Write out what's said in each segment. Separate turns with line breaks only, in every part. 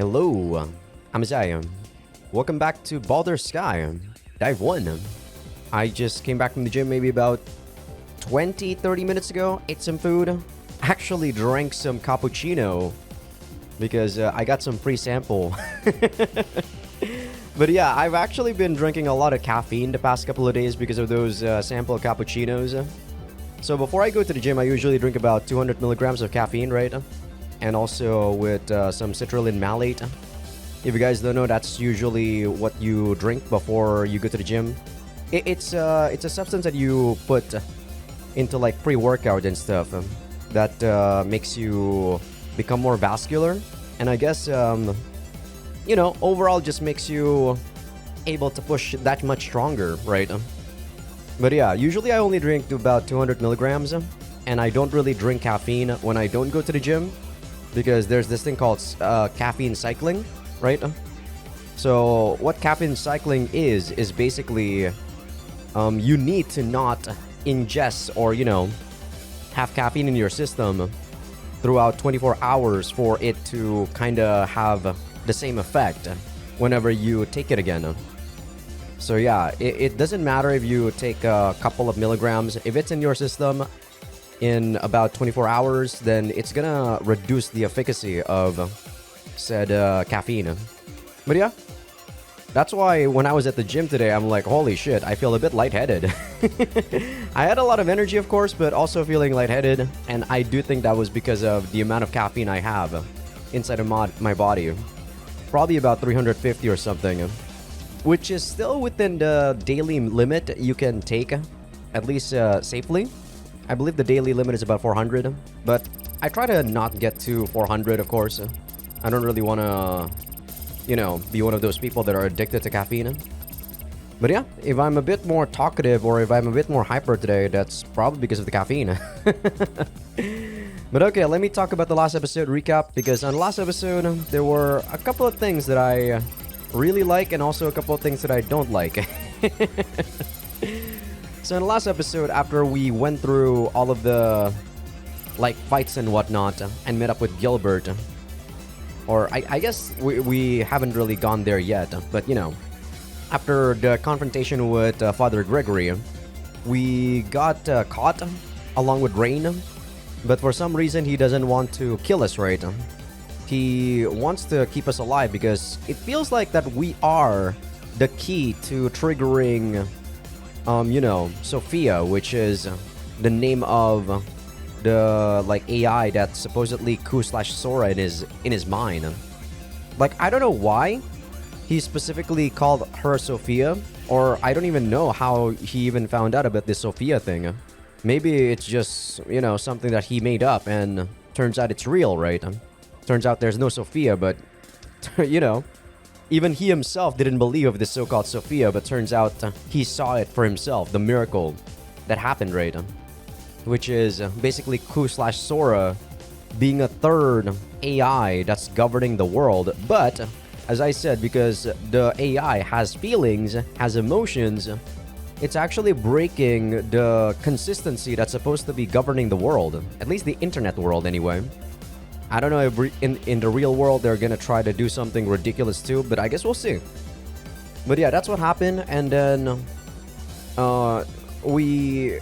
Hello, I'm Azai. Welcome back to Baldr Sky, Dive 1. I just came back from the gym maybe about 20-30 minutes ago, ate some food, actually drank some cappuccino because I got some free sample. But yeah, I've actually been drinking a lot of caffeine the past couple of days because of those sample cappuccinos. So before I go to the gym, I usually drink about 200 milligrams of caffeine, right? And also with some citrulline malate. If you guys don't know, that's usually what you drink before you go to the gym. It's a substance that you put into like pre-workout and stuff that makes you become more vascular. And I guess, you know, overall just makes you able to push that much stronger, right? But yeah, usually I only drink about 200 milligrams. And I don't really drink caffeine when I don't go to the gym, because there's this thing called caffeine cycling, right? So what caffeine cycling is basically you need to not ingest or, you know, have caffeine in your system throughout 24 hours for it to kind of have the same effect whenever you take it again. So yeah, it doesn't matter if you take a couple of milligrams. If it's in your system in about 24 hours, then it's gonna reduce the efficacy of said caffeine. But yeah, that's why when I was at the gym today, I'm like, holy shit, I feel a bit lightheaded. I had a lot of energy, of course, but also feeling lightheaded. And I do think that was because of the amount of caffeine I have inside of my body. Probably about 350 or something, which is still within the daily limit you can take, at least safely. I believe the daily limit is about 400, but I try to not get to 400, of course. I don't really want to, you know, be one of those people that are addicted to caffeine. But yeah, if I'm a bit more talkative or if I'm a bit more hyper today, that's probably because of the caffeine. But okay, let me talk about the last episode recap, because on the last episode, there were a couple of things that I really like and also a couple of things that I don't like. So in the last episode, after we went through all of the like fights and whatnot and met up with Gilbert, or I guess we haven't really gone there yet, but you know, after the confrontation with Father Gregory, we got caught along with Rain, but for some reason he doesn't want to kill us, right? He wants to keep us alive because it feels like that we are the key to triggering you know, Sophia, which is the name of the like AI that's supposedly Ku/Sora in his mind. Like, I don't know why he specifically called her Sophia, or I don't even know how he even found out about this Sophia thing. Maybe it's just, you know, something that he made up and turns out it's real, right? Turns out there's no Sophia, but you know, even he himself didn't believe of this so-called Sophia, but turns out he saw it for himself, the miracle that happened, right? Which is basically Ku/Sora being a third AI that's governing the world. But, as I said, because the AI has feelings, has emotions, it's actually breaking the consistency that's supposed to be governing the world. At least the internet world, anyway. I don't know if in the real world they're gonna try to do something ridiculous too, but I guess we'll see. But yeah, that's what happened, and then we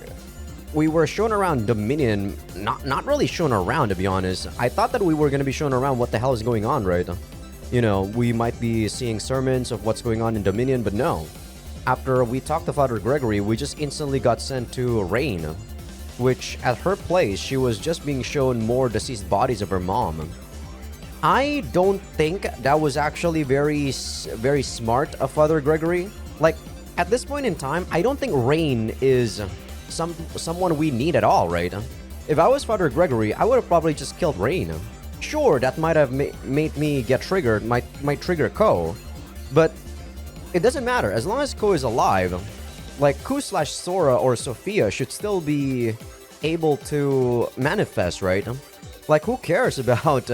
were shown around Dominion. Not really shown around, to be honest. I thought that we were gonna be shown around what the hell is going on, right? You know, we might be seeing sermons of what's going on in Dominion, but no. After we talked to Father Gregory, we just instantly got sent to Rain, which at her place, she was just being shown more deceased bodies of her mom. I don't think that was actually very smart of Father Gregory. Like, at this point in time, I don't think Rain is someone we need at all, right? If I was Father Gregory, I would have probably just killed Rain. Sure, that might have made me get triggered, might trigger Ko, but it doesn't matter. As long as Ko is alive, like, Ku/Sora or Sophia should still be able to manifest, right? Like, who cares about,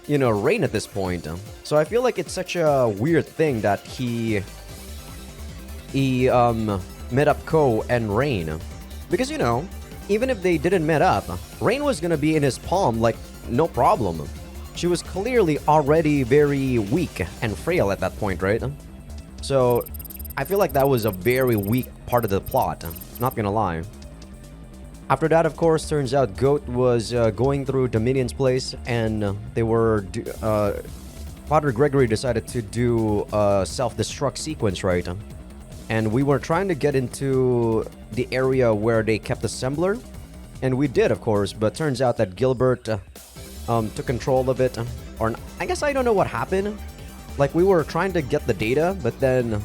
you know, Rain at this point? So I feel like it's such a weird thing that he met up Ko and Rain. Because, you know, even if they didn't met up, Rain was gonna be in his palm, like, no problem. she was clearly already very weak and frail at that point, right? So I feel like that was a very weak part of the plot, not gonna lie. After that, of course, turns out Goat was going through Dominion's place, and they were... Father Gregory decided to do a self-destruct sequence, right? And we were trying to get into the area where they kept the assembler. And we did, of course, but turns out that Gilbert took control of it. Or I guess I don't know what happened. Like, we were trying to get the data, but then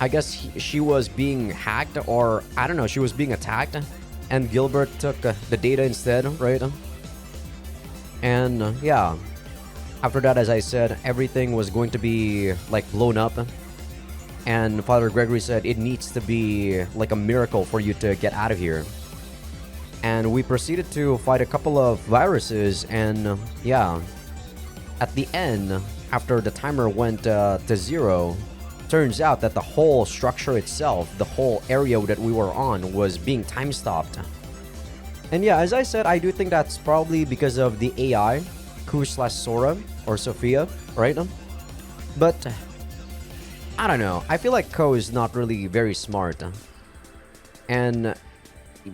I guess she was being hacked, or I don't know, she was being attacked. And Gilbert took the data instead, right? And yeah, after that, as I said, everything was going to be like blown up. And Father Gregory said it needs to be like a miracle for you to get out of here. And we proceeded to fight a couple of viruses, and yeah, at the end, after the timer went to 0, turns out that the whole structure itself, the whole area that we were on, was being time stopped. And yeah, as I said, I do think that's probably because of the AI, Ku/Sora, or Sophia, right? But I don't know. I feel like Ko is not really very smart. And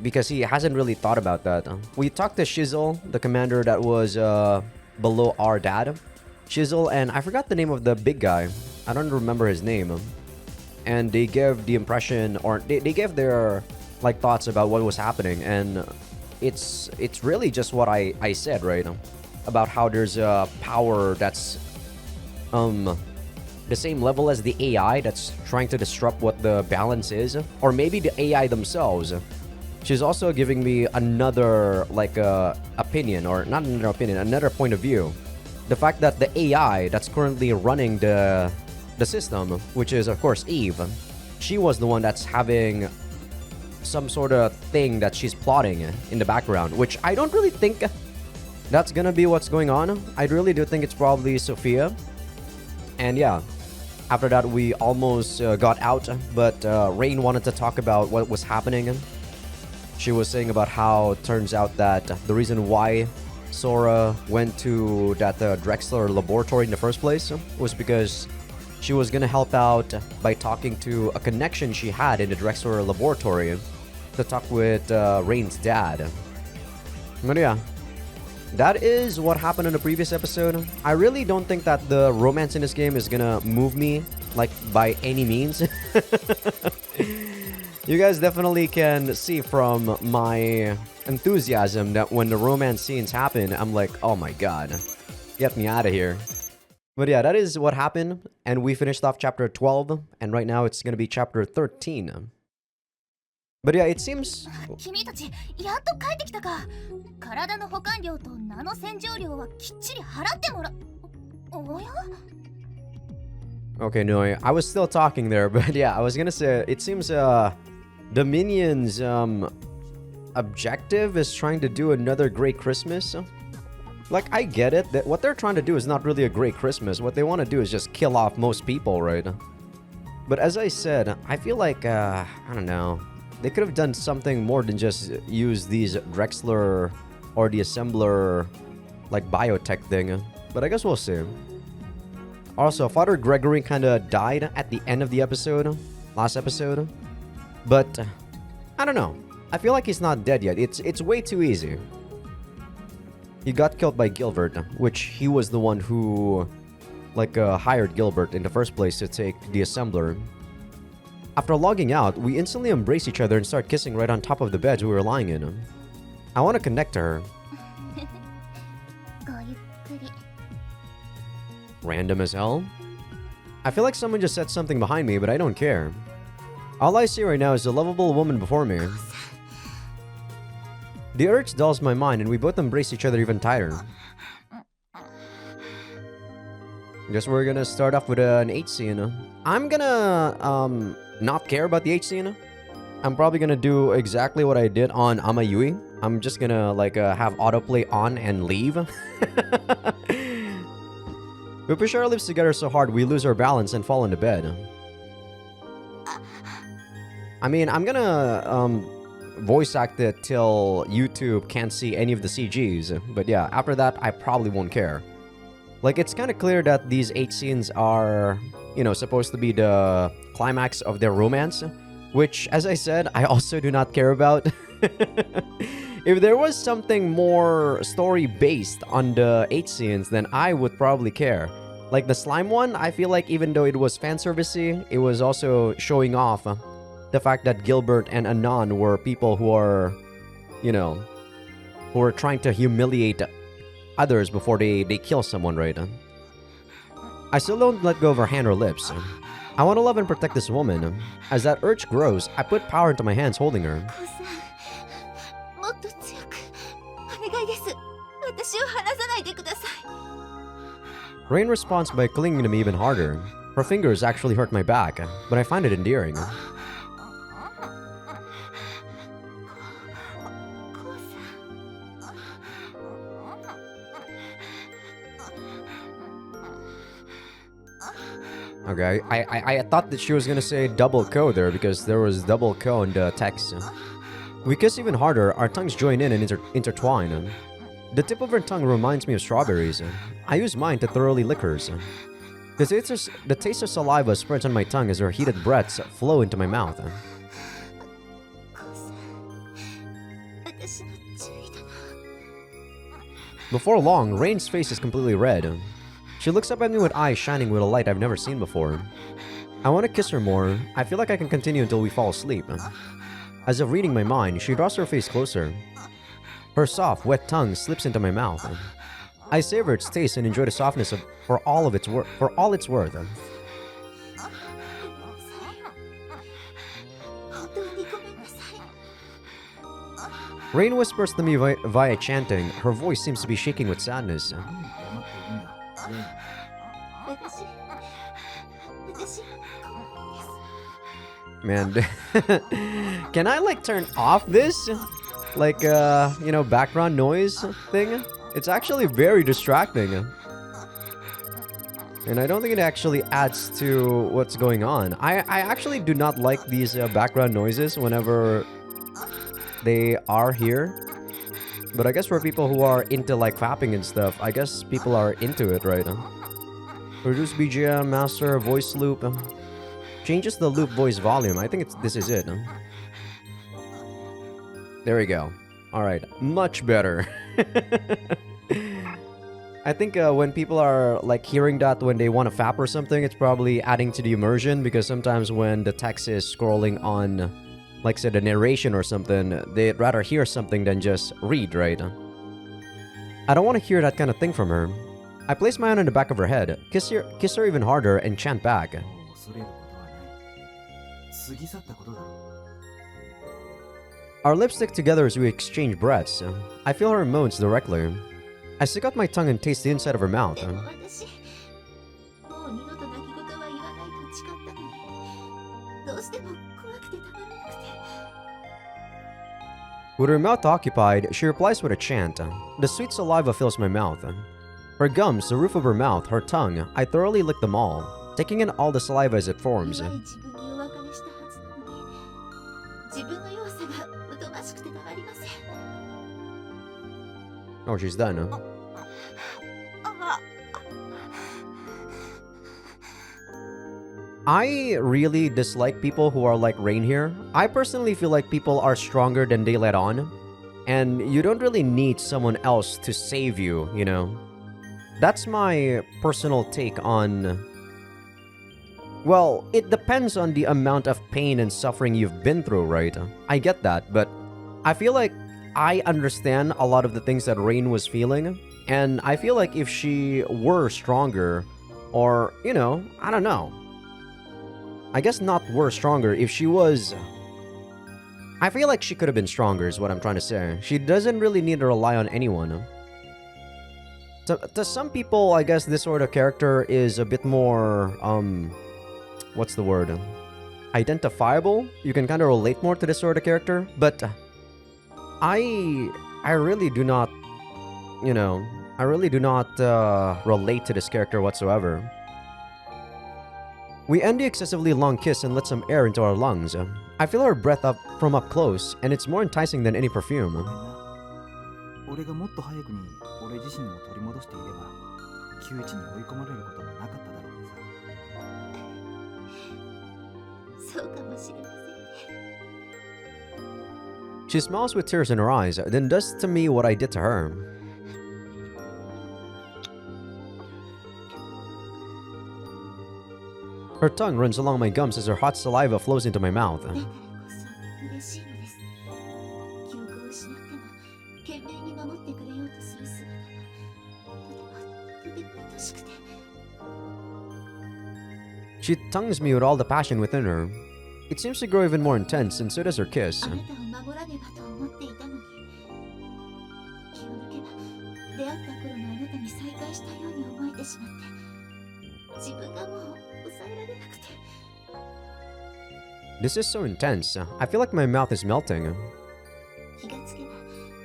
because he hasn't really thought about that. We talked to Shizzle, the commander that was below our dad. Shizzle, and I forgot the name of the big guy. I don't remember his name. And they gave the impression, or they gave their like thoughts about what was happening. And it's really just what I said, right? About how there's a power that's the same level as the AI that's trying to disrupt what the balance is. Or maybe the AI themselves. She's also giving me another like opinion, or not another opinion, another point of view. The fact that the AI that's currently running the system, which is of course Eve, she was the one that's having some sort of thing that she's plotting in the background, which I don't really think that's gonna be what's going on. I really do think it's probably Sophia. And yeah, after that we almost got out, but Rain wanted to talk about what was happening. She was saying about how it turns out that the reason why Sora went to that Drexler laboratory in the first place was because she was gonna help out by talking to a connection she had in the Drexler laboratory to talk with Rain's dad. But yeah, that is what happened in the previous episode. I really don't think that the romance in this game is gonna move me, like, by any means. You guys definitely can see from my enthusiasm that when the romance scenes happen, I'm like, oh my god, get me out of here. But yeah, that is what happened, and we finished off chapter 12, and right now it's gonna be chapter 13. But yeah, it seems... Okay, no, I was still talking there, but yeah, I was gonna say, it seems Dominion's objective is trying to do another Great Christmas. Like, I get it, that what they're trying to do is not really a Great Christmas. What they want to do is just kill off most people, right? But as I said, I feel like, I don't know, they could have done something more than just use these Drexler or the assembler, like, biotech thing. But I guess we'll see. Also, Father Gregory kind of died at the end of the episode, last episode. But, I don't know. I feel like he's not dead yet. It's way too easy. He got killed by Gilbert, which he was the one who, like, hired Gilbert in the first place to take the assembler. After logging out, we instantly embrace each other and start kissing right on top of the beds we were lying in. I want to connect to her. Random as hell. I feel like someone just said something behind me, but I don't care. All I see right now is a lovable woman before me. The urge dulls my mind, and we both embrace each other even tighter. Guess we're gonna start off with an H scene. I'm gonna not care about the H scene. I'm probably gonna do exactly what I did on Amayui. I'm just gonna like have autoplay on and leave. We push our lips together so hard we lose our balance and fall into bed. I mean, I'm gonna voice act it till YouTube can't see any of the CGs. But yeah, after that, I probably won't care. Like, it's kind of clear that these 8 scenes are, you know, supposed to be the climax of their romance, which, as I said, I also do not care about. If there was something more story-based on the 8 scenes, then I would probably care. Like the slime one, I feel like even though it was fanservice-y, it was also showing off the fact that Gilbert and Anon were people who are, you know, who are trying to humiliate others before they kill someone, right? I still don't let go of her hand or lips. I want to love and protect this woman. As that urge grows, I put power into my hands holding her. Rain responds by clinging to me even harder. Her fingers actually hurt my back, but I find it endearing. Okay, I thought that she was gonna say double ko there because there was double ko in the text. We kiss even harder, our tongues join in and intertwine. The tip of her tongue reminds me of strawberries. I use mine to thoroughly lick hers. The taste of saliva spreads on my tongue as her heated breaths flow into my mouth. Before long, Rain's face is completely red. She looks up at me with eyes shining with a light I've never seen before. I want to kiss her more. I feel like I can continue until we fall asleep. As if reading my mind, she draws her face closer. Her soft, wet tongue slips into my mouth. I savor its taste and enjoy the softness for all it's worth. Rain whispers to me via chanting. Her voice seems to be shaking with sadness. Man, can I like turn off this? Like, you know, background noise thing? It's actually very distracting. And I don't think it actually adds to what's going on. I actually do not like these background noises whenever they are here. But I guess for people who are into like clapping and stuff, I guess people are into it, right? Reduce BGM, master, voice loop. Changes the loop voice volume. I think this is it. There we go. Alright, much better. I think when people are like hearing that when they want to fap or something, it's probably adding to the immersion because sometimes when the text is scrolling on, like say, the narration or something, they'd rather hear something than just read, right? I don't want to hear that kind of thing from her. I place my hand on the back of her head, kiss her even harder, and chant back. Our lips stick together as we exchange breaths. I feel her moans directly. I stick out my tongue and taste the inside of her mouth. With her mouth occupied, she replies with a chant. The sweet saliva fills my mouth. Her gums, the roof of her mouth, her tongue, I thoroughly lick them all, taking in all the saliva as it forms. Oh, she's done, huh? I really dislike people who are like Rain here. I personally feel like people are stronger than they let on. And you don't really need someone else to save you, you know? That's my personal take on... Well, it depends on the amount of pain and suffering you've been through, right? I get that, but I feel like I understand a lot of the things that Rain was feeling. And I feel like if she were stronger, or, you know, I don't know. I guess not were stronger, if she was... I feel like she could have been stronger is what I'm trying to say. She doesn't really need to rely on anyone. To some people, I guess this sort of character is a bit more, what's the word? Identifiable? You can kind of relate more to this sort of character, but I really do not, you know, I really do not relate to this character whatsoever. We end the excessively long kiss and let some air into our lungs. I feel her breath from up close, and it's more enticing than any perfume.
窮地に追い込まれることもなかっただろうさ。
そうかもしれませんね。
She smiles with tears in her eyes, then does to me what I did to her. Her tongue runs along my gums as her hot saliva flows into my mouth.
だからこそ嬉しいのです。記憶を失っても懸命に守ってくれようとする姿がとても愛しくて。
She tongues me with all the passion within her. It seems to grow even more intense, and so does her kiss.
あなたを守らねばと思っていたのに、気を抜けば出会った頃のあなたに再会したように思えてしまって、自分がもう抑えられなくて。
This is so intense. I feel like my mouth is melting.
気がつけば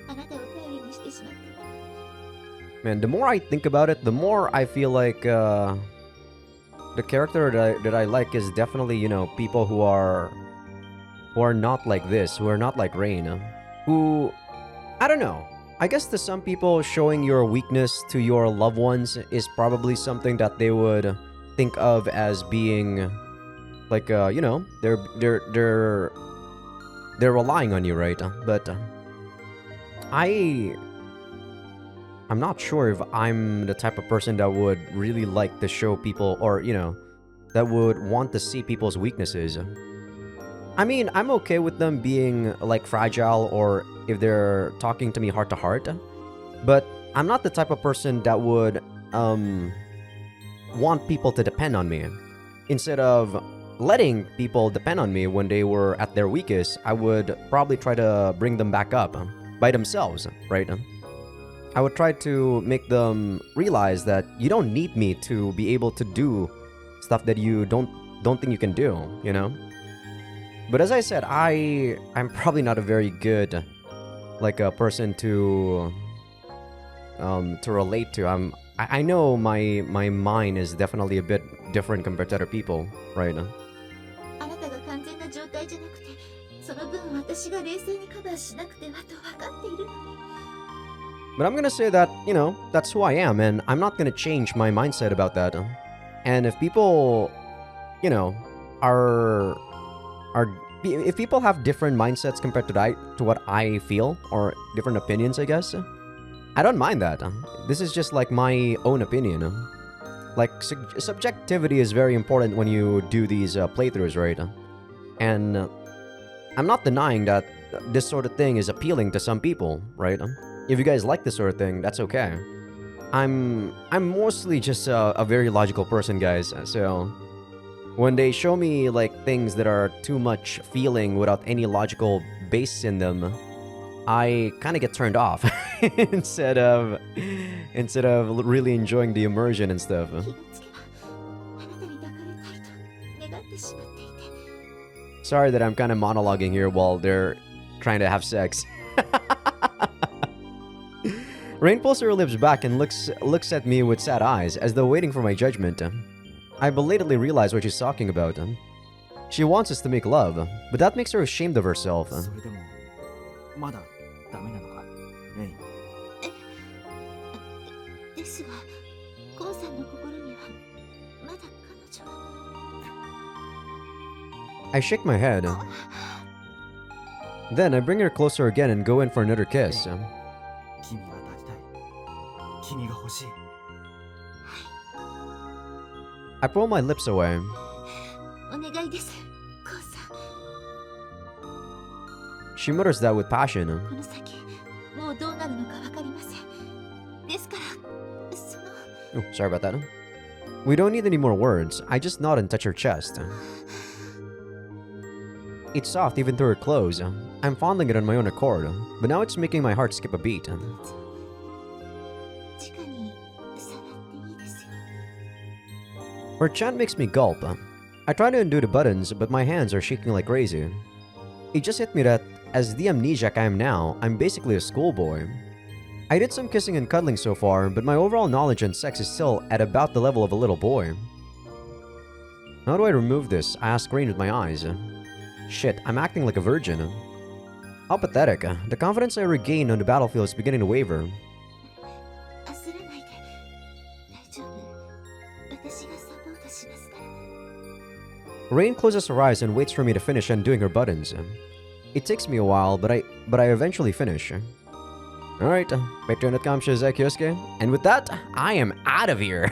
あなたを頼りにしてしまって。
Man, the more I think about it, the more I feel like the character that I like is definitely, you know, people who are not like this, who are not like Rain, who, I don't know. I guess to some people, showing your weakness to your loved ones is probably something that they would think of as being like, you know, they're relying on you, right? But I'm not sure if I'm the type of person that would really like to show people, or, you know, that would want to see people's weaknesses. I mean, I'm okay with them being, like, fragile, or if they're talking to me heart to heart, but I'm not the type of person that would, want people to depend on me. Instead of letting people depend on me when they were at their weakest, I would probably try to bring them back up by themselves, right? I would try to make them realize that you don't need me to be able to do stuff that you don't think you can do, you know? But as I said, I'm probably not a very good, like, a person to relate to. I know my mind is definitely a bit different compared to other people, right?
あなたが完全な状態じゃなくて、その分私が冷静にカバーしなくてはと分かっているのに。
But I'm gonna say that, you know, that's who I am, and I'm not gonna change my mindset about that. And if people, you know, if people have different mindsets compared to what I feel, or different opinions, I guess, I don't mind that. This is just like my own opinion. Like, subjectivity is very important when you do these playthroughs, right? And I'm not denying that this sort of thing is appealing to some people, right? If you guys like this sort of thing, that's okay. I'm mostly just a very logical person, guys. So when they show me, like, things that are too much feeling without any logical base in them, I kind of get turned off instead of really enjoying the immersion and stuff.
気がつけばあなたに抱かれたいと願ってしまっていて。
Sorry that I'm kind of monologuing here while they're trying to have sex. Rain pulls her lips back and looks at me with sad eyes, as though waiting for my judgment. I belatedly realize what she's talking about. She wants us to make love, but that makes her ashamed of herself.
それでもまだダメなのか、レイン。
ですが、コウさんの心にはまだ彼女が。
I shake my head. Then I bring her closer again and go in for another kiss.
君が抱きたい。君が欲しい。
I pull my lips away.
お願いです、コウさん。
She mutters that with passion.
この先もうどうなるのかわかりません。ですからその。
Oh, sorry about that. We don't need any more words. I just nod and touch her chest. It's soft even through her clothes. I'm fondling it on my own accord, but now it's making my heart skip a beat.
直に触っていいですよ。
Her chant makes me gulp. I try to undo the buttons, but my hands are shaking like crazy. It just hit me that, as the amnesiac I am now, I'm basically a schoolboy. I did some kissing and cuddling so far, but my overall knowledge on sex is still at about the level of a little boy. How do I remove this? I ask Rain with my eyes. Shit, I'm acting like a virgin. How pathetic. The confidence I regained on the battlefield is beginning to waver.
焦らないで。大丈夫。私がサポートしますから。
Rain closes her eyes and waits for me to finish undoing her buttons. It takes me a while, but I eventually finish. Alright, patreon.com Azaikyousuke. And with that, I am out of here.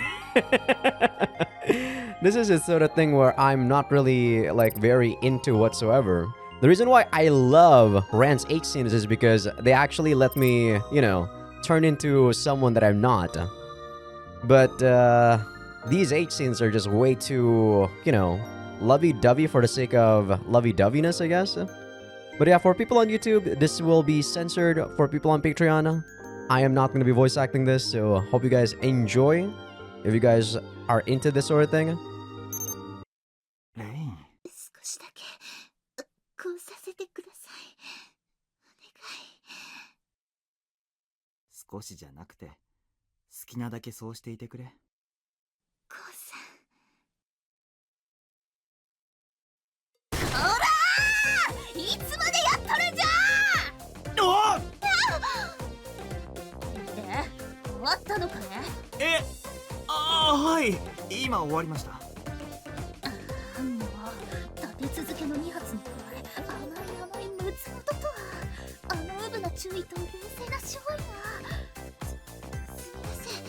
This is a sort of thing where I'm not really like very into whatsoever. The reason why I love Ran's H scenes is because they actually let me, you know, turn into someone that I'm not. But these H scenes are just way too, you know, lovey-dovey for the sake of lovey-doveyness, I guess. But yeah, for people on YouTube, this will be censored. For people on Patreon, I am not going to be voice acting this, so hope you guys enjoy. If you guys are into this sort of thing.
レイン、
少しだけこうさせてください。お願い。
少しじゃなくて好きなだけそうしていてくれ。
こうさん。 いつまでやっとるんじゃ
おっ
で、終わったのかね。
はい、今終わりました。
もう立て続けの2発に加え、甘いムツ音とはあのウブな注意と冷静な勝利が。すみません、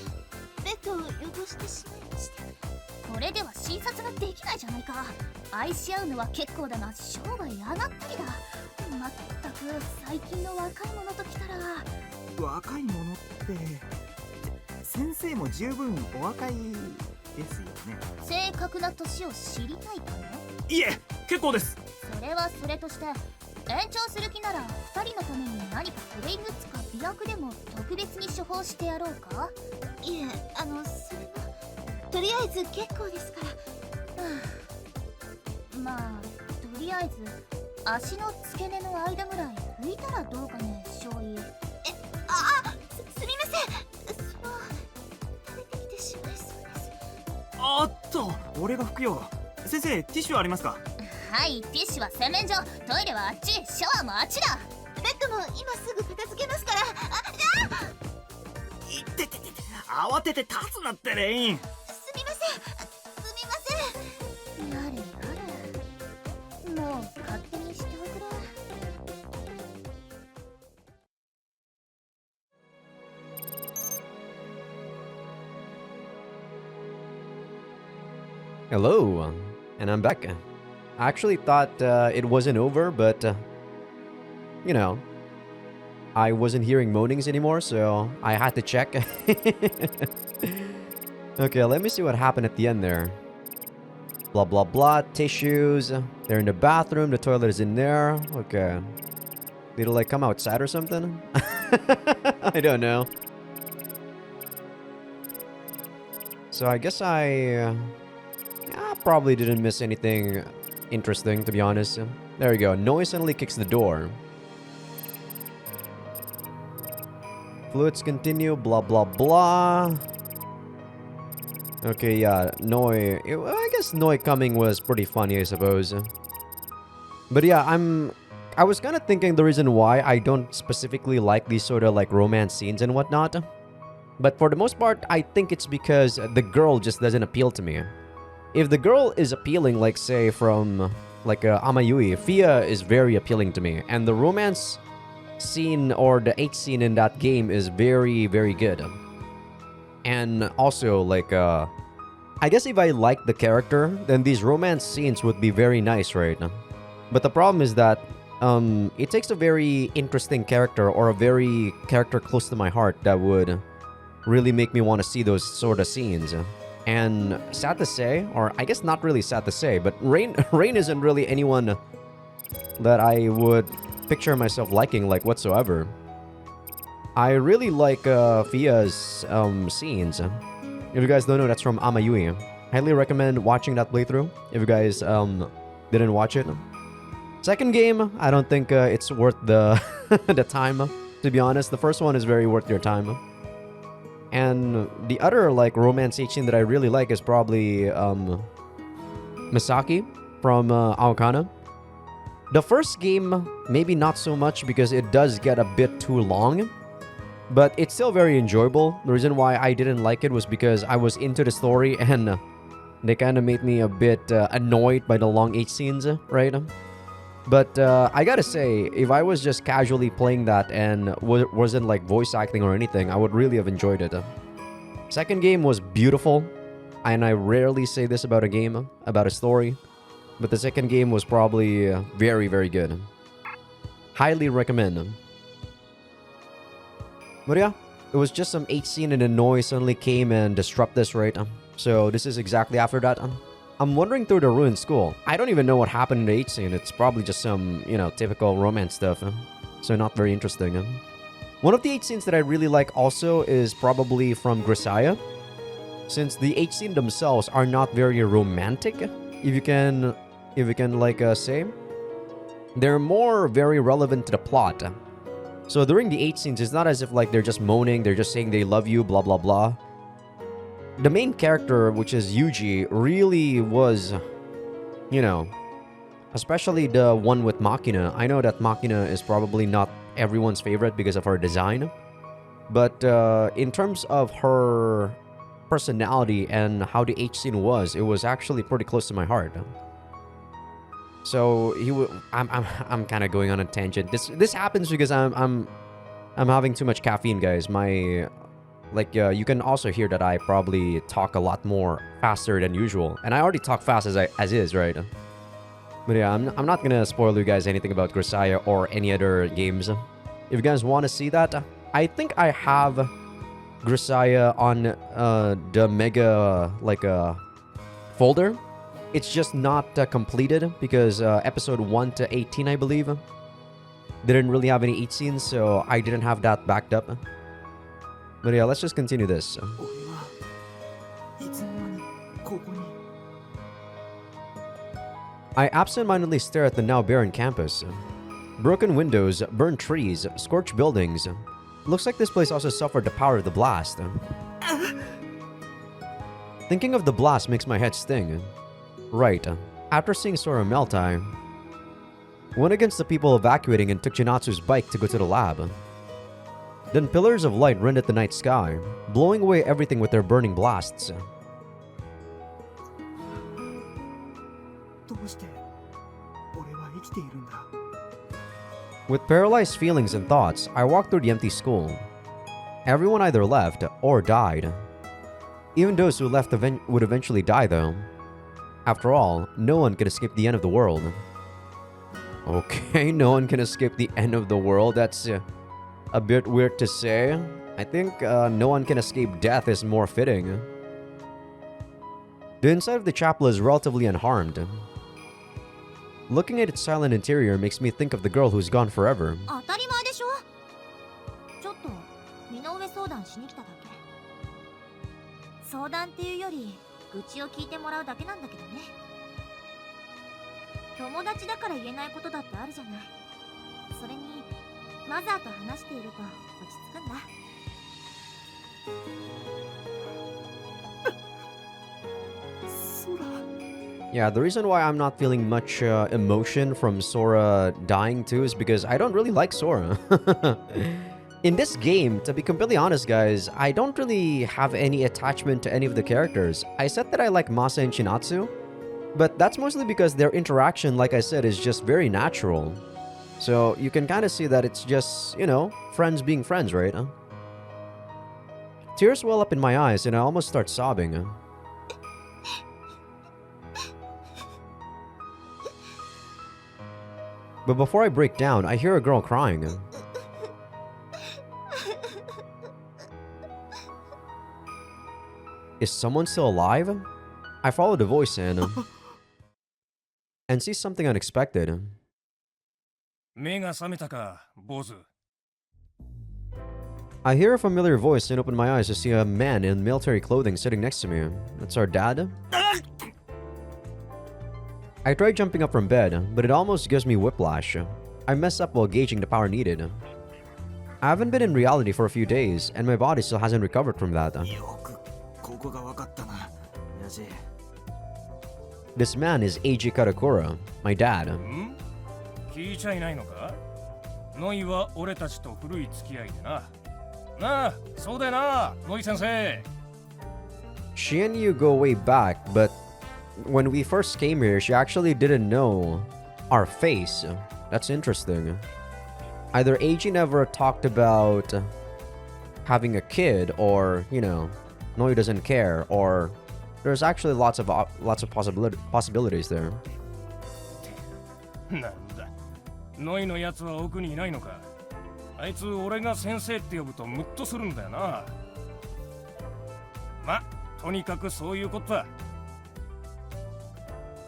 ベッドを汚してしまいました。これでは診察ができないじゃないか。愛し合うのは結構だが商売あがったりだ。まったく最近の若い者ときたら。
若い者って先生も十分お若いですよね。
正確な年を知りたいかね。
いえ、結構です。
それはそれとして、延長する気なら2人のために何かトレイグッズか美薬でも特別に処方してやろうか。いえ、それもとりあえず結構ですから。まあとりあえず足の付け根の間ぐらい拭いたらどうかね、少尉。すみません、その垂れてきてしまいそうです。
おっと、俺が拭くよ。先生、ティッシュありますか？
はい、ティッシュは洗面所、トイレはあっち、シャワーもあっちだ。ベッドも今すぐ片付けますから。
いってててて、慌てて立つなってレイン。
すみません。やれやれ、もう勝手にしておくれ。
Hello, and I'm back. I actually thought it wasn't over, but you know, I wasn't hearing moanings anymore, so I had to check. Okay, let me see what happened at the end there. Blah blah blah, tissues. They're in the bathroom, the toilet is in there. Okay. Did it like come outside or something? I don't know. So I guess I probably didn't miss anything interesting, to be honest. There we go. Noi suddenly kicks the door. Fluids continue, blah blah blah. Okay, yeah, Noi. I guess Noi coming was pretty funny, I suppose. But yeah, I was kind of thinking the reason why I don't specifically like these sort of like romance scenes and whatnot. But for the most part, I think it's because the girl just doesn't appeal to me. If the girl is appealing, like say from like Amayui, Fia is very appealing to me. And the romance scene or the H scene in that game is very, very good. And also like, I guess if I like the character, then these romance scenes would be very nice, right? But the problem is that it takes a very interesting character or a very character close to my heart that would really make me want to see those sort of scenes. And sad to say, or I guess not really sad to say, but Rain isn't really anyone that I would picture myself liking like whatsoever. I really like Fia's scenes. If you guys don't know, that's from Amayui. Highly recommend watching that playthrough if you guys didn't watch it. Second game, I don't think it's worth the the time, to be honest. The first one is very worth your time. And the other like romance H scene that I really like is probably Misaki from Aokana. The first game, maybe not so much because it does get a bit too long, but it's still very enjoyable. The reason why I didn't like it was because I was into the story and They kind of made me a bit annoyed by the long H scenes, right? But I gotta say, if I was just casually playing that and wasn't like voice acting or anything, I would really have enjoyed it. Second game was beautiful, and I rarely say this about a game, about a story, but the second game was probably very, very good. Highly recommend. But yeah, it was just some H scene and a noise suddenly came and disrupt this, right? So this is exactly after that. I'm wandering through the ruined school. I don't even know what happened in the H scene. It's probably just some, typical romance stuff. So not very interesting. One of the H scenes that I really like also is probably from Grisaya. Since the H scene themselves are not very romantic, if you can say. They're more very relevant to the plot. So during the H scenes, it's not as if like they're just moaning, they're just saying they love you, blah blah blah. The main character, which is Yuji, really was, especially the one with Makina. I know that Makina is probably not everyone's favorite because of her design. But in terms of her personality and how the H scene was, it was actually pretty close to my heart. So I'm kind of going on a tangent. This happens because I'm having too much caffeine, guys. You can also hear that I probably talk a lot more faster than usual, and I already talk fast as is, right? But yeah, I'm not gonna spoil you guys anything about Grisaya or any other games. If you guys want to see that, I think I have Grisaya on the mega folder. It's just not completed because episode 1 to 18, I believe, didn't really have any H scenes, so I didn't have that backed up. But yeah, let's just continue this. I absentmindedly stare at the now barren campus. Broken windows, burned trees, scorched buildings. Looks like this place also suffered the power of the blast. Thinking of the blast makes my head sting. Right, after seeing Sora melt, I went against the people evacuating and took Jinatsu's bike to go to the lab. Then pillars of light rend at the night sky, blowing away everything with their burning blasts. With paralyzed feelings and thoughts, I walked through the empty school. Everyone either left or died. Even those who left would eventually die, though. After all, no one can escape the end of the world. Okay, no one can escape the end of the world. That's a bit weird to say. I think no one can escape death is more fitting. The inside of the chapel is relatively unharmed. Looking at its silent interior makes me think of the girl who's gone forever. Yeah, the reason why I'm not feeling much emotion from Sora dying too is because I don't really like Sora. In this game, to be completely honest, guys, I don't really have any attachment to any of the characters. I said that I like Masa and Shinatsu, but that's mostly because their interaction, like I said, is just very natural. So you can kind of see that it's just, friends being friends, right? Tears well up in my eyes and I almost start sobbing. But before I break down, I hear a girl crying. Is someone still alive? I follow the voice and see something unexpected. I hear a familiar voice and open my eyes to see a man in military clothing sitting next to me. That's our dad? I try jumping up from bed, but it almost gives me whiplash. I mess up while gauging the power needed. I haven't been in reality for a few days, and my body still hasn't recovered from that. This man is Eiji Karakura, my dad. She and you go way back, but when we first came here, she actually didn't know our face. That's interesting. Either Eiji never talked about having a kid, or, you know, Noi doesn't care, or there's actually lots of possibilities there.
なんだノイのやつは奥にいないのか。あいつ俺が先生って呼ぶとムッとするんだよな。ま、とにかくそういうことだ。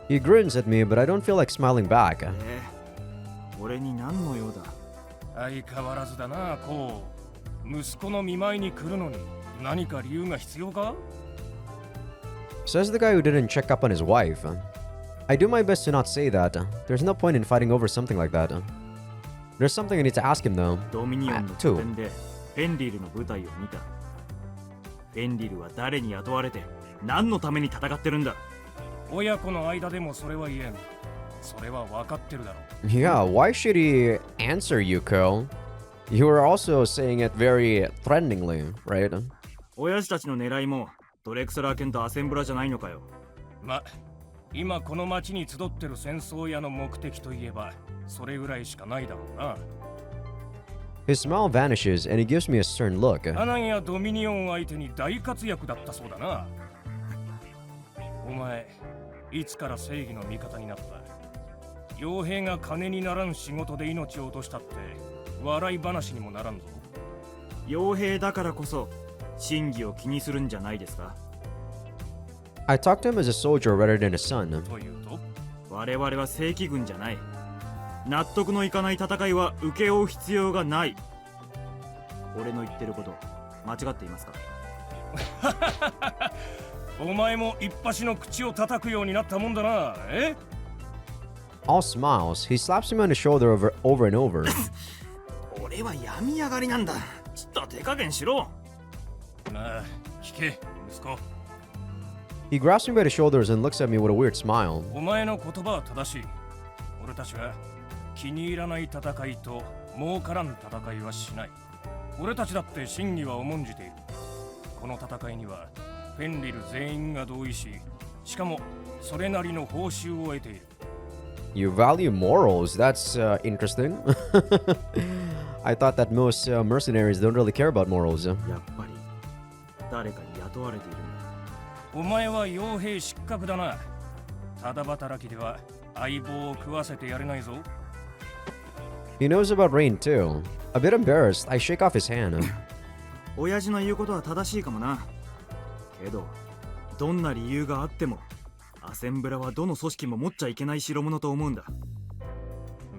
He grins at me, but I don't feel like smiling back.
俺に何の用だ。
相変わらずだな、こう。息子の見舞いに来るのに何か理由が必要か？
Says the guy who didn't check up on his wife. I do my best to not say that. There's no point in fighting over something like that. There's something I need to ask him though.
ドミニオンの拠点でフェンリルの部隊を見た。フェンリルは誰に雇われて何のために戦ってるんだ。
親子の間でもそれは言えん。それは分かってるだろう。
Yeah, why should he answer you, Cole? You were also saying it very threateningly, right?
親父たちの狙いもドレクセラー犬とアセンブラじゃないのかよ。
ま、今この町に集ってる戦争屋の目的といえばそれぐらいしかないだろうな。
His smile vanishes and he gives me a stern look.
アナンやドミニオン相手に大活躍だったそうだな。お前、いつから正義の味方になった？傭兵が金にならん仕事で命を落としたって笑い話にもならんぞ。
傭兵だからこそ真偽を気にするんじゃないですか。
I talk to him as a soldier rather than a son.
というと？
我々は正規軍じゃない。納得のいかない戦いは請け負う必要がない。俺の言ってること間違っていますか？
お前も一発の口を叩くようになったもんだな。え
All smiles, he slaps me on the shoulder over and over.
俺は病み上がりなんだ。ちょっと手加減しろ。
まあ、聞け、息子。
He grabs me by the shoulders and looks at me with a weird smile.
お前の言葉は正しい。俺たちは気に入らない戦いと儲からん戦いはしない。俺たちだって真偽は重んじている。この戦いにはフェンリル全員が同意し、しかもそれなりの報酬を得ている。
You value morals. That's interesting. I thought that most mercenaries don't really care about morals.
やっぱり誰かに雇われているんだ。
お前は傭兵失格だな。ただ働きでは相棒を食わせてやれないぞ。
He knows about rain too. A bit embarrassed, I shake off his hand.
親父の言うことは正しいかもな。けど、どんな理由があっても、アセンブラはどの組織も持っちゃいけない代物と思うんだ。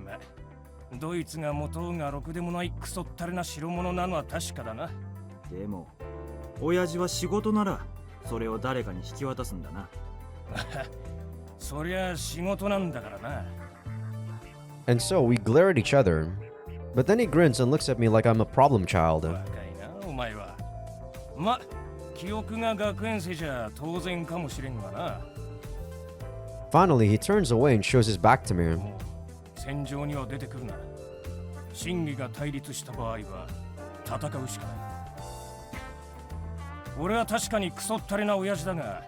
ま、ドイツが持とうがろくでもないクソったれな代物なのは確かだな。
でも、親父は仕事なら、それを誰かに引き渡すんだな。
そりゃ仕事なんだからな。
And so we glare at each other. But then he grins and looks at me like I'm a problem child.
若いな、お前は。ま、記憶が学園生じゃ当然かもしれんがな。
Finally, he turns away and shows his back to me.
もう戦場には出てくるな。真偽が対立した場合は戦うしかない。俺は確かにクソったれな親父だが、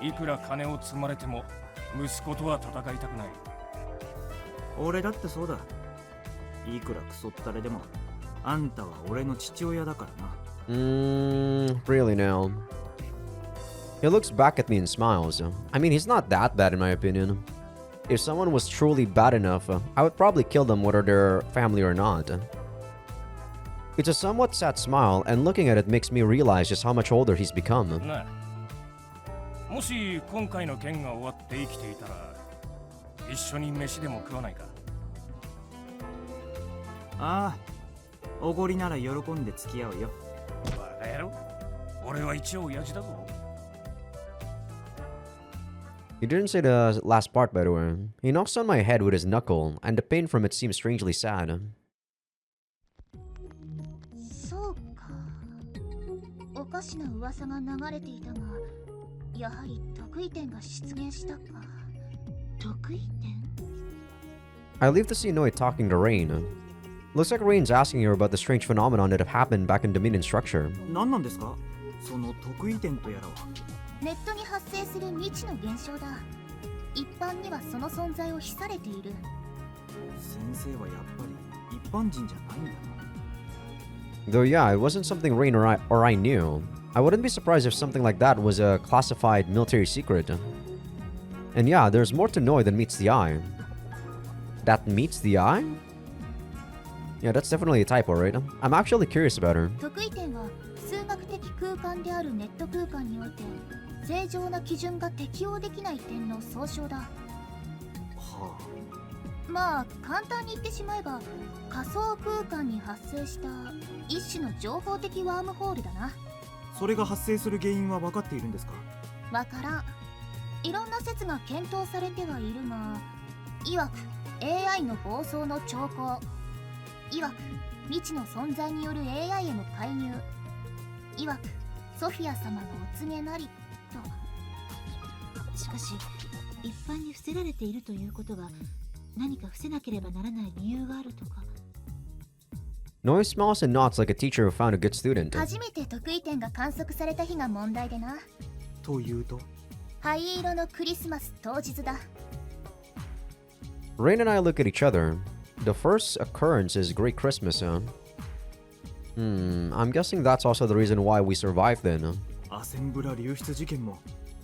いくら金を積まれても息子とは戦いたくない。
俺だってそうだ。いくらクソったれでも、あんたは俺の父親だからな。
Really now. He looks back at me and smiles. I mean, he's not that bad in my opinion. If someone was truly bad enough, I would probably kill them whether they're family or not. It's a somewhat sad smile, and looking at it makes me realize just how much older he's become.
なあ、もし今回の件が終わって生きていたら、一緒に飯でも食わないか？
ああ、おごりなら喜んで付き合うよ。
バカ野郎、俺は一応親父だぞ。
He didn't say the last part, by the way. He knocks on my head with his knuckle, and the pain from it seems strangely sad.
そうか。おかしな噂が流れていたが、やはり得意点が出現したか。得意点？
I leave to see Noi talking to Rain. Looks like Rain's asking her about the strange phenomenon that have happened back in Dominion structure.
何なんですか？その得意点とやらは。
ネットに発生する未知の現象だ。一般にはその存在を秘されている。
先生はやっぱり一般人じゃないんだな。
Though yeah, it wasn't something Rain or I knew. I wouldn't be surprised if something like that was a classified military secret. And yeah, there's more to know than meets the eye. That meets the eye? Yeah, that's definitely a typo, right? I'm actually curious about her.
得意点は数学的空間であるネット空間において正常な基準が適用できない点の総称だ。
は
まあ簡単に言ってしまえば仮想空間に発生した一種の情報的ワームホールだな。
あ、それが発生する原因は分かっているんですか？
わからん。いろんな説が検討されてはいるが、いわく AI の暴走の兆候、いわく未知の存在による AI への介入、いわくソフィア様のお告げなりと。しかし一般に伏せられているということは何か伏せなければならない理由があるとか。
Noise smiles and nods like a teacher who found a good student.
初めて得意点が観測された日が問題でな。
というと、
灰色のクリスマス当日だ。
Rain and I look at each other. The first occurrence is Great Christmas, huh? I'm guessing that's also the reason why we survived then.
アセンブラ流出事件も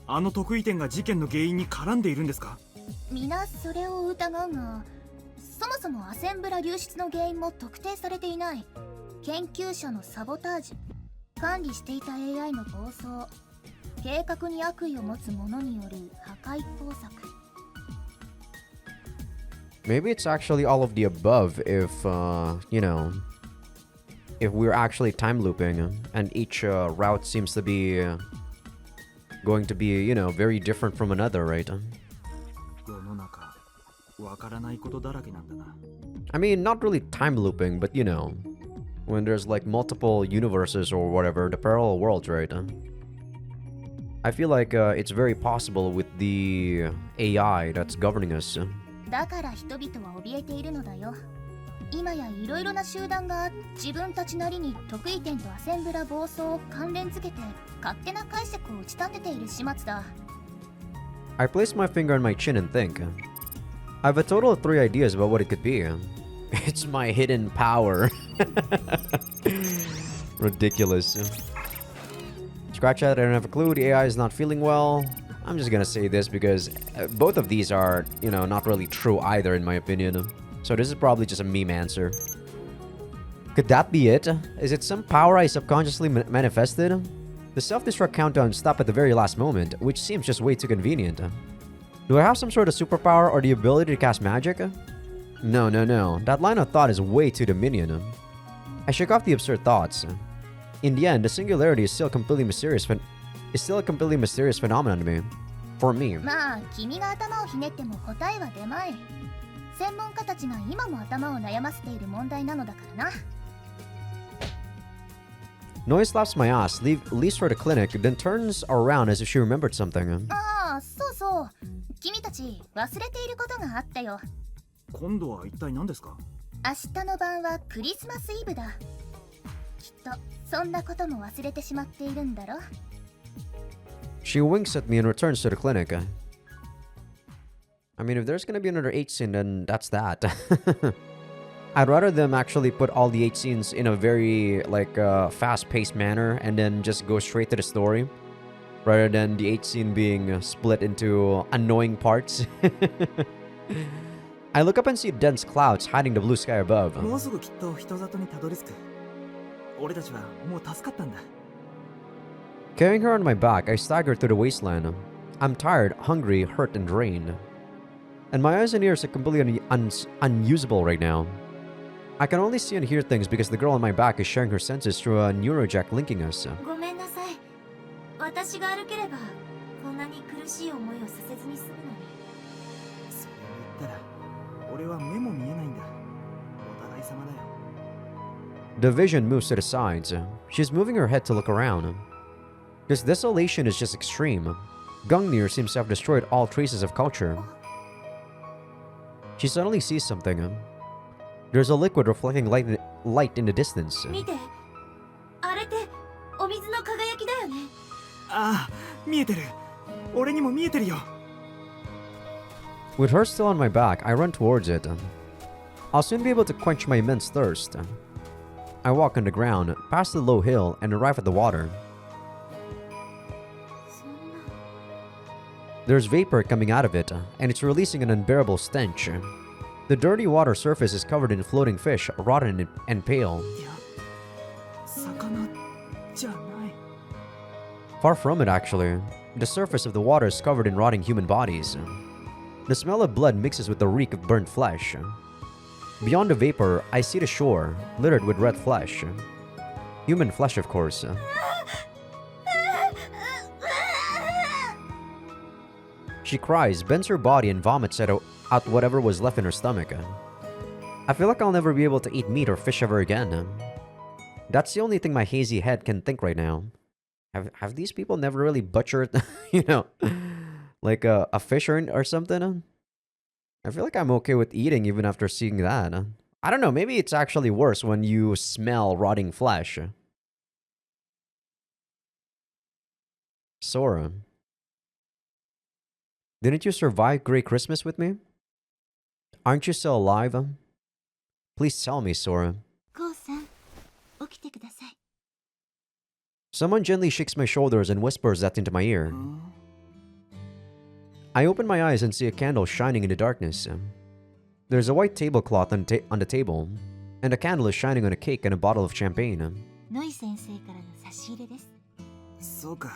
あの得意点が事件の原因に絡んでいるんですか？
皆それを疑うが、そもそもアセンブラ流出の原因も特定されていない。研究者のサボタージュ、管理していた AI の暴走、計画に悪意を持つ者による破壊工作。
Maybe it's actually all of the above if, you know, if we're actually time looping and each route seems to be going to be, you know, very different from another, right?
世の中わからないことだらけなんだな。
I mean, not really time looping, but you know, when there's like multiple universes or whatever, the parallel worlds, right? I feel like it's very possible with the AI that's governing us.
だから人々は怯えているのだよ。今やいろいろな集団が自分たちなりに得意点とアセンブラ暴走を関連づけて勝手な解釈を打ち立てている始末だ。
I place my finger on my chin and think. I have a total of 3 ideas about what it could be. It's my hidden power. Ridiculous. Scratch that, I don't have a clue. The AI is not feeling well. I'm just gonna say this because both of these are, you know, not really true either in my opinion. So this is probably just a meme answer. Could that be it? Is it some power I subconsciously manifested? The self-destruct countdown stopped at the very last moment, which seems just way too convenient. Do I have some sort of superpower or the ability to cast magic? No. That line of thought is way too Dominion. I shook off the absurd thoughts. In the end, the singularity is still a completely mysterious phenomenon to me. For me.
まあ君が頭をひねっても答えは出まい。専門家たちが今も頭を悩ませている問題なのだからな。
Noise slaps my ass, leaves for the clinic, then turns around as if she remembered something.
ああ、そうそう。君たち忘れていることがあったよ。
今度は一体何ですか？
明日の晩はクリスマスイブだ。きっとそんなことも忘れてしまっているんだろ。
She winks at me and returns to the clinic. I mean, if there's gonna be another 8 scene, then that's that. I'd rather them actually put all the 8 scenes in a very, like, fast-paced manner and then just go straight to the story, rather than the 8 scene being split into annoying parts. I look up and see dense clouds hiding the blue sky above.
もうすぐきっと人里にたどり着く。俺たちはもう助かったんだ。
Carrying her on my back, I stagger through the wasteland. I'm tired, hungry, hurt, and drained. And my eyes and ears are completely unusable right now. I can only see and hear things because the girl on my back is sharing her senses through a neurojack linking us.
ごめんなさい。私が歩ければこんなに苦しい思いをさせずに済むのに。
そう言ったら俺は目も見えないんだ。お互い様だよ。
The vision moves to the sides. She's moving her head to look around. This desolation is just extreme. Gungnir seems to have destroyed all traces of culture. She suddenly sees something. There's a liquid reflecting light in the distance.
見て、あれってお水の輝きだよね。
ああ、見えてる。俺にも見えてるよ。
With her still on my back, I run towards it. I'll soon be able to quench my immense thirst. I walk on the ground, past the low hill, and arrive at the water.
そんな
There's vapor coming out of it, and it's releasing an unbearable stench. The dirty water surface is covered in floating fish, rotten and pale.
いや魚じゃない。
Far from it, actually. The surface of the water is covered in rotting human bodies. The smell of blood mixes with the reek of burnt flesh. Beyond the vapor, I see the shore, littered with red flesh. Human flesh, of course. She cries, bends her body, and vomits out whatever was left in her stomach. I feel like I'll never be able to eat meat or fish ever again. That's the only thing my hazy head can think right now. Have these people never really butchered, you know, like a fish or something? I feel like I'm okay with eating even after seeing that. I don't know, maybe it's actually worse when you smell rotting flesh. Sora. Didn't you survive Grey Christmas with me? Aren't you still alive? Please tell me, Sora.
コウさん起きてください
Someone gently shakes my shoulders and whispers that into my ear.
うん
I open my eyes and see a candle shining in the darkness. There's a white tablecloth on the table, and a candle is shining on a cake and a bottle of champagne.
ノイ先生からの差し入れです
そうか。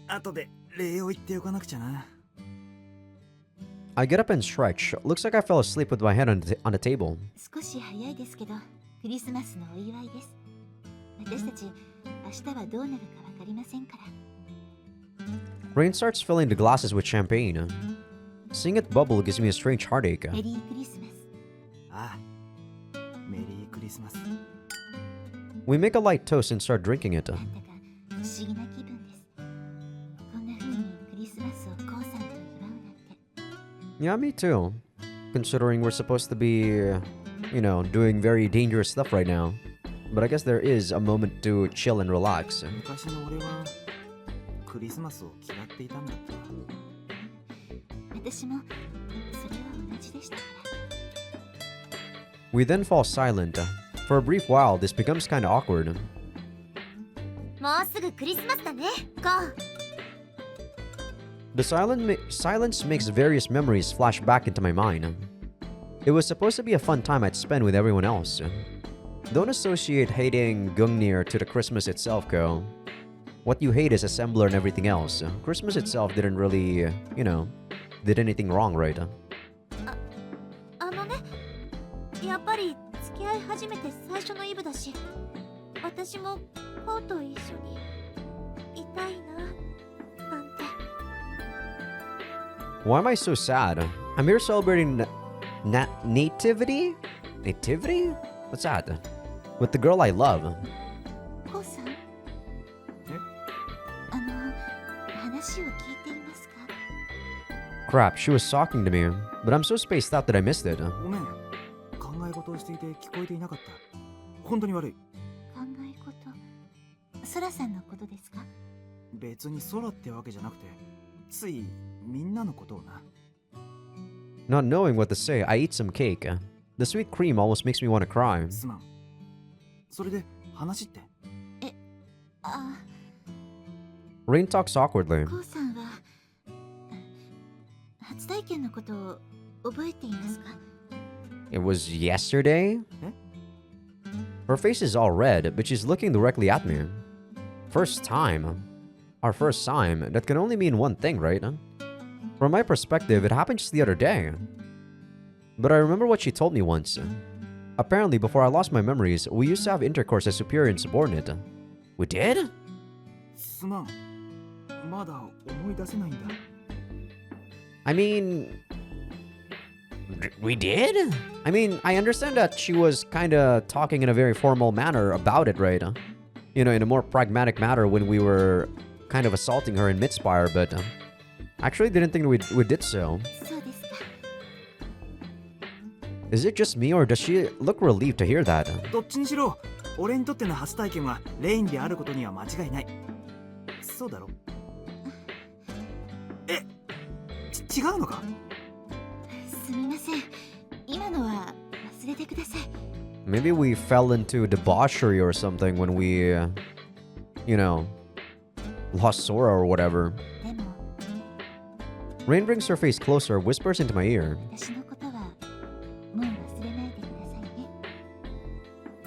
後で礼を言っておかなくちゃな。
I get up and stretch. Looks like I fell asleep with my head on the table.
少し早いですけどクリスマスのお祝いです私たち明日はどうなるかわかりませんから
Rain starts filling the glasses with champagne. Seeing it bubble gives me a strange heartache.
メリークリスマス
ああ。メリークリスマス。
We make a light toast and start drinking it.
なんだか不思議な気分ですこんな風にクリスマスをコウさんと祝うなんて
Yeah, me too. Considering we're supposed to be, you know, doing very dangerous stuff right now. But I guess there is a moment to chill and relax.
昔の俺はクリスマスを嫌っていたんだった。
私もそれは同じでしたから
We then fall silent. For a brief while, this becomes kinda awkward.
もうすぐクリスマスだねコウ
The silence makes various memories flash back into my mind. It was supposed to be a fun time I'd spend with everyone else. Don't associate hating Gungnir to the Christmas itself, Ko. What you hate is Assembler and everything else. Christmas itself didn't really, you know, did anything wrong, right?
あのねやっぱり付き合い始めて最初のイブだし私もコウと一緒にいたいななんて
Why am I so sad? I'm here celebrating nativity? Nativity? What's that? With the girl I love.
コウさん
え
話を聞いていますか
Crap, she was talking to me, but I'm so spaced out that I missed it.
ごめん。考え事をしていて聞こえていなかった。本当に悪い。
考え事ソラさんのことですか
別に空ってわけじゃなくて、ついみんなのことをな。
Not knowing what to say, I eat some cake. The sweet cream almost makes me want to cry.
すまん。それで話って。
あ
Rain talks awkwardly.
コウさんは初体験のことを覚えていますか
It was yesterday? Her face is all red, but she's looking directly at me. First time. Our first time. That can only mean one thing, right? From my perspective, it happened just the other day. But I remember what she told me once. Apparently, before I lost my memories, we used to have intercourse as superior and subordinate. We did?
すまん。まだ思い出せないんだ。
I mean... We did? I mean, I understand that she was kinda talking in a very formal manner about it, right? You know, in a more pragmatic manner when we were kind of assaulting her in Midspire, but... I actually didn't think we did so.
そうですか
Is it just me or does she look relieved to hear that?
どっちにしろ、俺にとっての初体験はレインであることには間違いない。そうだろ？違うのか？
すみません。今のは忘れてください。
Maybe we fell into debauchery or something when we, you know, lost Sora or whatever.
でも
Rain brings her face closer, whispers into my ear,
私のことはもう忘れないでくださいね。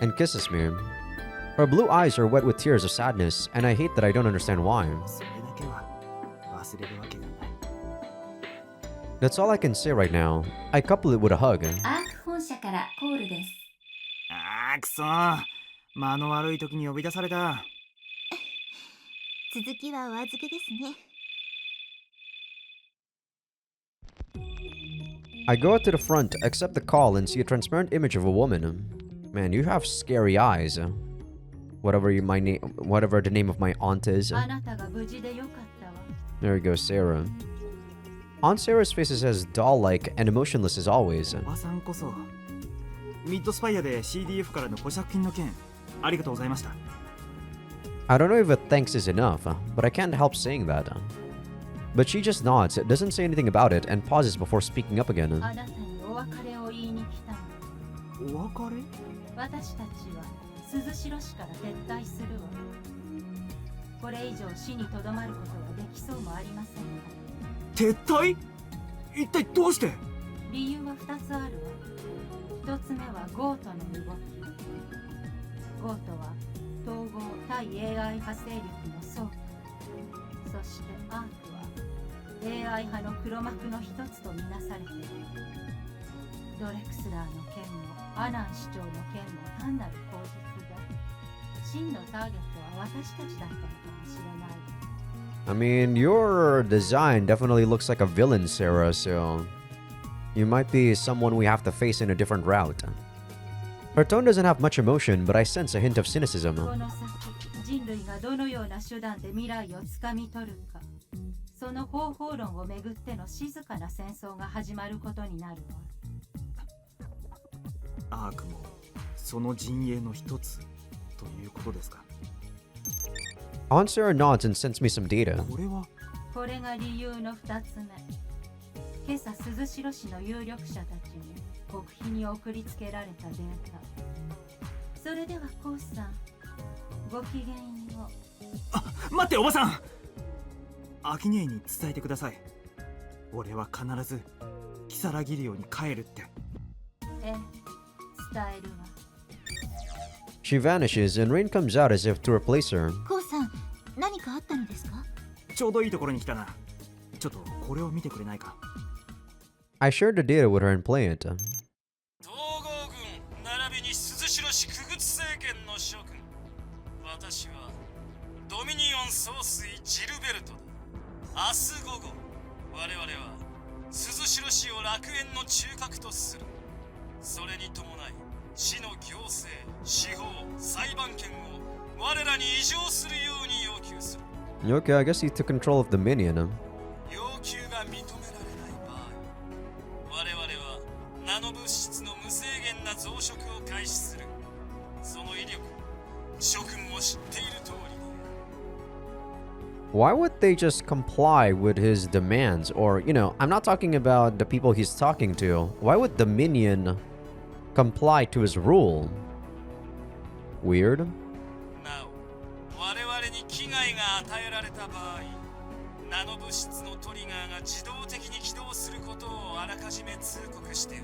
and kisses me. Her blue eyes are wet with tears of sadness, and I hate that I don't understand why.
それだけは忘れるわけがない。
That's all I can say right now. I couple it with a hug.
アーク本社からコールです。
あーくそー、間の悪い時に呼び出された。
続きはお預けですね。
I go out to the front, accept the call, and see a transparent image of a woman. Man, you have scary eyes. Whatever the name of my aunt is.
あなたが無事でよかったわ。
There we go, Sarah. Aunt Sarah's face is as doll-like and emotionless as always.
おばさんこそミッドスパイアで CDF からの保釈金の件ありがとうございました。
I don't know if a thanks is enough, but I can't help saying that. But she just nods, doesn't say anything about it, and pauses before speaking up again.
あなたにお別れを言いに来たの。
お別れ？
私たちは鈴代市から撤退するわ。これ以上市にとどまることはできそうもありませんが。
撤退？一体どうして？
理由は2つあるわ。1つ目はゴートの動き。ゴートは統合対 AI 派勢力の総区。そしてアークは AI 派の黒幕の一つとみなされている。ドレクスラーの件もアナン市長の件も単なる口実だ。真のターゲットは私たちだったのかもしれない。
I mean, your design definitely looks like a villain, Sarah, so you might be someone we have to face in a different route. Her tone doesn't have much emotion, but I sense a hint of cynicism.
この先、人類がどのような手段で未来をつかみ取るか、その方法論をめぐっての静かな戦争が始まることになるわ。
アークもその陣営の一つということですか？
Aunt Sarah nods and sends me some data.
これは
これが理由の2つ目。今朝鈴代市の有力者たちに極秘に送りつけられたデータ。それではコウさん、ごきげんよう。
あ、待っておばさん。アキネイに伝えてください。俺は必ずキサラギリオに帰るって。
ええ、伝えるわ。
She vanishes, and Rain comes out as if to replace her.
コウさん、何かあったのですか？
ちょうどいいところに来たな。ちょっとこれを見てくれないか？
I shared the data with her and play it.
統合軍並びに鈴代市区別政権の諸君、私はドミニオン総帥ジルベルトだ。明日午後、我々は鈴代市を楽園の中核とする。それに伴い市の行政、司法、裁判権を我らに移譲するように要求する。
Okay, I guess he took control of Dominion.
要求が認められない場合、我々はナノ物質の無制限な増殖を開始する。その威力、諸君も知っている通りで。
Why would they just comply with his demands? Or, you know, I'm not talking about the people he's talking to. Why would Dominion comply to his rule? Weird.
なお、我々に危害が与えられた場合、ナノ物質のトリガーが自動的に起動することをあらかじめ通告しておく。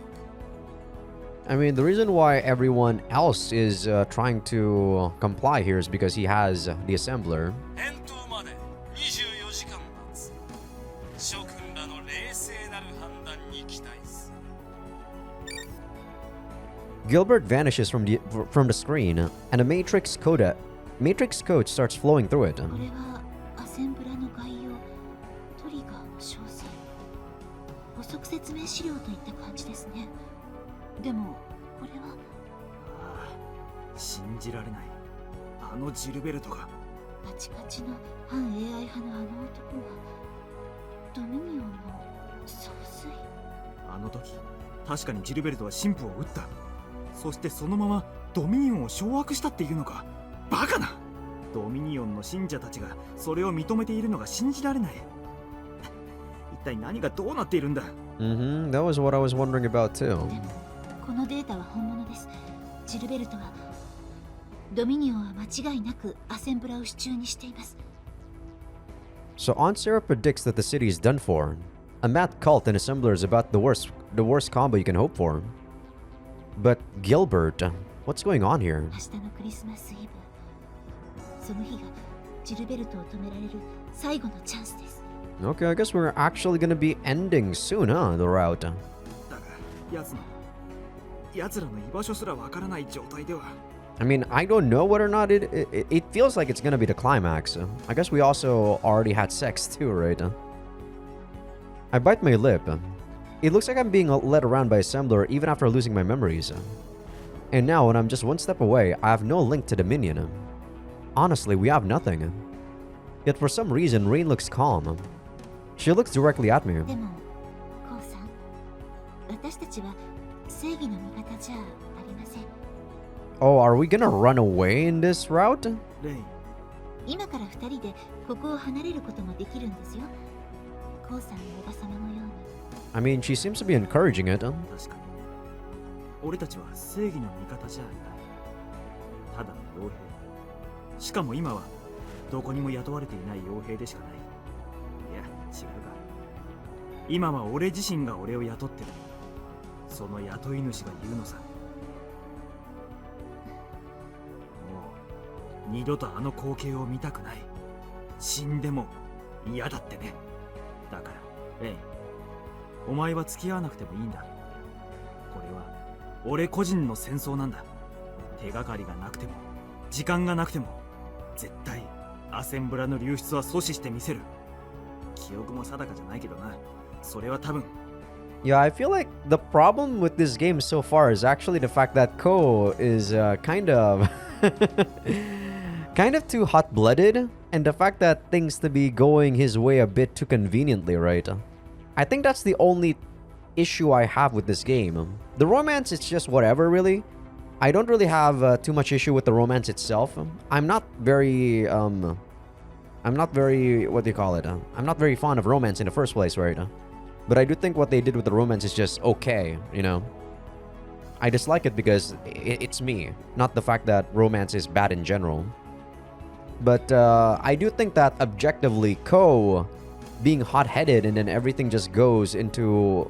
I mean, the reason why everyone else is trying to comply here is because he has the assembler.
返答まで24時間待つ。諸君らの冷静なる判断に期待する。
Gilbert vanishes from the screen, and a matrix code starts flowing through it.
これはアセンブラの概要、トリガーの詳細、補足説明資料といった感じですね。でもこれは
ああ、信じられない。あのジルベルトが。
カチカチの反 AI 派のあの男がドミニオンの総帥。
あの時確かにジルベルトは神父を撃った。そしてそのままドミニオンを掌握したっていうのか。バカな。ドミニオンの信者たちがそれを認めているのが信じられない。一体何がどうなっているんだ。
That was what I was wondering about too.
でもこのデータは本物です。ジルベルトはドミニオンは間違いなくアセンブラを手中にしています。
So Aunt Sarah predicts that the city is done for. A mad cult and assembler is about the worst combo you can hope for. But Gilbert, what's going on here?
明日のクリスマスイブ、その日がジルベルトを止められる最後のチャンスです。
Okay, I guess we're actually gonna be ending soon, huh? The route.
だが奴らの居場所すらわからない状態では。
I mean, I don't know whether or not it feels like it's gonna be the climax. I guess we also already had sex too, right? I bite my lip. It looks like I'm being led around by Assembler even after losing my memories. And now, when I'm just one step away, I have no link to Dominion. Honestly, we have nothing. Yet for some reason, Rain looks calm. She looks directly at me.
でもコウさん、私たちは正義の味方じゃありません。
Oh, are we gonna run away in this route?
レイ、
今から二人でここを離れることもできるんですよ。コウさんのおばさまのように。
I mean, she seems to be encouraging it.
確かに俺たちは正義の味方じゃない。ただの傭兵。しかも今はどこにも雇われていない傭兵でしかない。いや、違うか。今は俺自身が俺を雇ってる。その雇い主が言うのさ。もう二度とあの光景を見たくない。死んでも嫌だってね。だからレイ、お前は付き合わなくてもいいんだ。これは俺個人の戦争なんだ。手がかりがなくても時間がなくても絶対アセンブラの流出は阻止してみせる。記憶も定かじゃないけどな。それは多分。
Yeah, I feel like the problem with this game so far is actually the fact that Ko is kind of too hot-blooded, and the fact that things to be going his way a bit too conveniently, right? I think that's the only issue I have with this game. The romance, it's just whatever, really. I don't really have too much issue with the romance itself. I'm not very, what do you call it? I'm not very fond of romance in the first place, right? But I do think what they did with the romance is just okay, you know? I dislike it because it's me, not the fact that romance is bad in general. But I do think that objectively, Ko being hot-headed and then everything just goes into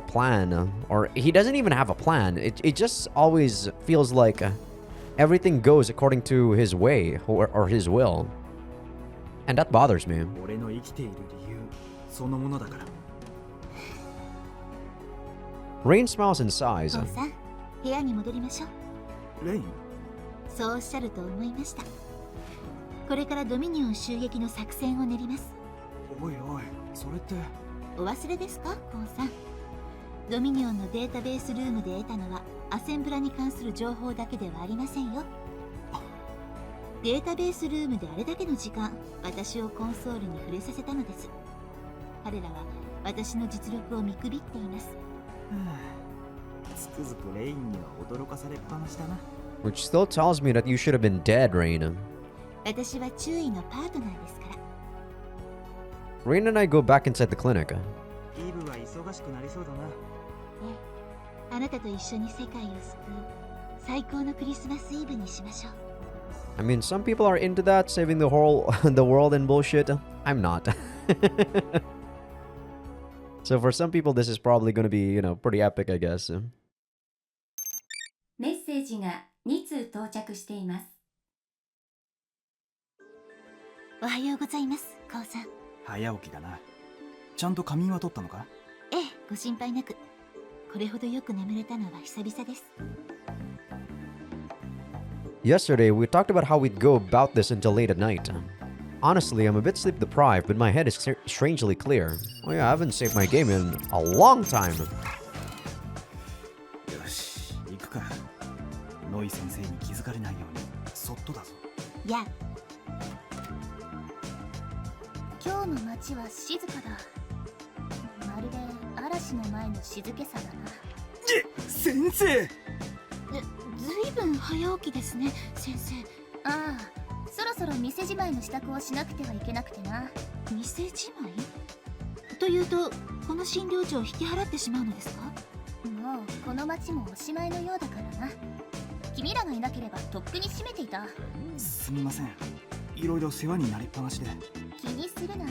plan, or he doesn't even have a plan. It just always feels like everything goes according to his way or his will. And that bothers me.
俺の生きている理由そのものだから。
Rain smiles and sighs.
コウさん、部屋に戻りましょう。
レイン、
そうおっしゃると思いました。これからドミニオン襲撃の作戦を練ります。
おいおい、それって。
お忘れですか、コウさん。ドミニオンのデータベースルームで得たのはアセンブラに関する情報だけではありませんよ。データベースルームであれだけの時間、私をコンソールに触れさせたのです。彼らは私の実力を見くびっています。
つくづくレインには驚かされっぱなしだな。
Which still tells me that you should have been dead, Rain.
私は注意のパートナーですから。
Rain and I go back inside the clinic.
イブは忙しくなりそうだな。
あなたと一緒に世界を救う最高のクリスマスイブにしましょう。
I mean, some people are into that, saving the world and bullshit. I'm not. So for some people, this is probably going to be, pretty epic, I guess.
メッセージが2通到着しています。
おはようございます、コウさん。
早起きだな。ちゃんと仮眠は取ったのか？
ええ、ご心配なく。これほどよく眠れたのは久々です。
Yesterday, we talked about how we'd go about this until late at night. Honestly, I'm a bit sleep deprived, but my head is strangely clear. Oh yeah, I haven't saved my game in a long time.
よし、行くか。ノイ先生に気づかれないようにそっとだぞ。
や今日の街は静かだ。まるで嵐の前の静けさだな。
先生。
ずいぶん早起きですね、先生。
ああ、そろそろ店じまいの支度をしなくてはいけなくてな。
店じまい？というとこの診療所を引き払ってしまうのですか？
もうこの町もおしまいのようだからな。君らがいなければとっくに閉めていた。
すみません、いろいろ世話になりっぱなしで。
気にするな。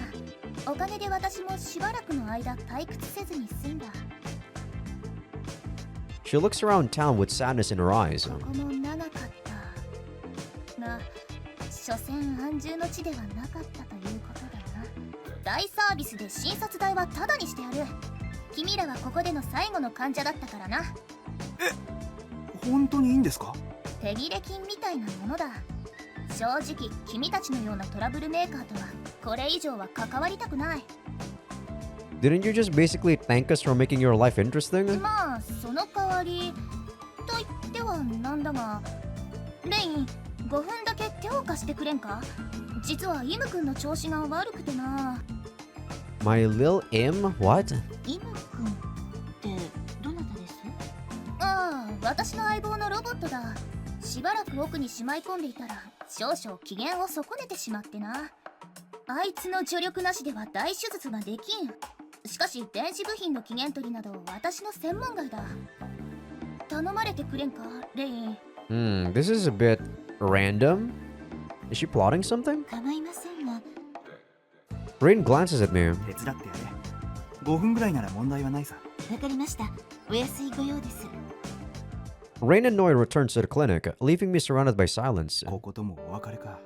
おかげで私もしばらくの間退屈せずに済んだ。
She looks around town with sadness in her eyes.
ここも長かったが、所詮安住の地ではなかったということだな。大サービスで診察代はタダにしてやる。君らはここでの最後の患者だったからな。
本当にいいんですか？
手切れ金みたいなものだ。正直君たちのようなトラブルメーカーとはこれ以上は関わりたくない。
Didn't you just basically thank us for making your life interesting?
まあその代わりと言ってはなんだが、レイン5分だけ手を貸してくれんか？実はイム君の調子が悪くてな。
My lil Im? What?
イム君ってどなたです？
ああ、私の相棒のロボットだ。しばらく奥にしまい込んでいたら少々機嫌を損ねてしまってな。あいつの助力なしでは大手術ができん。しかし電子部品の期限取りなど私の専門外だ。頼まれてくれんか、レイン。
This is a bit random. Is she plotting something?
構いませんが。
Rain glances at me.
手伝ってやれ。5分ぐらいなら問題はないさ。
わかりました。お安いご用です。
Rain and Noi returns to the clinic, leaving me surrounded by silence.
ここともお別れか。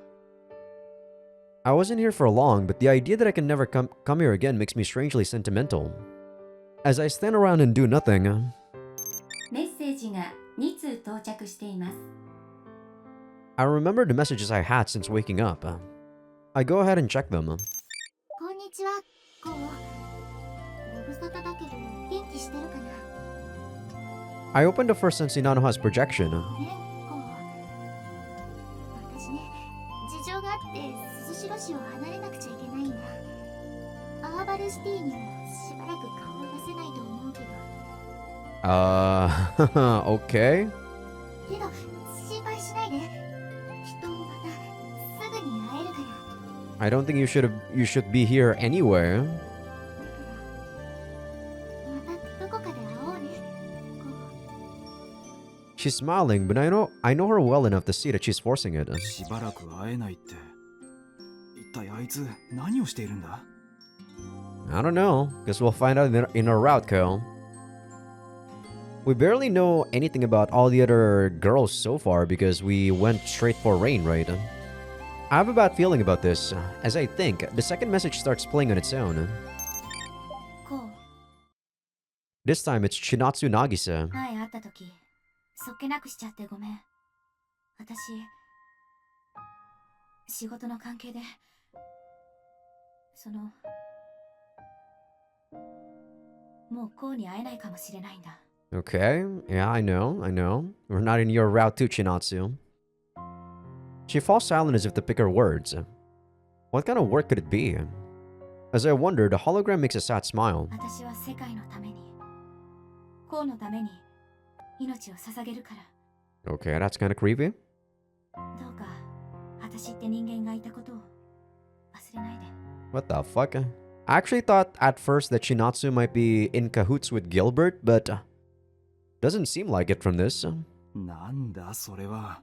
I wasn't here for long, but the idea that I can never come here again makes me strangely sentimental. As I stand around and do nothing,
メッセージが2通到着しています。
I remember the messages I had since waking up. I go ahead and check them.
こんにちは、こう。ご無沙汰だけど元気してるかな？
I opened the first since Inanoha's projection.
ね、こう。私ね、事情があって鈴代市を離れなくちゃいけないんだ。アーバルシティにもしばらく顔を出せないと思うけど。
Okay.
けど心配しないで。きっとまたすぐに会えるから。
I don't think you should be here anyway.
またどこかで会おうね。こう。
She's smiling, but I know her well enough to see that she's forcing it.
しばらく会えないって。一体あいつ何をしているんだ？
I don't know. Guess we'll find out in our route, Ko. We barely know anything about all the other girls so far because we went straight for Rain, right? I have a bad feeling about this, as I think the second message starts playing on its own.
こう。
This time it's Chinatsu Nagisa.
前会った時そっけなくしちゃってごめん。私仕事の関係でもうこうに会えないかもしれないんだ。
Okay, yeah, I know. We're not in your route too, Chinatsu. She falls silent as if to pick her words. What kind of work could it be? As I wonder, the hologram makes a sad smile.
私は世界のために、こうのために命を捧げるから。
Okay, that's kind of creepy.
どうか私って人間がいたことを忘れないで。
What the fuck? I actually thought at first that Chinatsu might be in cahoots with Gilbert, but doesn't seem like it from this.
なんだそれは。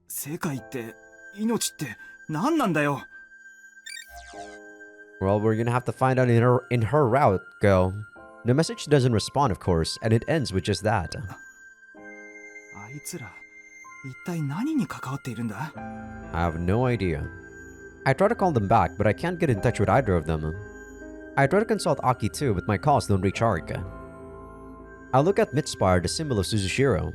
世界って命って何なんだよ。
Well, we're gonna have to find out in her route, Go. The message doesn't respond, of course, and it ends with just that.
あいつら一体何に関わっているんだ？
I have no idea. I try to call them back, but I can't get in touch with either of them. I try to consult Aki too, but my calls don't reach Ark. I look at Mitspire, the symbol of Suzushiro.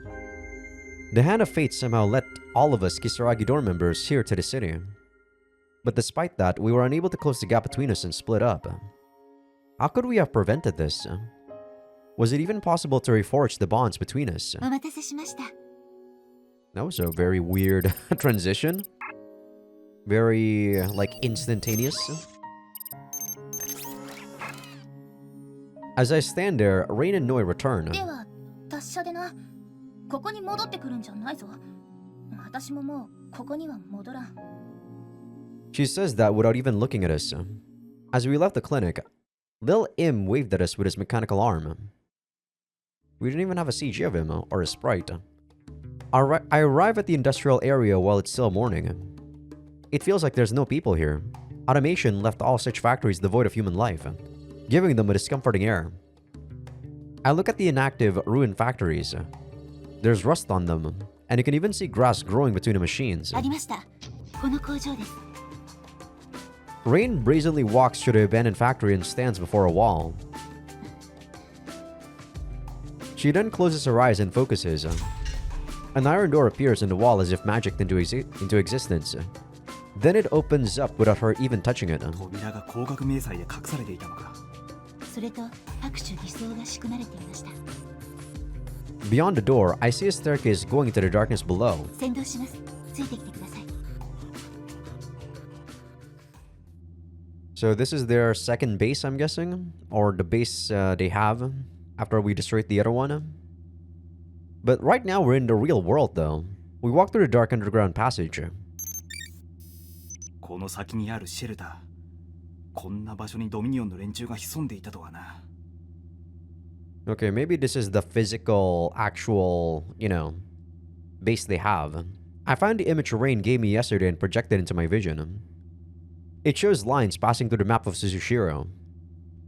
The hand of fate somehow let all of us Kisaragi door members here to the city. But despite that, we were unable to close the gap between us and split up. How could we have prevented this? Was it even possible to reforge the bonds between us?
お待たせしました。
That was a very weird transition. Very, instantaneous. As I stand there, Rain and Noi return.
では達者でな。ここに戻ってくるんじゃないぞ。私ももうここには戻らん。
She says that without even looking at us. As we left the clinic, Lil Im waved at us with his mechanical arm. We didn't even have a CG of him or a sprite. I arrive at the industrial area while it's still morning. It feels like there's no people here. Automation left all such factories devoid of human life, giving them a discomforting air. I look at the inactive, ruined factories. There's rust on them, and you can even see grass growing between the machines.
ありました。この工場です。
Rain brazenly walks to the abandoned factory and stands before a wall. She then closes her eyes and focuses. An iron door appears in the wall as if magicked into existence. Then it opens up without her even touching it.
扉が光学迷彩で隠されていたのか。
それと各種偽装が仕組まれていました。
Beyond the door, I see a staircase going into the darkness below.
先導します。ついてきてください。
So this is their second base, I'm guessing? Or the base they have after we destroyed the other one? But right now we're in the real world though. We walk through the dark underground passage.
この先にあるシェルター。こんな場所にドミニオンの連中が潜んでいたとはな。
Okay, maybe this is the physical, actual, base they have. I found the image Rain gave me yesterday and projected into my vision. It shows lines passing through the map of Suzushiro.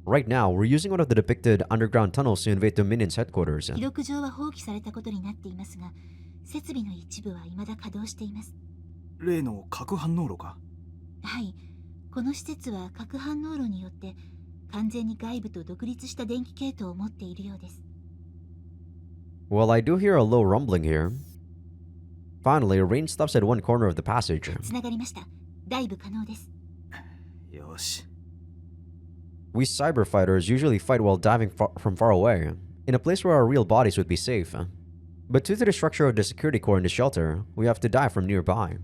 Right now, we're using one of the depicted underground tunnels to invade Dominion's headquarters.
記録上は放棄されたことになっていますが、設備の一部は未だ稼働しています。
例の核反応炉か。
はい、この施設は核反応炉によって完全に外部と独立した電気系統を持っているようです。
Well, I do hear a low rumbling here. Finally, Rain stops at one corner of the passage.
つながりました。ダイブ可能です。
よし。
We cyber fighters usually fight while diving from far away, in a place where our real bodies would be safe. But due to the structure of the security core in the shelter, we have to dive from nearby.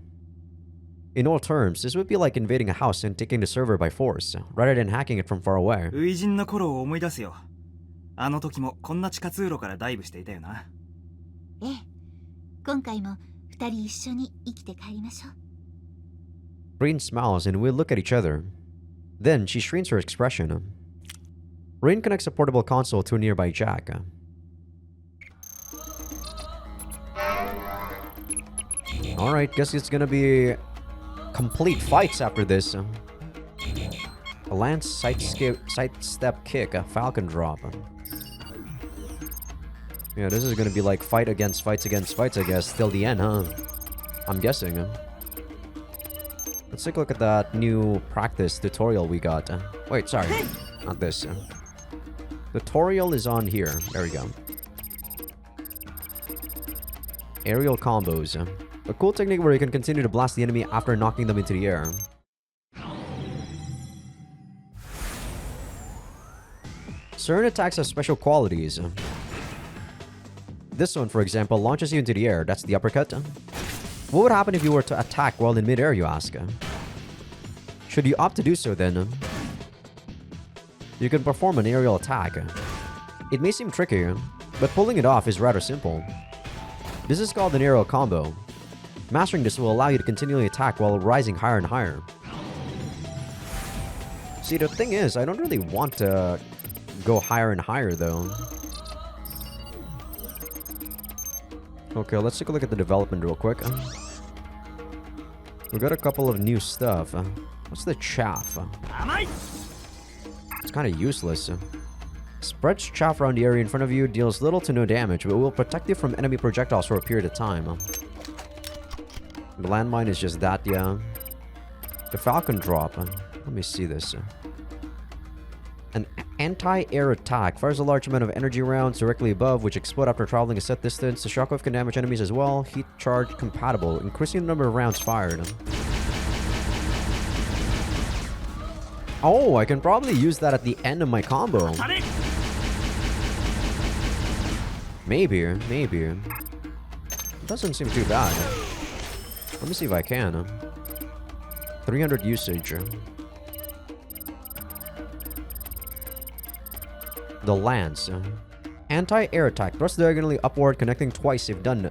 In all terms, this would be like invading a house and taking the server by force, rather than hacking it from far away.
初陣の頃を思い出すよ。あの時もこんな地下通路からダイブしていたよな。
ええ、今回も二人一緒に生きて帰りましょう。
Rain smiles and we look at each other. Then she strains her expression. Rain connects a portable console to a nearby jack. Alright, guess it's gonna be complete fights after this. A lance, sidestep kick, a falcon drop. Yeah, this is gonna be like fight against fights against fights, I guess, till the end, huh? I'm guessing. Let's take a look at that new practice tutorial we got. Wait, sorry. Not this. Tutorial is on here. There we go. Aerial combos. A cool technique where you can continue to blast the enemy after knocking them into the air. Certain attacks have special qualities. This one, for example, launches you into the air. That's the uppercut. What would happen if you were to attack while in mid-air, you ask? Should you opt to do so then? You can perform an aerial attack. It may seem tricky, but pulling it off is rather simple. This is called an aerial combo. Mastering this will allow you to continually attack while rising higher and higher. See, the thing is, I don't really want to go higher and higher though. Okay, let's take a look at the development real quick. We got a couple of new stuff. What's the chaff? It's kind of useless. Spreads chaff around the area in front of you, deals little to no damage, but will protect you from enemy projectiles for a period of time. The landmine is just that, yeah. The falcon drop. Let me see this. An anti-air attack fires a large amount of energy rounds directly above, which explode after traveling a set distance. The shockwave can damage enemies as well. Heat charge compatible, increasing the number of rounds fired. Oh, I can probably use that at the end of my combo. Maybe. It doesn't seem too bad. Let me see if I can. 300 usage. The lance. Anti-air attack. Thrust diagonally upward, connecting twice if done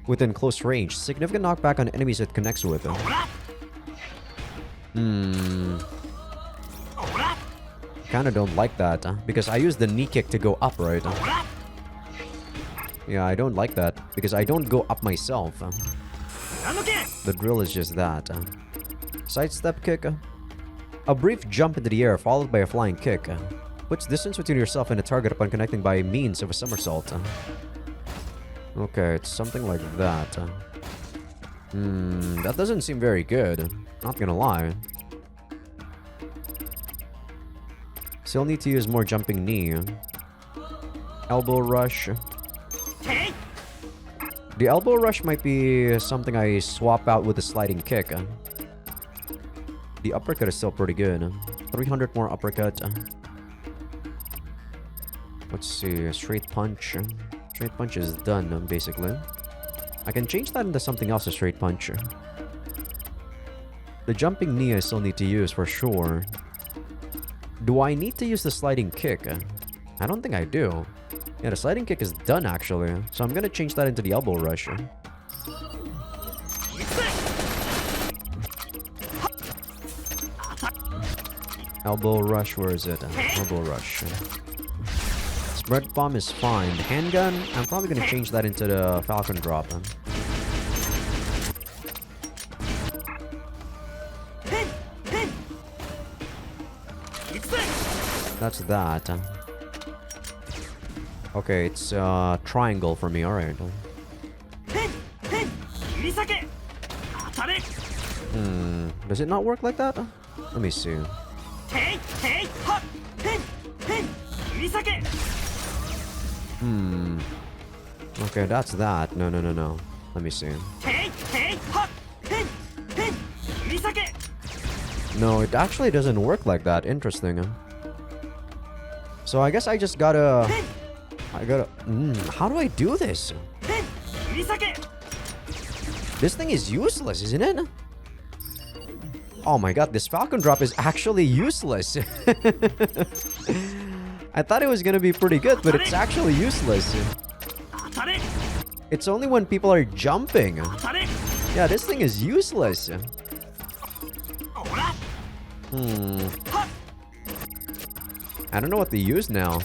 within close range. Significant knockback on enemies it connects with. kind of don't like that because I use the knee kick to go up, right? Yeah, I don't like that because I don't go up myself. The drill is just that. Sidestep kick. A brief jump into the air followed by a flying kick. Puts distance between yourself and the target upon connecting by means of a somersault. Okay, it's something like that. That doesn't seem very good. Not gonna lie. Still need to use more jumping knee. Elbow rush. The elbow rush might be something I swap out with the sliding kick. The uppercut is still pretty good. 300 more uppercut. Let's see, straight punch. Straight punch is done, basically. I can change that into something else, a straight punch. The jumping knee I still need to use for sure. Do I need to use the sliding kick? I don't think I do. Yeah, the sliding kick is done actually. So I'm gonna change that into the elbow rush. Elbow rush, where is it? Elbow rush. Spread bomb is fine. Handgun, I'm probably gonna change that into the falcon drop. That's that. Okay, it's triangle for me, alright. Does it not work like that? Let me see. Okay, that's that. No. Let me see. No, it actually doesn't work like that. Interesting. So I guess I just gotta... how do I do this? This thing is useless, isn't it? Oh my god, this falcon drop is actually useless. I thought it was gonna be pretty good, but it's actually useless. It's only when people are jumping. Yeah, this thing is useless. I don't know what to use now.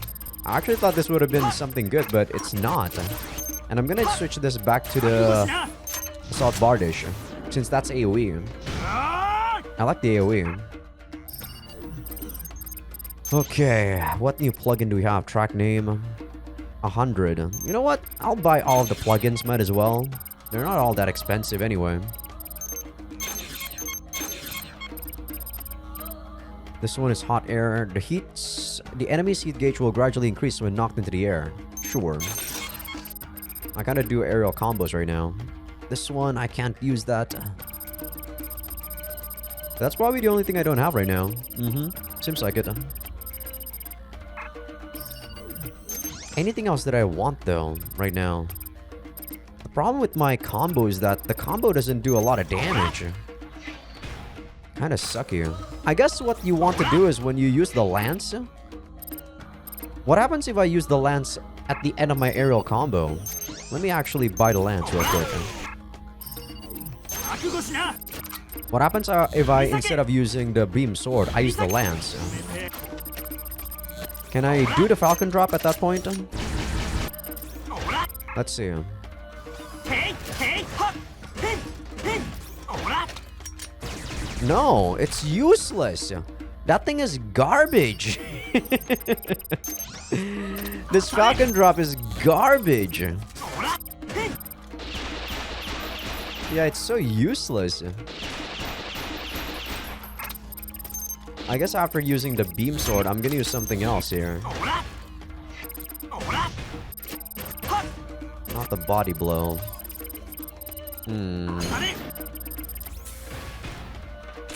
I actually thought this would have been something good, but it's not. And I'm gonna switch this back to the assault bardish, since that's AoE. I like the AoE. Okay, what new plugin do we have? Track name 100. You know what? I'll buy all of the plugins, might as well. They're not all that expensive anyway. This one is hot air. The enemy's heat gauge will gradually increase when knocked into the air. Sure. I kind of do aerial combos right now. This one, I can't use that. That's probably the only thing I don't have right now. Seems like it. Anything else that I want though, right now? The problem with my combo is that the combo doesn't do a lot of damage. Kinda sucky. I guess what you want to do is when you use the lance. What happens if I use the lance at the end of my aerial combo? Let me actually buy the lance real quick. What happens if I, instead of using the beam sword, I use the lance? Can I do the falcon drop at that point? Let's see. No, it's useless. That thing is garbage. This falcon drop is garbage. Yeah, it's so useless. I guess after using the beam sword, I'm gonna use something else here. Not the body blow.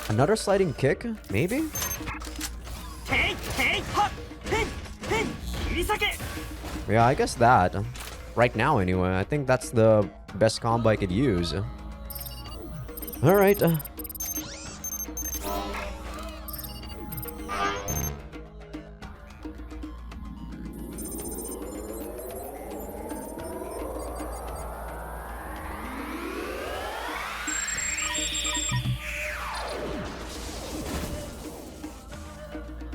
Another sliding kick? Maybe? Yeah, I guess that. Right now, anyway. I think that's the best combo I could use. Alright.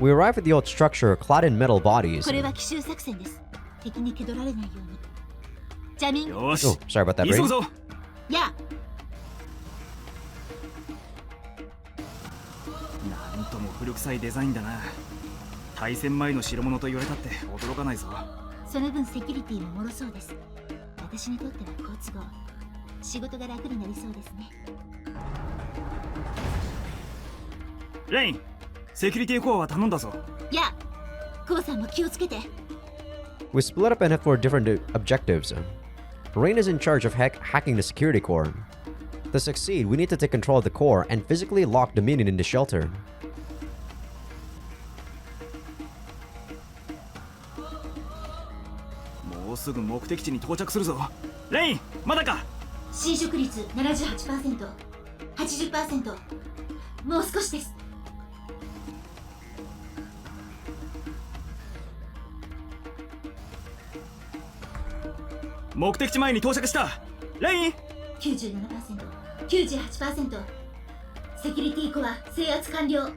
We arrive at the old structure clad in metal bodies.
これは奇襲作戦です。敵に気取られないように。ジャミン。
よし
Oh, sorry about that,
急
Ray.
ぐぞ。
や
なんとも古臭いデザインだな。対戦前の代物と言われたって驚かないぞ。
その分セキュリティも脆そうです。私にとっては好都合。仕事が楽になりそうですね。
レイン、セキュリティコアは頼んだぞ。
やコウさんも気をつけて。
We split up and head for different objectives. Rain is in charge of hacking the security core. To succeed, we need to take control of the core and physically lock the minion in the shelter.
もうすぐ目的地に到着するぞ。レイン、まだか。
侵食率 78%、80%。もう少しです。
目的地前に到着した。レイン。
97%、98%。セキュリティコア制圧完了。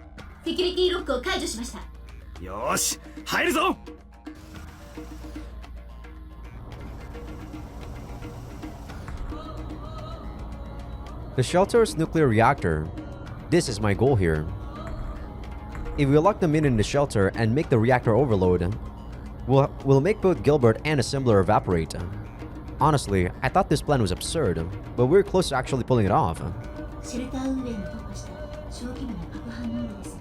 セキュリティロックを解除しました。
よーし、入るぞ。
The shelter's nuclear reactor. This is my goal here. If we lock the minion in the shelter and make the reactor overload, we'll make both Gilbert and Assembler evaporate. Honestly, I thought this plan was absurd, but we're close to actually pulling it off.
シェルター運営の特化した小規模な核反応炉です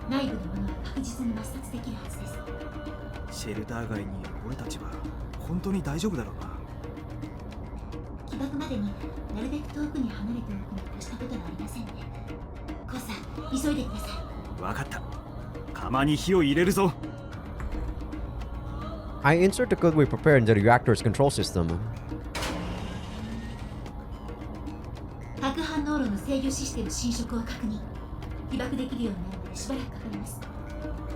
が、内部のものは確実に抹殺できるはずです。
シェルター街にいる俺たちは本当に大丈夫だろうな。
起爆までになるべく遠くに離れておくに越したことはありませんね。コウさん、急いでください。
わかった。釜に火を入れるぞ。
I insert the code we prepared into the reactor's control system.
核反応炉の制御システム侵食を確認。起爆できるようになるまでしばらくかかります。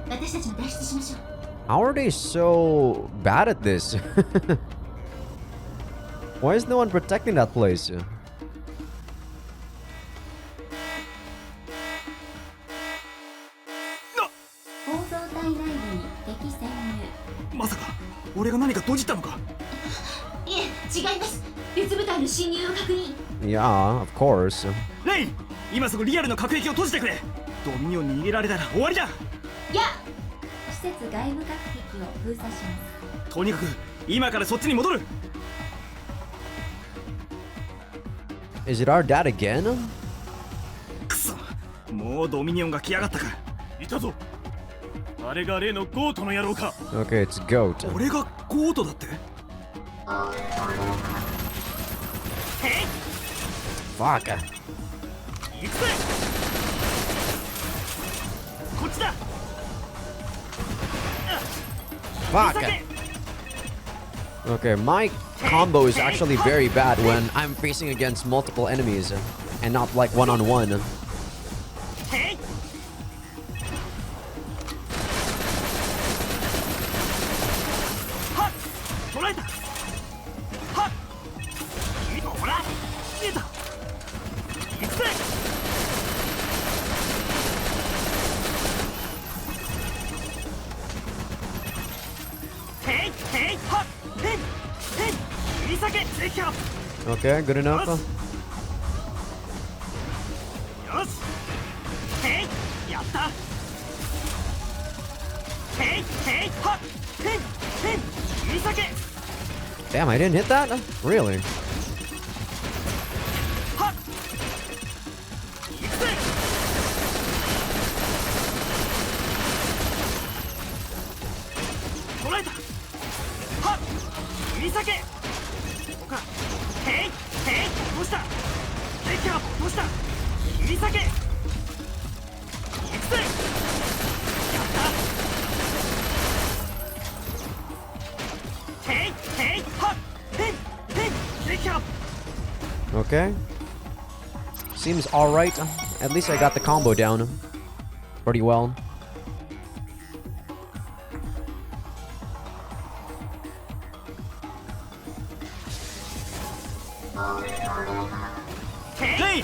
私たちも脱出しましょう。
How are they so bad at this? Why is no one protecting that place?
構造体内部に敵潜入。
まさか俺が何か閉じたのか。
いえ、違います。別部隊の侵入を確認。
Yeah, of course.
レイン、今すぐリアルの核兵器を閉じてくれ。ドミニオンに逃げられたら終わりだ。
いや、
施設外部核壁を封鎖します。
とにかく今からそっちに戻る。
Is it our dad again?
くそ、もうドミニオンが来やがったか。
いたぞ。あれが例のゴートの野郎か。
Okay, it's Goat.
俺がゴートだって。
Fuck.
行くぜ。こっちだ。
Fuck. Okay, my combo is actually very bad when I'm facing against multiple enemies and not like one-on-one.
捕らえた。はっ。ほら、見えた。行くぜ。へいへいはっへいへい。いい酒追加。
Okay, good enough.
よし。へい、やった。へいへいはっへいへい。いい酒。
Damn, I didn't hit that? Really?
はっ。行くぜ。捕らえた。はっ。いい酒。ここか。へいへい。どうした。レッキャーどうした。いい酒。行くぜ。やった。へいへいはっへいへい。レッキャー。
Okay. Seems alright. At least I got the combo down pretty well.
Hey!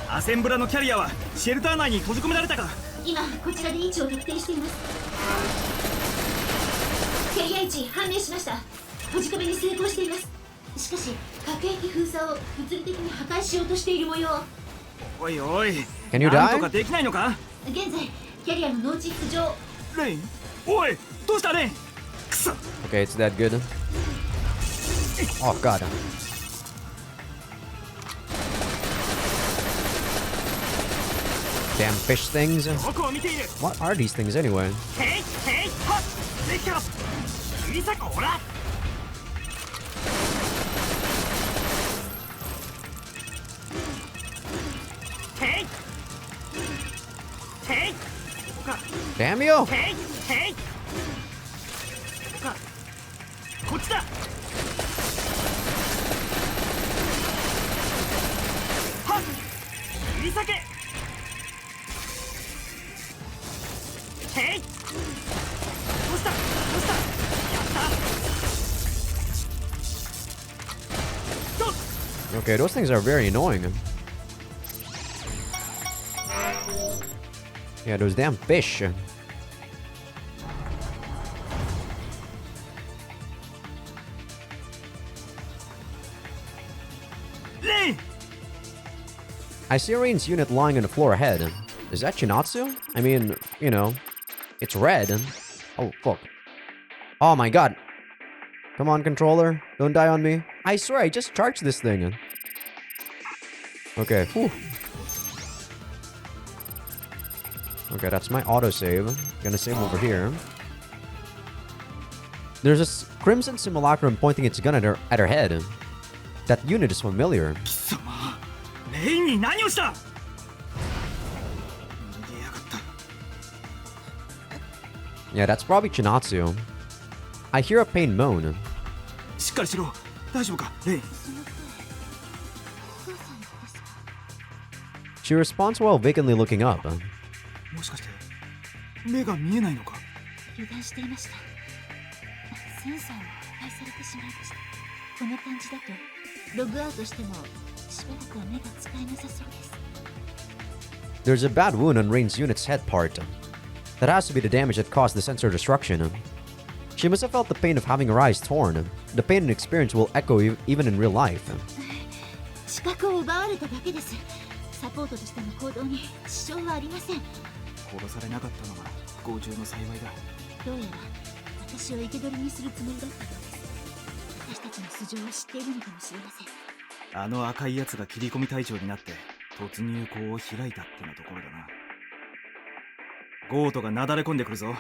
アセンブラのキャリアはシェルター内に閉じ込められたか。
今こちらで位置を特定しています。キャリア位置判明しました。閉じ込めに成功しています。しかし核兵器封鎖を物理的に破壊しようとしている模様。
おいおい
Can you
なんと
die?
かできないのか？
現在キャリアの農地浮上。
レイン、おいどうしたレイン。くそ。
Okay, it's that good. Oh god. Damn fish things.
どこを見ている。
What are these things anyway?
へいへいはっできた。小さくほら。へいへい。ここか。
Damn you!
へいへい。ここか。こっちだ。はっ小さけ。へい。どうしたどうした。やった。と
Okay, those things are very annoying. Yeah, those damn fish.
Rain!
I see Rain's unit lying on the floor ahead. Is that Chinatsu? I mean, you know, it's red. Oh, fuck. Oh my god. Come on, controller. Don't die on me. I swear, I just charged this thing. Okay, whew. Okay, that's my autosave. Gonna save over here. There's a crimson simulacrum pointing its gun at her head. That unit is familiar.
貴様レインに何をした。逃げやがった。
Yeah, that's probably Chinatsu. I hear a pain moan.
しっかりしろ。大丈夫かレイン。
お父さんですか？
She responds while vacantly looking up.
もしかして目が見えないのか。
油断していました。センサーを破壊されてしまいました。この感じだとログアウトしてもしばらくは目が使えなさそうです。
There's a bad wound on Rain's unit's head part. That has to be the damage that caused the sensor destruction. She must have felt the pain of having her eyes torn. The pain and experience will echo even in real life.
視覚を奪われただけです。サポートとしての行動に支障はありません。
殺されなかったのが不幸中の幸いだ。
どうやら私を生け捕りにするつもりだったようです。私たちの素性を知っているのかもしれません。
あの赤いやつが切り込み隊長になって突入口を開いたってなところだな。ゴートがなだれ込んでくるぞ。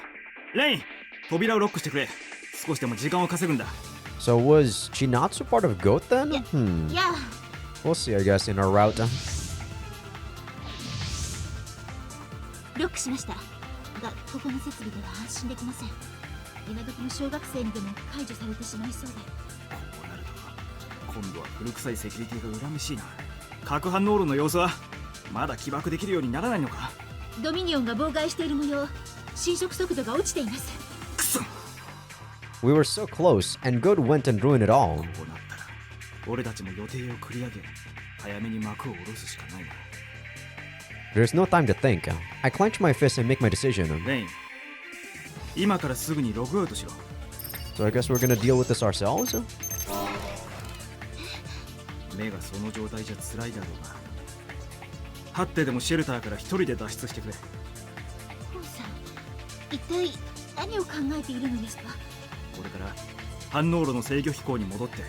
レイン、扉をロックしてくれ。少しでも時間を稼ぐんだ。
So was Chinatsu part of GOAT then?
Yeah.
We'll see, I guess, in our route.
ロックしました。が、ここの設備では安心できません。今時の小学生にでも解除されてしまいそうで。
こうなると今度は古臭いセキュリティが恨めしいな。核反応炉の様子はまだ起爆できるようにならないのか。
ドミニオンが妨害している模様。侵食速度が落ちています。
くそ。
We were so close, and GOAT went and ruined it all.
こうなったら俺たちも予定を繰り上げ早めに幕を下ろすしかないな。
There's no time to think. I clench my fist and make my decision.
レイン、今からすぐにログアウトしろ。
So I guess we're gonna deal with this ourselves?
目がその状態じゃ辛いだろうが、張ってでもシェルターから一人で脱出してくれ。
コウさん、一体何を考えているのですか？
これから反応炉の制御飛行に戻って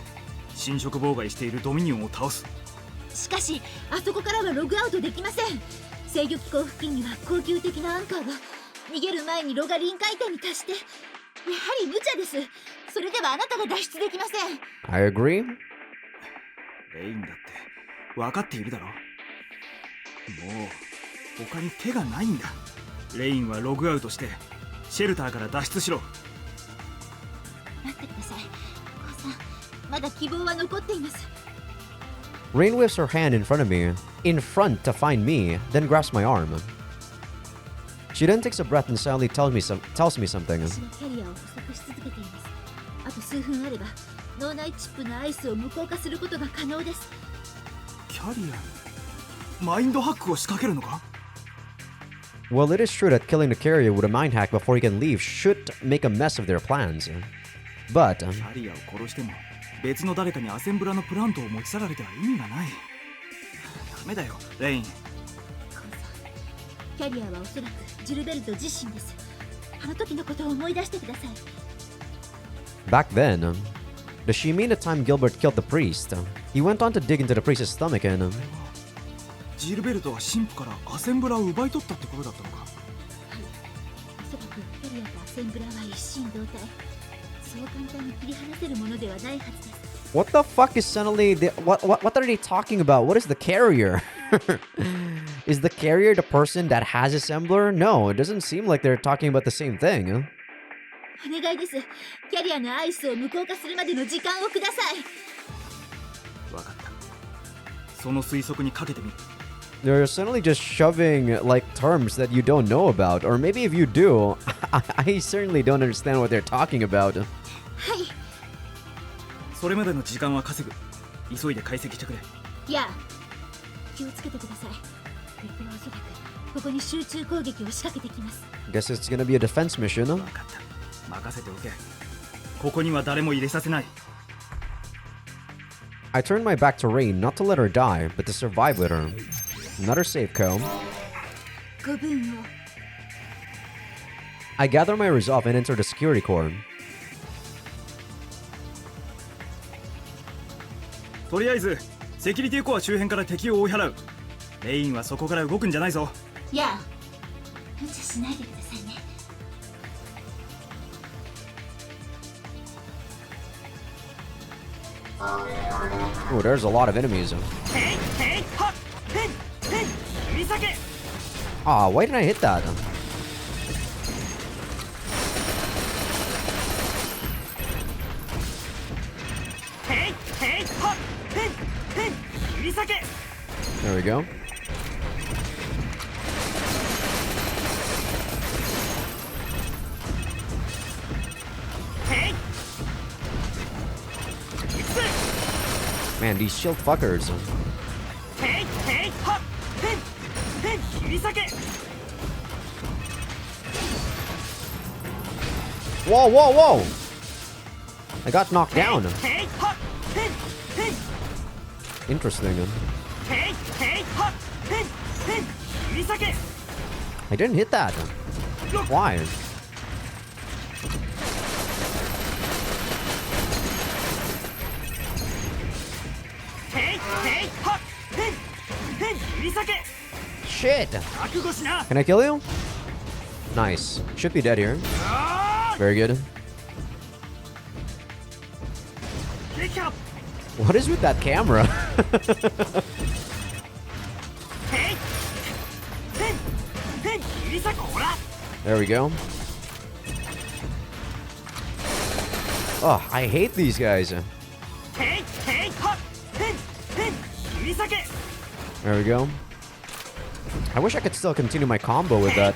侵食妨害しているドミニオンを倒す。
しかし、あそこからはログアウトできません。制御機構付近には高級的なアンカーが。逃げる前に炉が臨界点に達して、やはり無茶です。それではあなたが脱出できません。
I agree.
レインだって分かっているだろ。もう他に手がないんだ。レインはログアウトしてシェルターから脱出しろ。
待ってください。コウさん、まだ希望は残っています。
Rain whips her hand in front of me, in front to find me, then grasps my arm. She then takes a breath and silently tells me something.
私のキャリアを補足し続けています。あと数分あれば脳内チップのアイスを無効化することが可能です。
キャリアにマインドハックを仕掛けるのか。
Well, it is true that killing the carrier with a mind hack before he can leave should make a mess of their plans. But
キャリアを殺しても別の誰かにアセンブラのプラントを持ち去られては意味がない。ダメだよ、レイン。
コンさん、キャリアはおそらくジルベルト自身です。あの時のことを思い出してください。
back then, does she mean the time Gilbert killed the priest? He went on to dig into the priest's stomach and
ジルベルトは神父からアセンブラを奪い取ったってことだったのか。
はい、おそらくキャリアとアセンブラは一心同体。そう簡単に切り離せるものではないはずです。
what the fuck is suddenly what are they talking about? What is the carrier? Is the carrier the person that has assembler? No, it doesn't seem like they're talking about the same thing.
お願いです。キャリアのアイスを無効化するまでの時間をください。
わかった。その推測にかけてみる。
They're suddenly just shoving like terms that you don't know about, or maybe if you do, I certainly don't understand what they're talking about.
はい。
それまでの時間は稼ぐ。急いで解析してくれ。
いや、気をつけてください。敵はおそらくここに集中攻撃を仕掛けてきます。
Guess it's gonna be a defense mission.
わかった。任せておけ。ここには誰も入れさせない。
I turned my back to Rain not to let her die, but to survive with her. Another save comb.
ご分を。
I gather my resolve and enter the security core.
とりあえずセキュリティコア周辺から敵を追い払う。レインはそこから動くんじゃないぞ。
いや、無茶しないでくださいね。
Oh, there's a lot of enemies. Ah, why didn't I hit that? There we go. Man, these shield fuckers. Whoa, whoa, whoa! I got knocked down. Interesting. I didn't hit that. Why? Shit! Can I kill you? Nice. Should be dead here. Very good. What is with that camera? There we go. Oh, I hate these guys. There we go. I wish I could still continue my combo with that.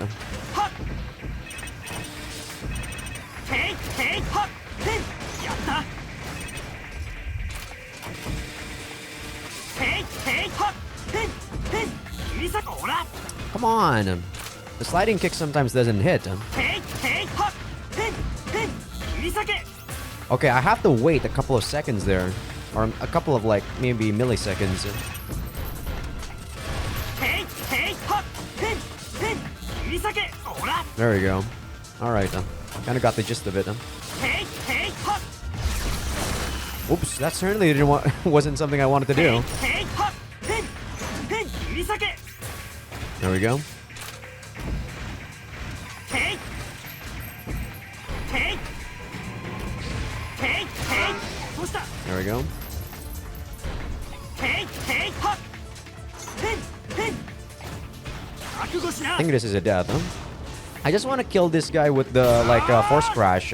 Come on. The sliding kick sometimes doesn't hit. Okay, I have to wait a couple of seconds there. Or a couple of, like, maybe milliseconds. There we go. Alright, kinda got the gist of it. Oops, that certainly wasn't something I wanted to do. There we go. There we go. I think this is a death, huh? I just want to kill this guy with the, like, force crash.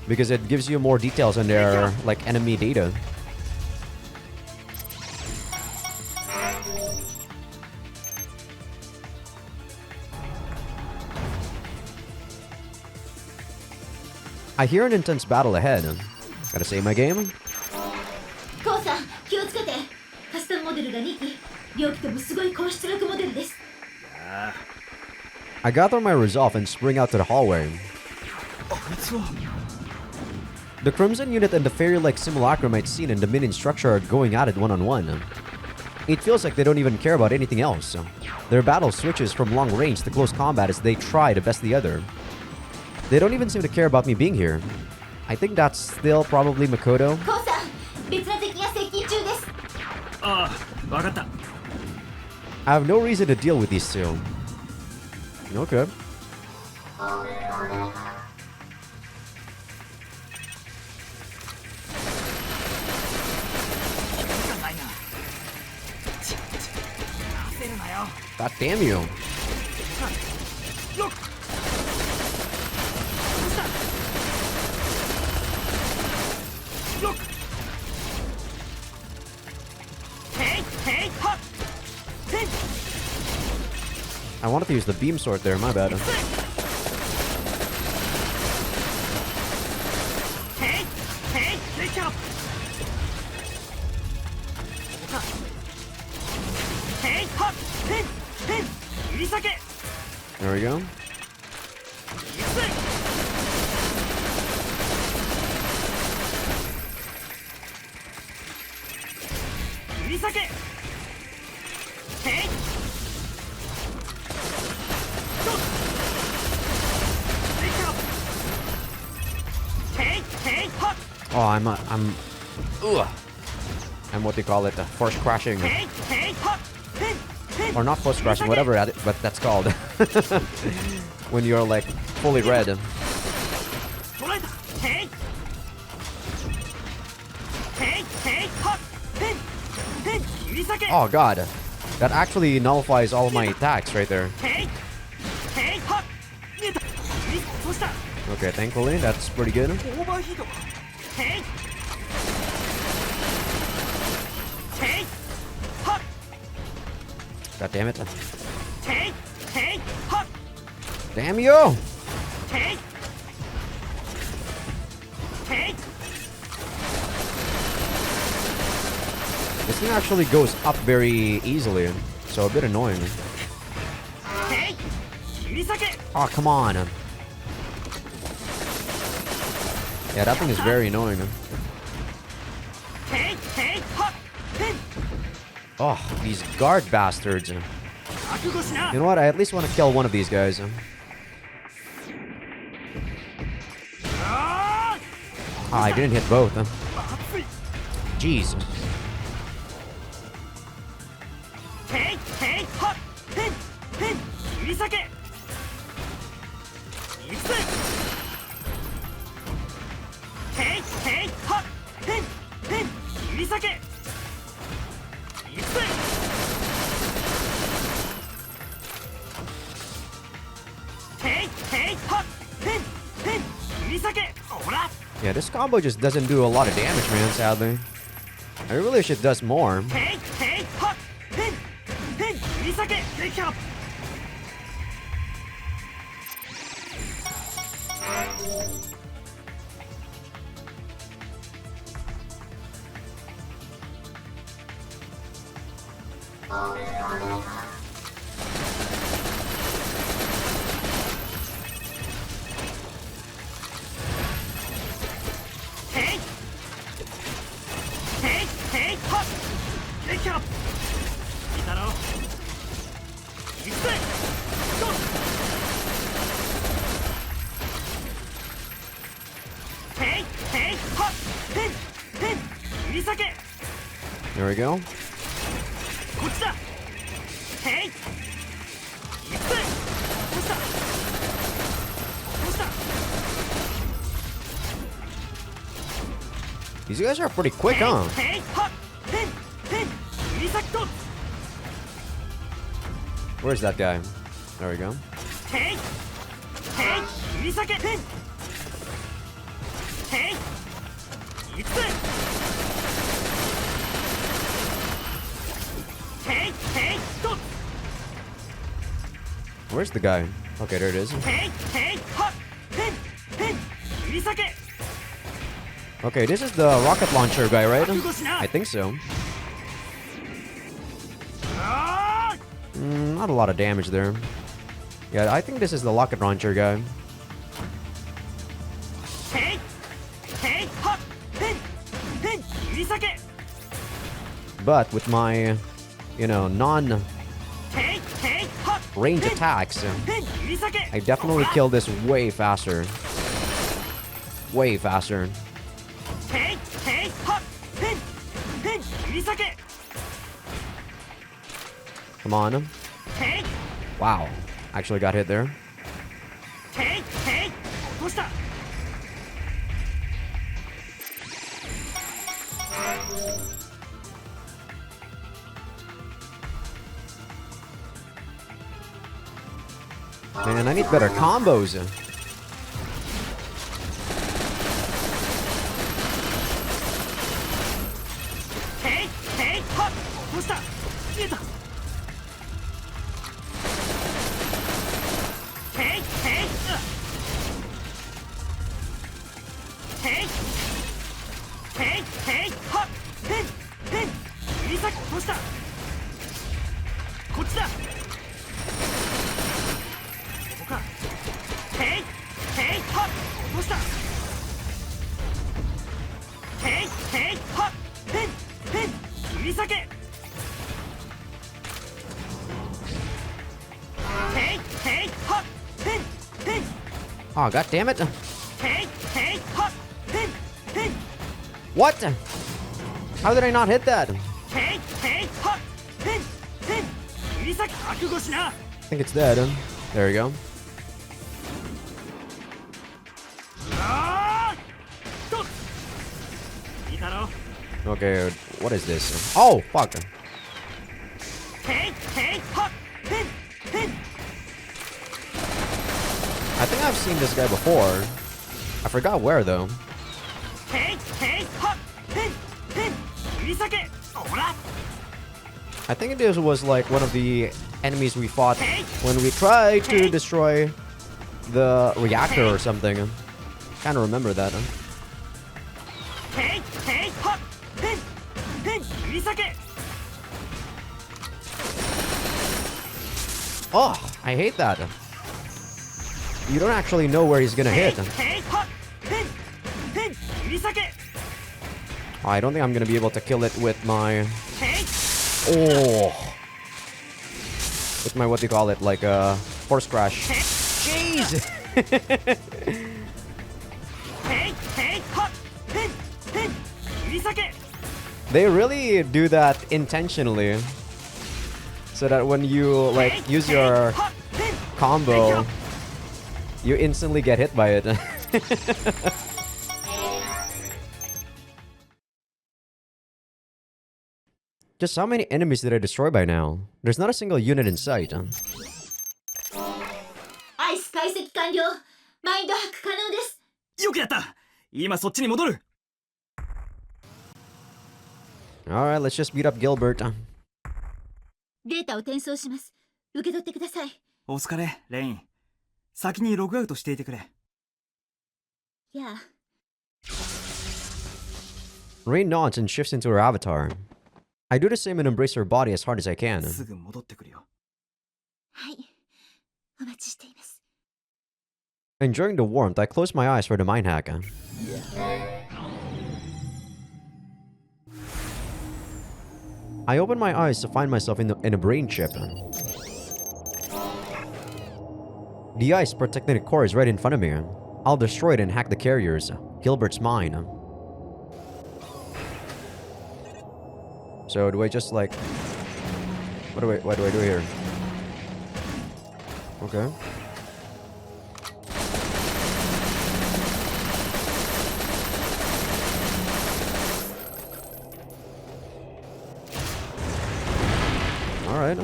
Because it gives you more details on their, like, enemy data. I hear an intense battle ahead. Gotta save my game.
コウさん、気をつけて。カスタムモデルが2機。両機ともすごい高出力モデルです。
ああ、
I gather my resolve and spring out to the hallway.
こいつは
The Crimson unit and the fairy-like simulacrum I'd seen in the minion structure are going at it one-on-one. It feels like they don't even care about anything else. Their battle switches from long range to close combat as they try to best the other. They don't even seem to care about me being here. I think that's still probably Makoto.
コウさん、別の敵が接近中です。
ああ、わかった。
I have no reason to deal with these two. Okay. God damn you. I wanted to use the beam sword there, my bad. There we go. Oh, I'm what they call it, force crashing. Or not force crashing, whatever but that's called. When you're like fully red. Oh god. That actually nullifies all of my attacks right there. Okay, thankfully, that's pretty good. God damn it. Damn you! This thing actually goes up very easily, so a bit annoying. Oh, come on. Yeah, that thing is very annoying. Oh, these guard bastards. You know what? I at least want to kill one of these guys. Ah, I didn't hit both. Jeez. Yeah, this combo just doesn't do a lot of damage, man, sadly. I really wish it does more. There we go. These guys are pretty quick, huh? Where's that guy? There we go. Where's the guy? Okay, there it is. Okay, this is the rocket launcher guy, right? I think so. Not a lot of damage there. Yeah, I think this is the rocket launcher guy. But with my, you know, non-range attacks, I definitely kill this way faster. Way faster. Come on. Wow. Actually got hit there. Man, I need better combos. Oh, god damn it. What? How did I not hit that? I think it's dead. There we go. Okay, what is this? Oh, fuck. I think I've seen this guy before. I forgot where though. I think this was like one of the enemies we fought when we tried to destroy the reactor or something. Kind of remember that. Oh, I hate that. You don't actually know where he's gonna hit. Oh, I don't think I'm gonna be able to kill it with my... Oh! With my, what do you call it, like a horse crash. Jeez! They really do that intentionally. So that when you, like, use your combo, you instantly get hit by it. Just how many enemies did I destroy by now? There's not a single unit in sight.
アイス解析完了。マインドハック可能です。
よくやった。今そっちに戻る。
Alright, let's just beat up Gilbert.
データを転送します。受け取ってください。
お疲れ、レイン。先にログアウトしていてくれ。
やあ。
Rain nods and shifts into her avatar. I do the same and embrace her body as hard as I can.
すぐ戻ってくるよ。
はい。お待ちしています。
Enjoying the warmth, I close my eyes for the mind hack. I open my eyes to find myself in a brain chip. The ice protecting the core is right in front of me. I'll destroy it and hack the carriers. Gilbert's mine. So do I just like... What do I do here? Okay. Alright.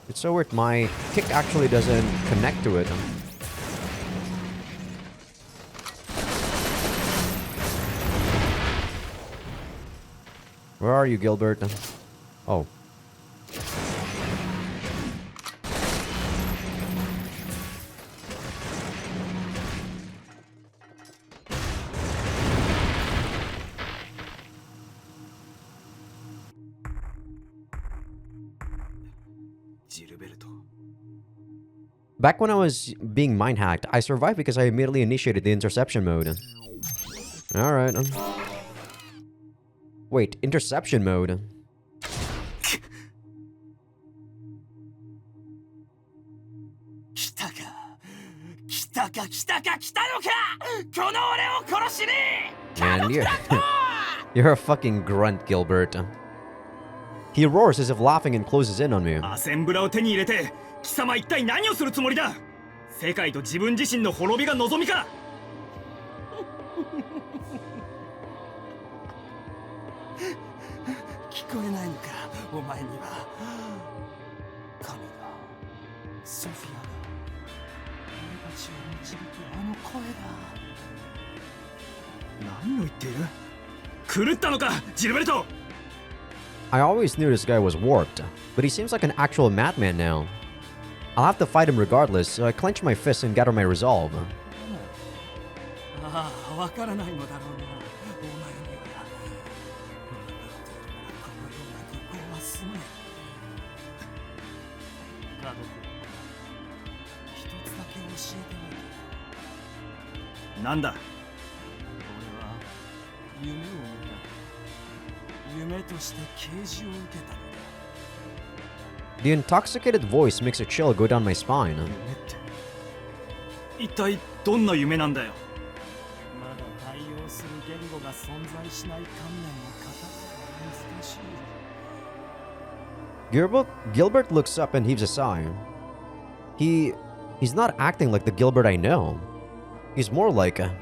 It's so weird, my kick actually doesn't connect to it. Where are you, Gilbert? Oh.
ジルベルト。
Back when I was being mind hacked, I survived because I immediately initiated the interception mode. Alright. Wait, interception mode?
来たか来たか来たか来たのかこの俺を殺しに
Man, you're a fucking grunt, Gilbert. He roars as if laughing and closes in on me.
アセンブラを手に入れて貴様一体何をするつもりだ。世界と自分自身の滅びが望みか。聞こえないのかお前には。神がソフィアが俺たちを導くあの声だ。何を言っている。狂ったのかジルベルト。
I always knew this guy was warped, but he seems like an actual madman now. I'll have to fight him regardless, so I clench my fists and gather my resolve.
ああ、わからないのだろうな。お前には。このような愚行はすまい。カドク、一つだけ教えてみて。なんだ。俺は夢を見た。夢として啓示を受けたのだ。
The intoxicated voice makes a chill go down my spine.
夢って一体どんな夢なんだよ。まだ対応する言語が存在しない観念を語るのは難しい。
Gilbert looks up and heaves a sigh. He's not acting like the Gilbert I know. He's more like a...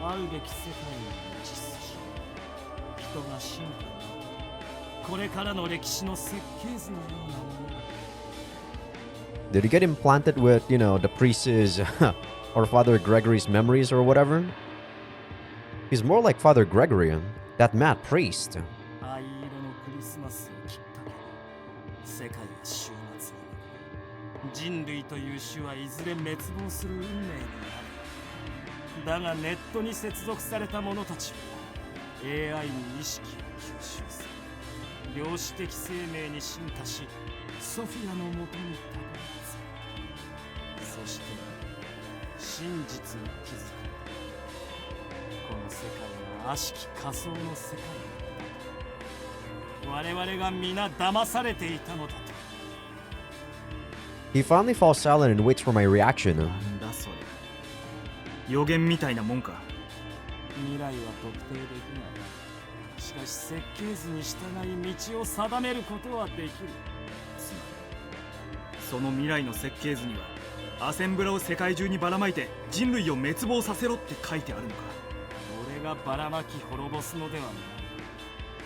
会うべき世界の道筋。人が進化におけるこれからの歴史の設計図のようなもの。
Did he get implanted with, you know, the priest's or Father Gregory's memories or whatever? He's more like Father Gregory, that mad priest.
藍色のクリスマスをきっかけに世界は終末に向かう。人類という種はいずれ滅亡する運命にある。だがネットに接続された者たちは AI に意識を吸収する。量子的生命に進化しソフィアのもとにたどり着く。そして真実に気づく。この世界は悪しき仮想の世界だ。我々が皆騙されていたのだと。
He finally falls silent and waits for my reaction.
なんだそれ。予言みたいなもんか。未来は特定できない。しかし設計図に従い道を定めることはできる。つまりその未来の設計図にはアセンブラを世界中にばらまいて人類を滅亡させろって書いてあるのか。俺がばらまき滅ぼすのではない。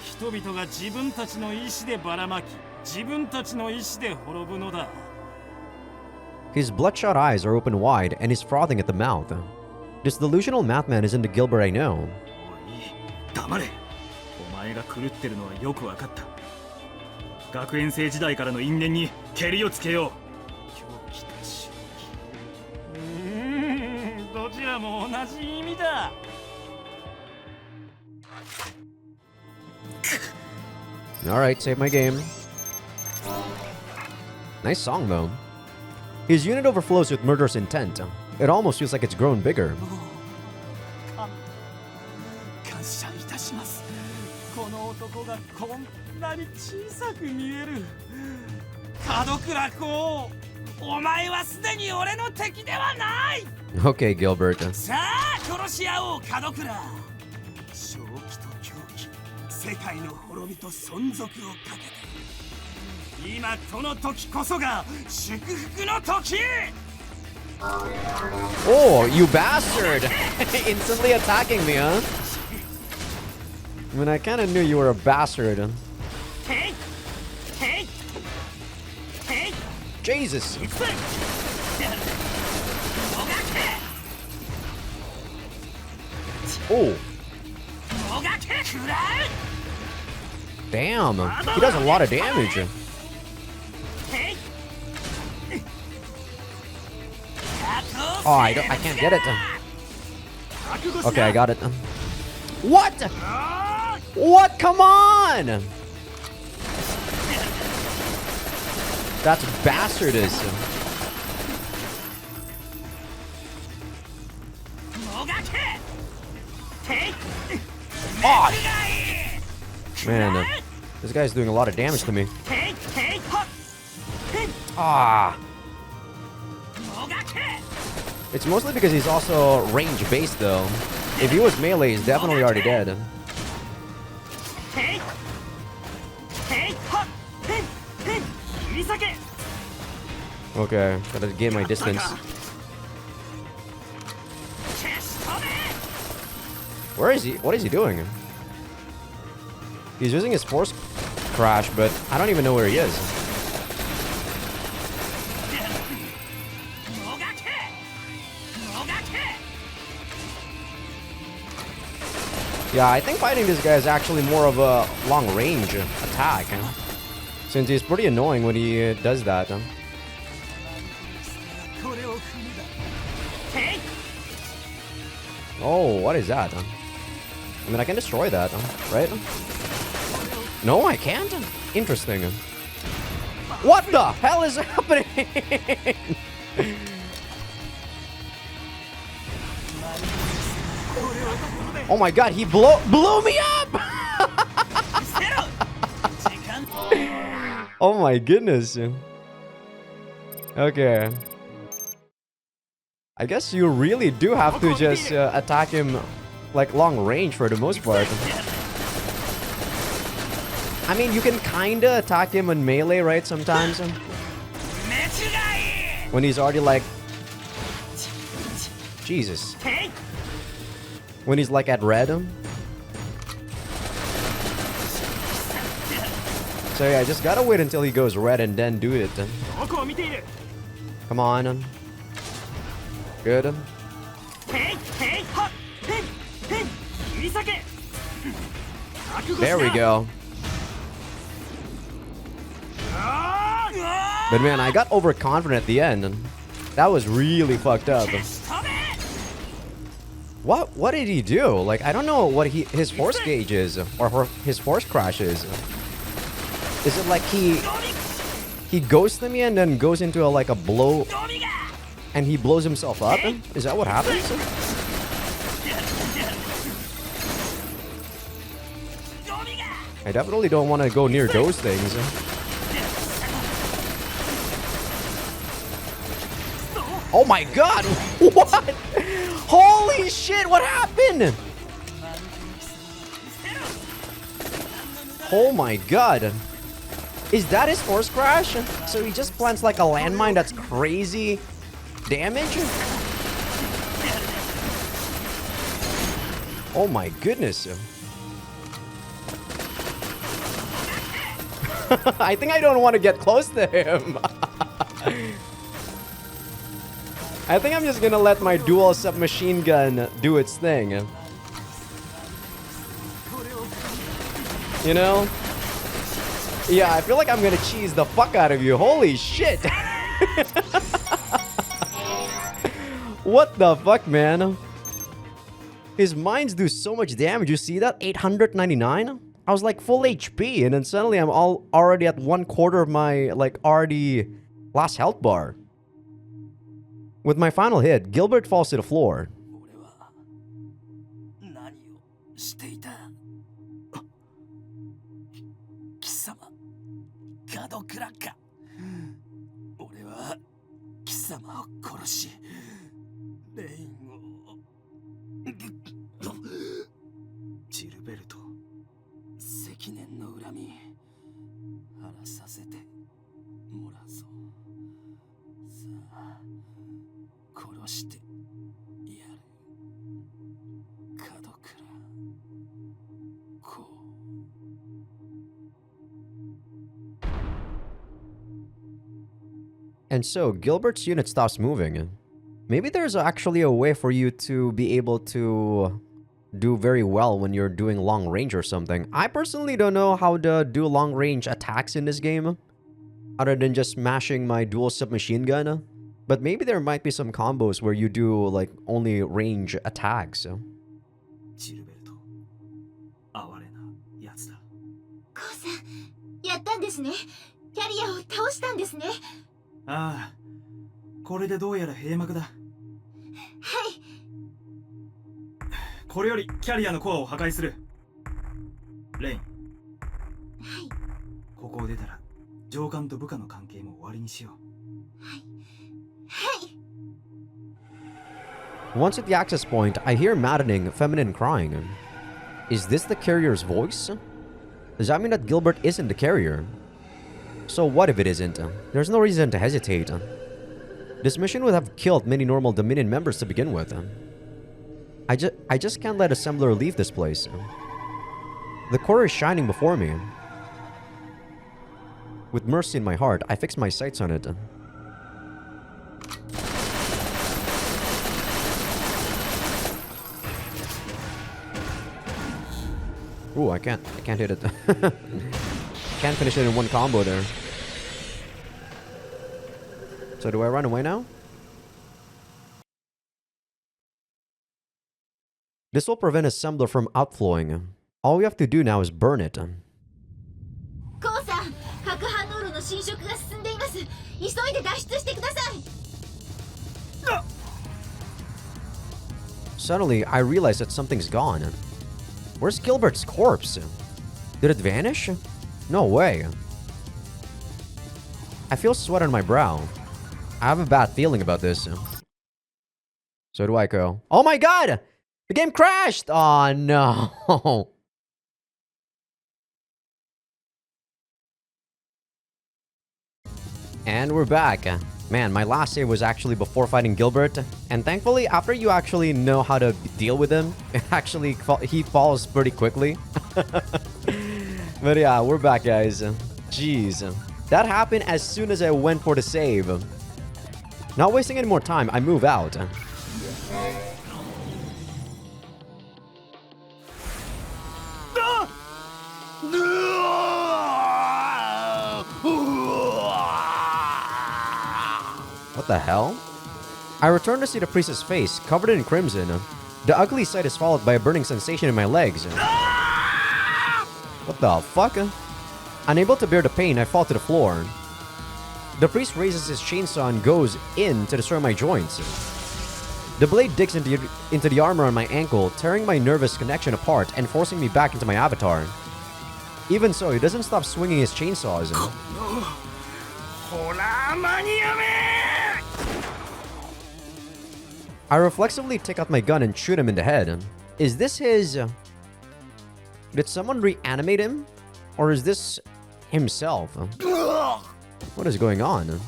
人々が自分たちの意志でばらまき自分たちの意志で滅ぶのだ。
His bloodshot eyes are open wide and he's frothing at the mouth. This delusional madman isn't the Gilbert I know.
おい、黙れ。お前が狂ってるのはよくわかった。学園生時代からの因縁にケリをつけよう。狂気と正気。どちらも同じ意味だ。
Alright, save my game. Nice song though. His unit overflows with murderous intent. It almost feels like it's grown bigger.
感謝いたします。この男がこんなに小さく見える。門倉公、お前はすでに俺の敵ではない。
Okay, Gilbert.
さあ殺し合おう門倉。正気と狂気、世界の滅びと存続をかけて、今この時こそが祝福の時。
Oh, you bastard! Instantly attacking me, huh? I mean, I kind of knew you were a bastard. Jesus! Oh! Damn! He does a lot of damage. Oh, I can't get it. Okay, I got it. What? What? Come on! That's bastardous. Oh! Man, this guy's doing a lot of damage to me. Ah! It's mostly because he's also range-based, though. If he was melee, he's definitely already dead. Okay, gotta gain my distance. Where is he? What is he doing? He's using his force crash, but I don't even know where he is. Yeah, I think fighting this guy is actually more of a long-range attack, since he's pretty annoying when he does that. Oh, what is that? I mean, I can destroy that, right? No, I can't? Interesting. What the hell is happening? Oh my god, he blew me up! Oh my goodness. Okay. I guess you really do have to just attack him like long range for the most part. I mean, you can kinda attack him in melee, right, sometimes? When he's already like... Jesus. When he's like at red. So yeah, I just gotta wait until he goes red and then do it. Come on. Good. There we go. But man, I got overconfident at the end. That was really fucked up. What did he do? Like, I don't know what his force gauge is, or his force crash is. Is it like he ghosted me and then goes into like a blow, and he blows himself up? Is that what happens? I definitely don't want to go near those things. Oh my god! What? Holy shit, what happened? Oh my god. Is that his force crash? So he just plants like a landmine that's crazy damage? Oh my goodness. I think I don't want to get close to him. I think I'm just gonna let my dual submachine gun do its thing. You know? Yeah, I feel like I'm gonna cheese the fuck out of you. Holy shit! What the fuck, man? His mines do so much damage. You see that? 899? I was like full HP, and then suddenly I'm already at 1/4 of my like already last health bar. With my final hit, Gilbert falls to the floor. And so, Gilbert's unit stops moving. Maybe there's actually a way for you to be able to do very well when you're doing long range or something. I personally don't know how to do long range attacks in this game, other than just smashing my dual submachine gun. But maybe there might be some combos where you do like only range attacks.
やったんですね。キャリアを倒したんですね。
ああ、これでどうやら閉幕だ。
はい。
これよりキャリアのコアを破壊する。レイン、
はい。
ここを出たら上官と部下の関係も終わりにしよう。
はい。
Once at the access point, I hear maddening, feminine crying. Is this the carrier's voice? Does that mean that Gilbert isn't the carrier? So what if it isn't? There's no reason to hesitate. This mission would have killed many normal Dominion members to begin with. I just can't let Assembler leave this place. The core is shining before me. With mercy in my heart, I fix my sights on it. Ooh, I can't hit it. Can't finish it in one combo there. So do I run away now? This will prevent Assembler from outflowing. All we have to do now is burn it.
コウさん、核反応炉の侵食が進んでいます。急いで脱出してください。
Suddenly, I realize that something's gone. Where's Gilbert's corpse? Did it vanish? No way. I feel sweat on my brow. I have a bad feeling about this. So do I, Ko. Oh my god! The game crashed! Oh no! And we're back. Man, my last save was actually before fighting Gilbert. And thankfully, after you actually know how to deal with him, he falls pretty quickly. But yeah, we're back, guys. Jeez. That happened as soon as I went for the save. Not wasting any more time, I move out. What the hell? I return to see the priest's face, covered in crimson. The ugly sight is followed by a burning sensation in my legs. What the fuck? Unable to bear the pain, I fall to the floor. The priest raises his chainsaw and goes in to destroy my joints. The blade digs into the armor on my ankle, tearing my nervous connection apart and forcing me back into my avatar. Even so, he doesn't stop swinging his chainsaws. I reflexively take out my gun and shoot him in the head. Is this his... Did someone reanimate him? Or is this himself? What is going on?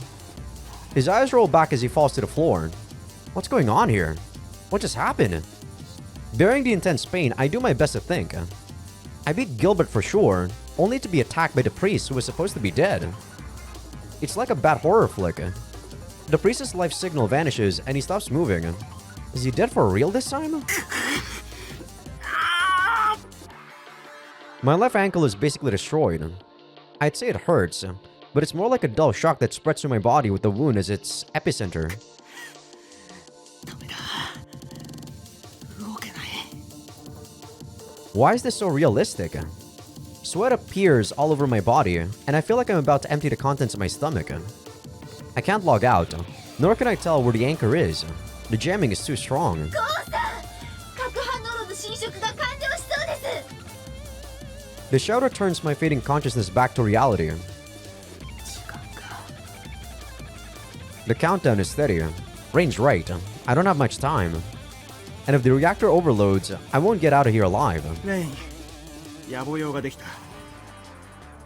His eyes roll back as he falls to the floor. What's going on here? What just happened? Bearing the intense pain, I do my best to think. I beat Gilbert for sure, only to be attacked by the priest who was supposed to be dead. It's like a bad horror flick. The priest's life signal vanishes and he stops moving. Is he dead for real this time? My left ankle is basically destroyed. I'd say it hurts, but it's more like a dull shock that spreads through my body with the wound as its epicenter. Why is this so realistic? Sweat appears all over my body, and I feel like I'm about to empty the contents of my stomach. I can't log out, nor can I tell where the anchor is. The jamming is too strong. The shout returns my fading consciousness back to reality. The countdown is steady. Range right. I don't have much time. And if the reactor overloads, I won't get out of here alive.
レイン、野暮用ができた。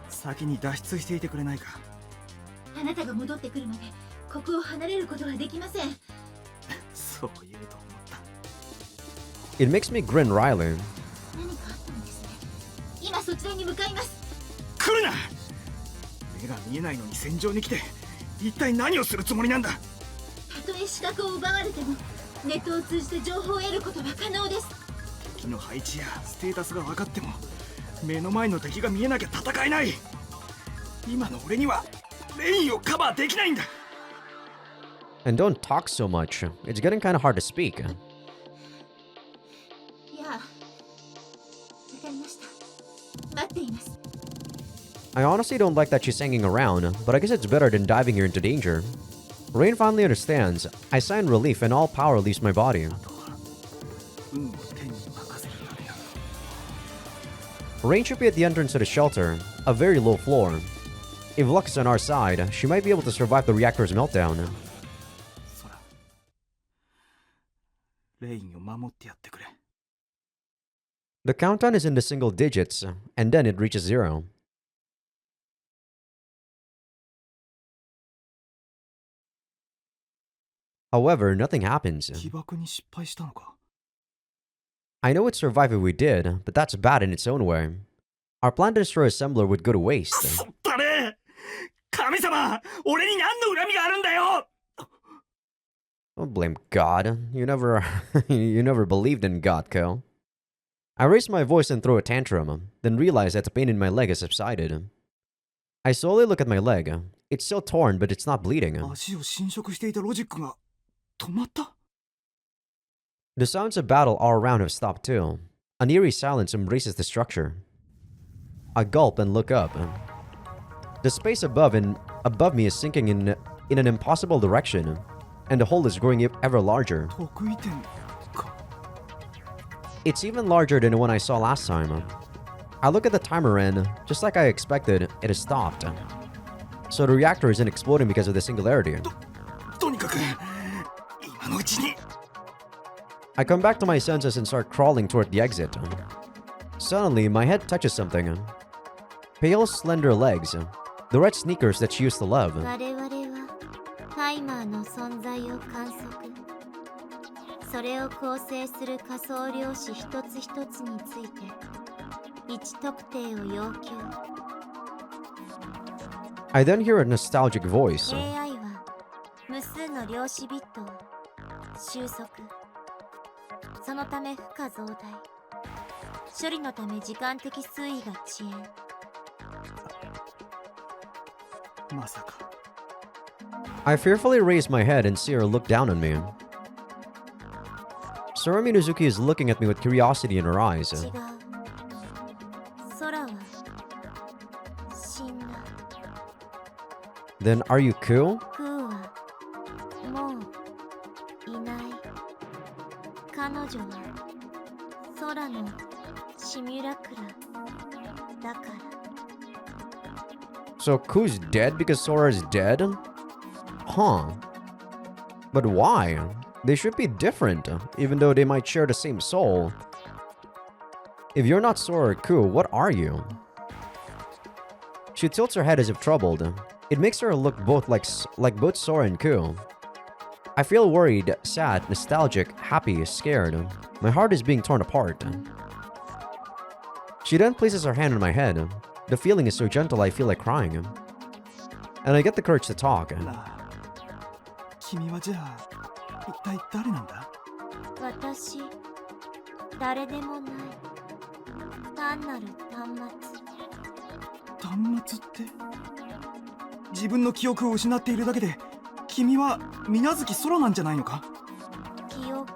先に脱出していてくれないか。
あなたが戻ってくるまでここを離れることはできません。
そう言うと思った。
It makes me grin wryly.
何かあったんですね。今そちらに向かいます。
来るな。目が見えないのに戦場に来て、一体何をするつもりなんだ。
たとえ視覚を奪われても、ネットを通じて情報を得ることは可能です。
敵の配置やステータスが分かっても、目の前の敵が見えなきゃ戦えない。今の俺にはレインをカバーできないんだ。
And don't talk so much. It's getting kind of hard to speak.
いや、わかりました。待っています。
I honestly don't like that she's hanging around, but I guess it's better than diving her into danger. Rain finally understands. I sigh in relief and all power leaves my body.
運を天に任せるだけだ。
Rain should be at the entrance to the shelter, a very low floor. If luck is on our side, she might be able to survive the reactor's meltdown.
空、レインを守ってやってくれ。
The countdown is in the single digits, and then it reaches 0. However, nothing happens.
起爆に失敗したのか。
I know it'd survive if we did, but that's bad in its own way. Our plan to destroy Assembler would go to waste.
そったね。神様、俺に何の恨みがあるんだよ。
Don't blame God. You never believed in God, Ko. I raise my voice and throw a tantrum, then realize that the pain in my leg has subsided. I slowly look at my leg. It's still torn, but it's not bleeding.
足を侵食していたロジックが止まった。
The sounds of battle all around have stopped too. An eerie silence embraces the structure. I gulp and look up. The space above me is sinking in an impossible direction, and the hole is growing ever larger.
得意点か。
It's even larger than the one I saw last time. I look at the timer and, just like I expected, it has stopped. So the reactor isn't exploding because of the singularity.
とにかく今のうちに。
I come back to my senses and start crawling toward the exit. Suddenly, my head touches something. Pale, slender legs. The red sneakers that she used to love.
我々はタイマーの存在を観測。それを構成する仮想量子一つ一つについて位置特定を要求。
I then hear a nostalgic voice.
AI は無数の量子ビットを収束。そのため負荷増大。処理のため時間的推移が遅延。
まさか。
I fearfully raise my head and see her look down on me. Sora Minazuki is looking at me with curiosity in her eyes.
違う。空は死んだ。
Then are you cool?
クーはもういない。彼女は空のシミュラクラだから。
So Ku's dead because Sora is dead? Huh. But why? They should be different, even though they might share the same soul. If you're not Sora or Ku, what are you? She tilts her head as if troubled. It makes her look both like both Sora and Ku. I feel worried, sad, nostalgic, happy, scared. My heart is being torn apart. She then places her hand on my head. The feeling is so gentle I feel like crying. And I get the courage to talk.
なあ、君はじゃあ一体誰なんだ。
私、誰でもない。単なる端末。
端末って。自分の記憶を失っているだけで、君は水月空なんじゃないのか。
記憶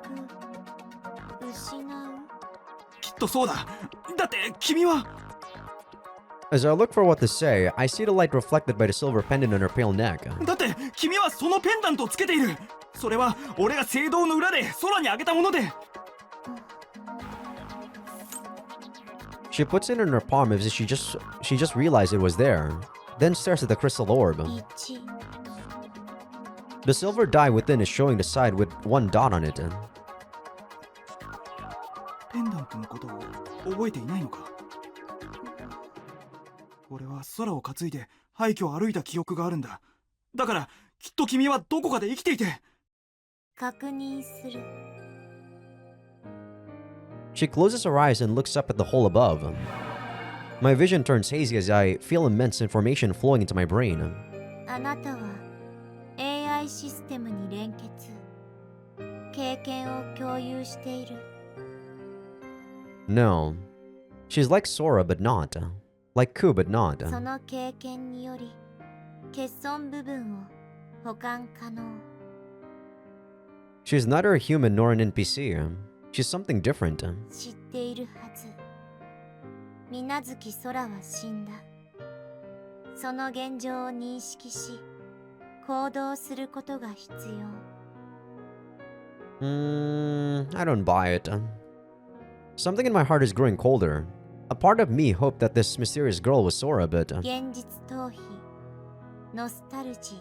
失う。
きっとそうだ。だって君は。
As I look for what to say, I see the light reflected by the silver pendant on her pale neck.
だって君はそのペンダントをつけている。それは俺が聖堂の裏で空にあげたもので。
She puts it in her palm as if she just realized it was there, then stares at the crystal orb.
1
The silver die within is showing the side with one dot on it.
ペンダントのことを覚えていないのか。俺は空を担いで廃墟を歩いた記憶があるんだ。だからきっと君はどこかで生きていて。
確認する。
She closes her eyes and looks up at the hole above. My vision turns hazy as I feel immense information flowing into my brain.
あなたは AI システムに連結。経験を共有している。
No. She's like Sora but not. Like Ku but not.
その経験により欠損部分を保管可能。
She's neither a human nor an NPC. She's something different.
知っているはず。水月空は死んだ。その現状を認識し行動することが必要。
I don't buy it. Something in my heart is growing colder. A part of me hoped that this mysterious girl was Sora, but
現実逃避、ノスタルジー、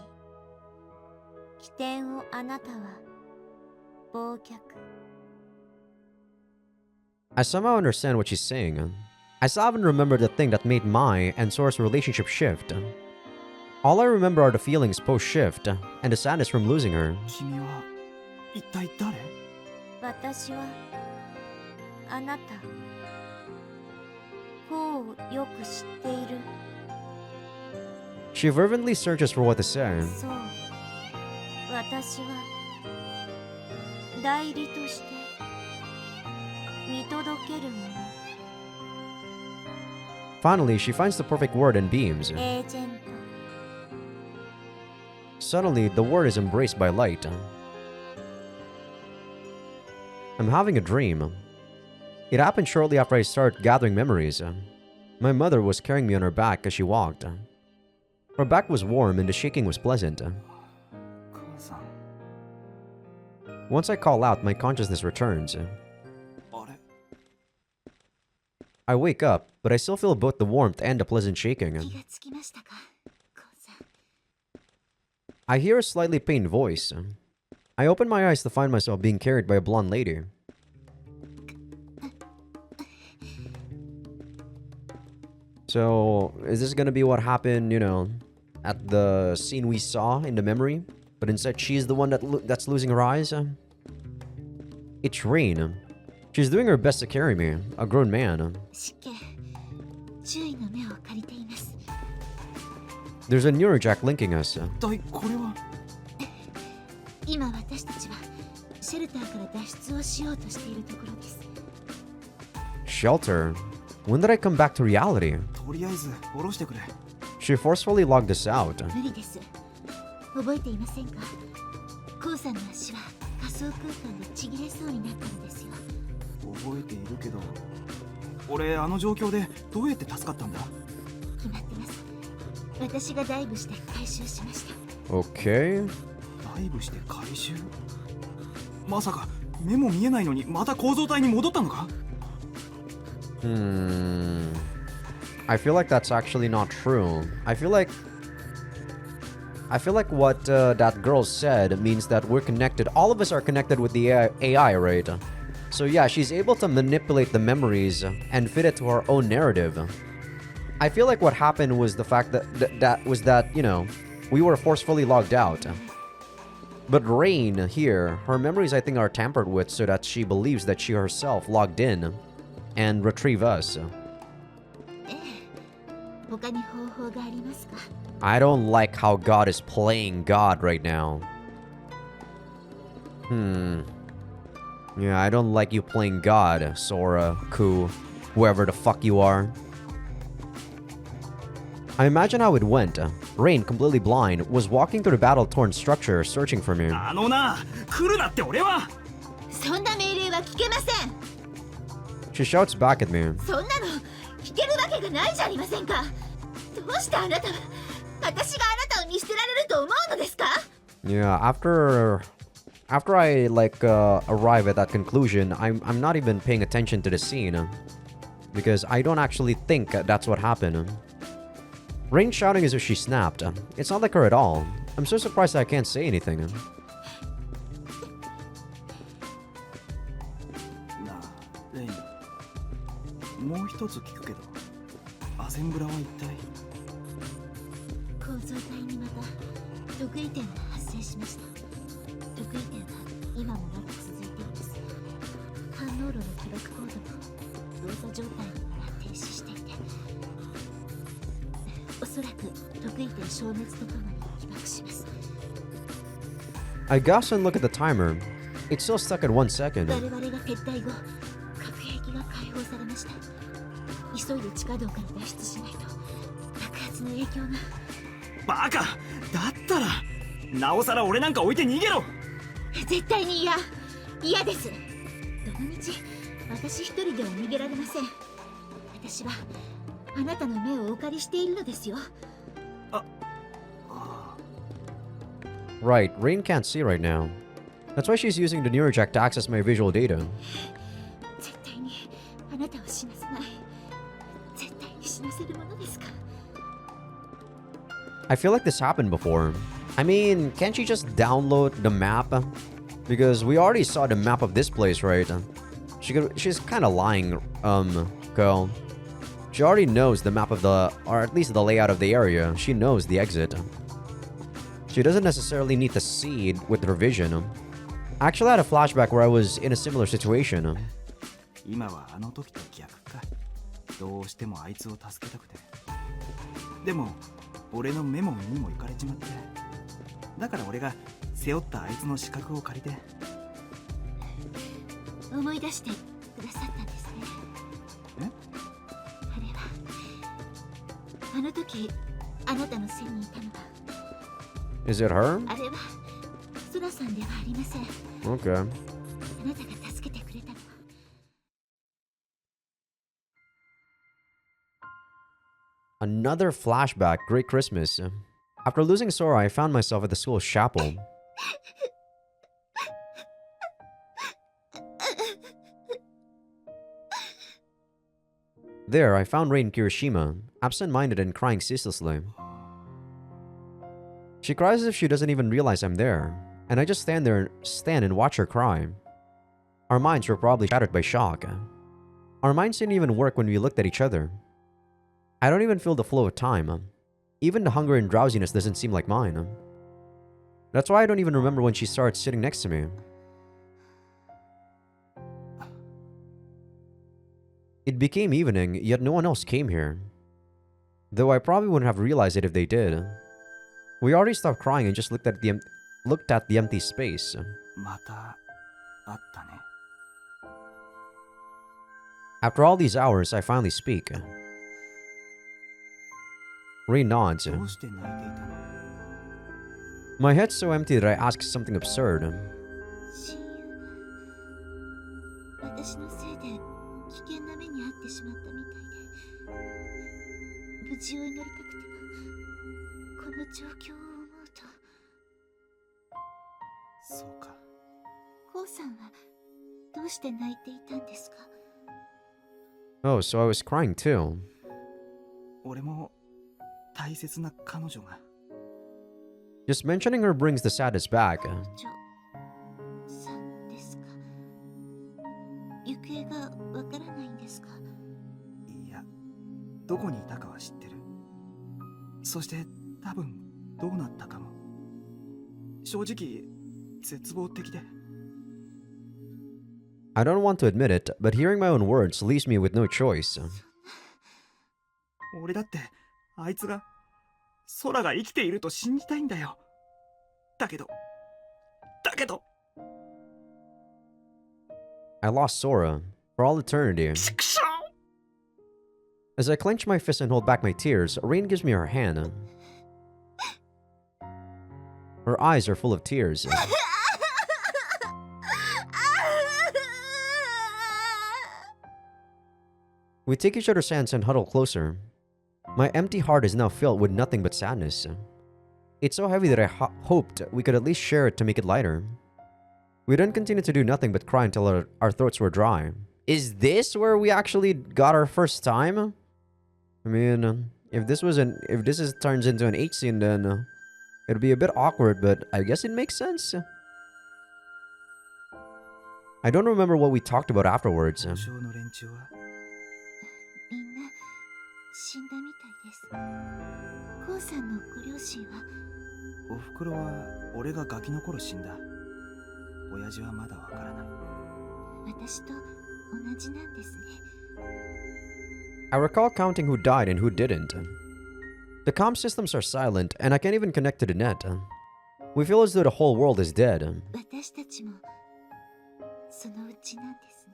起点をあなたは忘却。
I somehow understand what she's saying. I still haven't remembered the thing that made my and Sora's relationship shift. All I remember are the feelings post-shift and the sadness from losing her.
君は一体誰？
私はあなた方をよく知っている。
She fervently searches for what to say.
そう、私は代理として見届けるもの。
Finally, she finds the perfect word and beams.
エージェント。
Suddenly, the word is embraced by light. I'm having a dream. It happened shortly after I started gathering memories. My mother was carrying me on her back as she walked. Her back was warm and the shaking was pleasant.
母さん。
Once I call out, my consciousness returns.
あれ？
I wake up, but I still feel both the warmth and the pleasant shaking.
気がつきましたか、コウさん。
I hear a slightly pained voice. I open my eyes to find myself being carried by a blonde lady. So, is this gonna be what happened, at the scene we saw in the memory? But instead, she's the one that's losing her eyes? It's Rain. She's doing her best to carry me, a grown man.
失敬、注意の目を借りています。
There's a neurojack linking us.
一体これは？
今私たちはシェルターから脱出をしようとしているところです。
Shelter? When did I come back to reality?
とりあえず下ろしてくれ。
She forcefully logged us out.
無理です。覚えていませんか？コウさんの足は仮想空間でちぎれそうになったのですよ。
覚えているけど、俺あの状況でどうやって助かったんだ？
決まってます。私がダイブして回収しました。
Okay.
ダイブして回収？まさか目も見えないのにまた構造体に戻ったのか？
I feel like that's actually not true. I feel like what that girl said means that we're connected. All of us are connected with the AI, right? So yeah, she's able to manipulate the memories and fit it to her own narrative. I feel like what happened was the fact that we were forcefully logged out. But Rain here, her memories I think are tampered with so that she believes that she herself logged in and retrieve us.
他に方法がありますか？
I don't like how God is playing God right now. Yeah, I don't like you playing God, Sora, Ku, whoever the fuck you are. I imagine how it went. Rain, completely blind, was walking through the battle-torn structure, searching for me.
あのな、来るなって俺は。
そんな命令は聞けません。
She shouts back at me.
そんなの聞けるわけがないじゃありませんか。どうしてあなたは私があなたを見捨てられると思うのですか？
Yeah, after I arrive at that conclusion, I'm not even paying attention to the scene because I don't actually think that's what happened. Rain shouting as if she snapped. It's not like her at all. I'm so surprised I can't say anything.
なあ、レイン。もう一つ聞くけど、アセンブラは一体？
構造体にまた得意点が発生しました。得意点は今もまだ続いています。反応炉の起爆コードも動作状態にまだ停止していて、おそらく得意点消滅とともに起爆します。
I gasp and look at the timer. It's still stuck at 1 second.
我々が撤退後、核兵器が解放されました。急いで地下道から脱出しないと爆発の影響が。
バカ！だったらなおさら俺なんか置いて逃げろ！
絶対に嫌です。どのみち私一人では逃げられません。私はあなたの目をお借りしているのですよ。
Right, Rain can't see right now. That's why she's using the neurojack to access my visual data.
絶対にあなたを死なせない。絶対に死なせるものですか。
I feel like this happened before. I mean, can't she just download the map? Because we already saw the map of this place, right? She's kind of lying, girl. She already knows the map of the, or at least the layout of the area. She knows the exit. She doesn't necessarily need to see it with her vision. I actually had a flashback where I was in a similar situation.
今はあの時と逆か。どうしてもあいつを助けたくて。でも俺のメモにも行かれちまって。だから俺が背負ったあいつの資格を借りて。
思い出してくださったんですね。
え？
あれはあの時あなたの背にいたのは。
Is it her?
あれはソラさんではありません。
Okay.
あなたが助けてくれたのは。
Another flashback. Great Christmas. After losing Sora, I found myself at the school's chapel. There, I found Rain Kirishima, absent-minded and crying ceaselessly. She cries as if she doesn't even realize I'm there, and I just stand and watch her cry. Our minds were probably shattered by shock. Our minds didn't even work when we looked at each other. I don't even feel the flow of time. Even the hunger and drowsiness doesn't seem like mine. That's why I don't even remember when she started sitting next to me. It became evening, yet no one else came here. Though I probably wouldn't have realized it if they did. We already stopped crying and just looked at the empty space.
またあったね。
After all these hours, I finally speak. Rain nods.
どうして泣いていたの？
My head's so empty that I ask something absurd.
親友が私のせいで危険な目に遭ってしまったみたいで、無事を祈りたくてもこの状況を思うと。
そうか。
コウさんはどうして泣いていたんですか？
Oh, so I was crying too.
俺も大切な彼女が。
Just mentioning her brings the sadness back.
彼女さんですか？行方がわからないんですか？
いや、どこにいたかは知ってる。そして多分どうなったかも。正直絶望的で。
I don't want to admit it, but hearing my own words leaves me with no choice.
俺だってあいつが空が生きていると信じたいんだよ。だけど
I lost Sora for all eternity.
ちくしょう
As I clench my fist and hold back my tears, Rain gives me her hand. Her eyes are full of tears. We take each other's hands and huddle closer. My empty heart is now filled with nothing but sadness. It's so heavy that I hoped we could at least share it to make it lighter. We then continued to do nothing but cry until our throats were dry. Is this where we actually got our first time? I mean, if this turns into an H scene, then it'd be a bit awkward, but I guess it makes sense. I don't remember what we talked about afterwards.
交渉の連中は
みんな死んだみたいです。コウさんのご両親は？
おふくろは俺がガキの頃死んだ。親父はまだわからない。
私と同じなんですね。
I recall counting who died and who didn't. The comm systems are silent, and I can't even connect to the net. We feel as though the whole world is dead.
私たちもそのうちなんですね。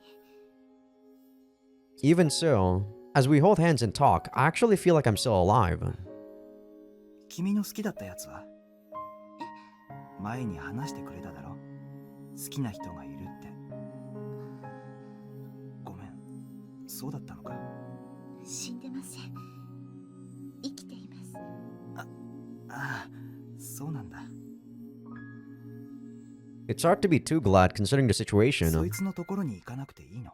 Even so, as we hold hands and talk, I actually feel like I'm still alive.
君の好きだったやつは？前に話してくれただろ。好きな人がいるって。ごめん、そうだったのか。
死んでません。生きています。
ああ、そうなんだ。
It's hard to be too glad considering the
そ
situation.
いつのところに行かなくていいの？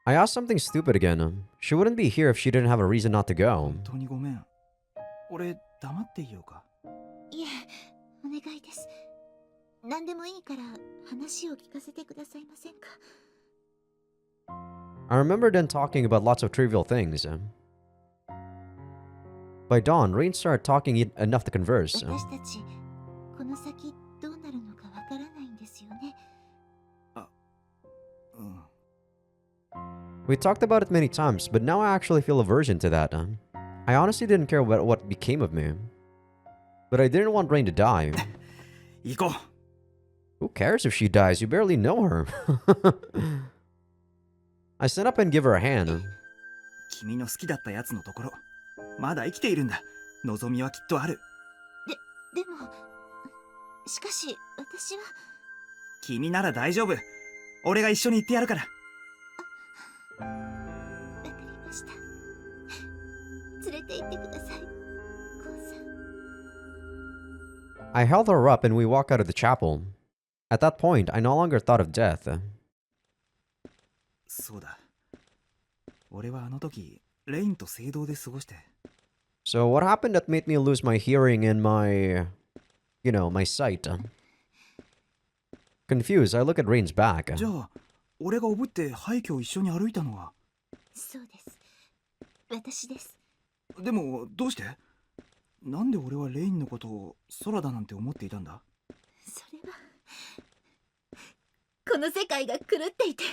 I asked something stupid again. She wouldn't be here if she didn't have a reason not to go.
本当にごめん。俺黙っていようか？
いえ、お願いです。何でもいいから話を聞かせてくださいませんか。
I remember then talking about lots of trivial things. By dawn, Rain started talking enough to converse.
私たち、この先どうなるのかわからないんですよね。
うん。
We talked about it many times, but now I actually feel aversion to that. I honestly didn't care about what became of me. But I didn't want Rain to die.
行こう。
Who cares if she dies? You barely know her. I stand up and give her a hand.
君の好きだったやつのところ、まだ生きているんだ。望みはきっとある。
でも、しかし私は。
君なら大丈夫。俺が一緒に行ってやるから。
わかりました。連れて行ってください、コウさん。
I held her up and we walked out of the chapel. At that point, I no longer thought of death.
そうだ。俺はあの時、レインと聖堂で過ごして。
So what happened that made me lose my hearing and my sight? Confused, I look at Rain's back.
じゃあ、俺がおぶって廃墟を一緒に歩いたのは？
そうです。私です。
でも、どうして？なんで俺はレインのことを空だなんて思っていたんだ？
それは、この世界が狂っていて、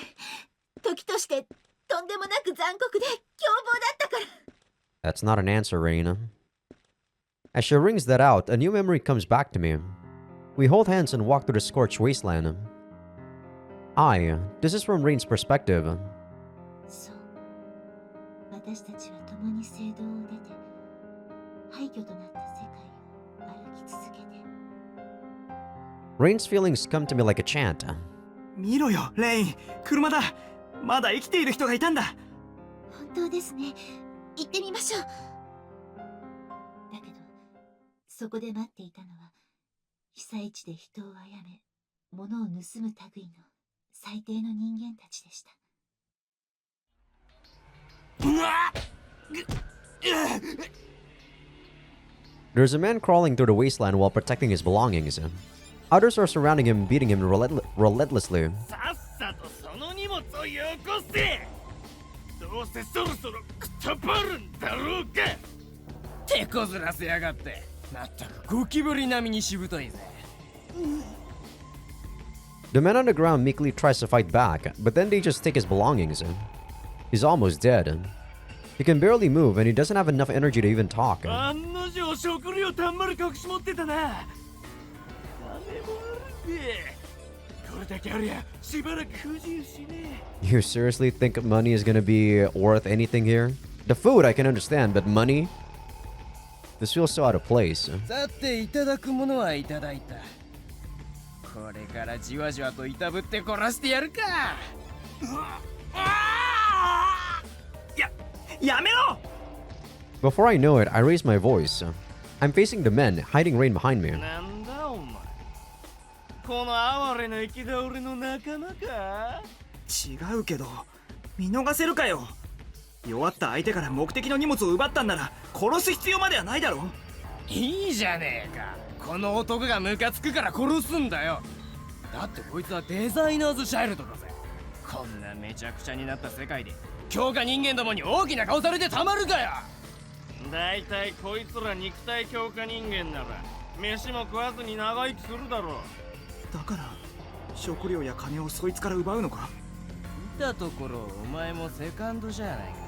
時としてとんでもなく残酷で凶暴だったから。
That's not an answer, Rain. As she rings that out, a new memory comes back to me. We hold hands and walk through the scorched wasteland. This is from Rain's perspective.
そう。私たちは共に聖堂を出て、廃墟となった世界を歩き続けて。
Rain's feelings come to me like a chant.
見ろよ、レイン。車だ。まだ生きている人がいたんだ。
本当ですね。行ってみましょう。だけど、そこで待っていたのは、被災地で人を殺め、物を盗む類の最低の人間たちでした。
There's a man crawling through the wasteland while protecting his belongings. Others are surrounding him, beating him relentlessly.
さっさとその荷物をよこせ。どうせそろそろくたばるんだろうか。手こずらせやがって。まったくゴキブリ並みにしぶといぜ。
The man on the ground meekly tries to fight back, but then they just take his belongings. He's almost dead. He can barely move and he doesn't have enough energy to even talk.
案の定食料たんまり隠し持ってたな。金もあるんで。これだけありゃしばらく不自由しねえ。
You seriously think money is gonna be worth anything here? The food I can understand, but money? This feels so out of place.
さていただくものはいただいた。これからじわじわといたぶってこらしてやるか。
やめろ！
Before I know it, I raise my voice. I'm facing the men, hiding Rain behind me.
なんだお前。この哀れな生き倒れの仲間か？
違うけど、見逃せるかよ。弱った相手から目的の荷物を奪ったんなら殺す必要まではないだろ。
いいじゃねえか。この男がムカつくから殺すんだよ。だってこいつはデザイナーズチャイルドだぜ。こんなめちゃくちゃになった世界で強化人間どもに大きな顔されてたまるかよ。だいたいこいつら肉体強化人間なら飯も食わずに長生きするだろう。
だから食料や金をそいつから奪うのか？
見たところお前もセカンドじゃないか。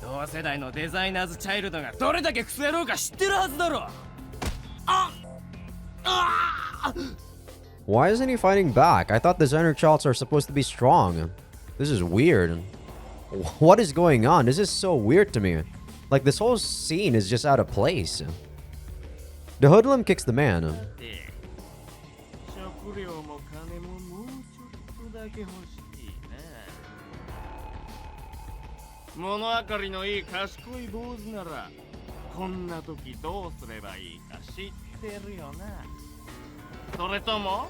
同世代のデザイナーズチャイルドがどれだけクソ野郎か知ってるはずだろ。
Why isn't he fighting back? I thought designer childs are supposed to be strong. This is weird. What is going on? This is so weird to me. Like, this whole scene is just out of place. The hoodlum kicks the man.
食料も金ももうちょっとだけ欲しいな。物分かりのいい賢い坊主ならこんな時どうすればいいか知って
てるよな。それとも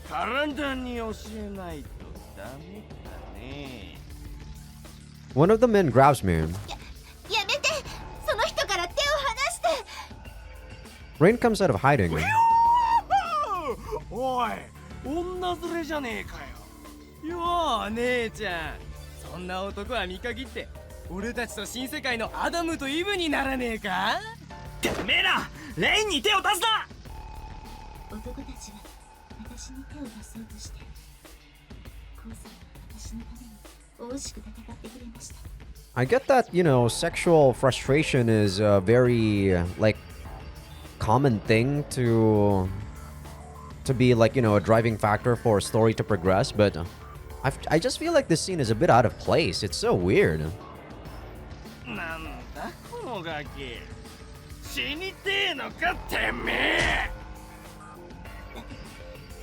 体に教えないとダメかね。
One of the men grabs me.
やめて、その人から手を離して。
Rain comes out of hiding.
おい、女連れじゃねえかよ。よう姉ちゃん、そんな男は見限って俺たちと新世界のアダムとイブにならねえか。てめえらレインに手を出すな。
男たちは私に手を出そうとして、コウさんは私のために惜しく戦ってくれました。
I get that, sexual frustration is a very, common thing to be, a driving factor for a story to progress, but I just feel like this scene is a bit out of place. It's so weird.
なんだこのガキ、死にてえのかてめえ。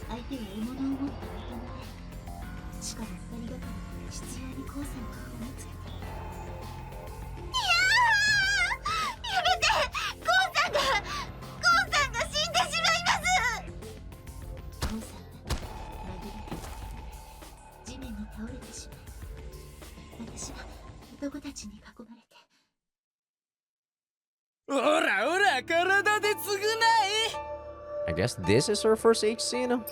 相手は獲物を持った大人で、しかも二人がかりで執拗にコウさんを踏みつけて。
やめて、コウさんが死んでしまいます。
コウさんは殴られ地面に倒れてしまい、私は男たちに囲まれて。
おらおら、体で償え。
I guess this is her first H scene.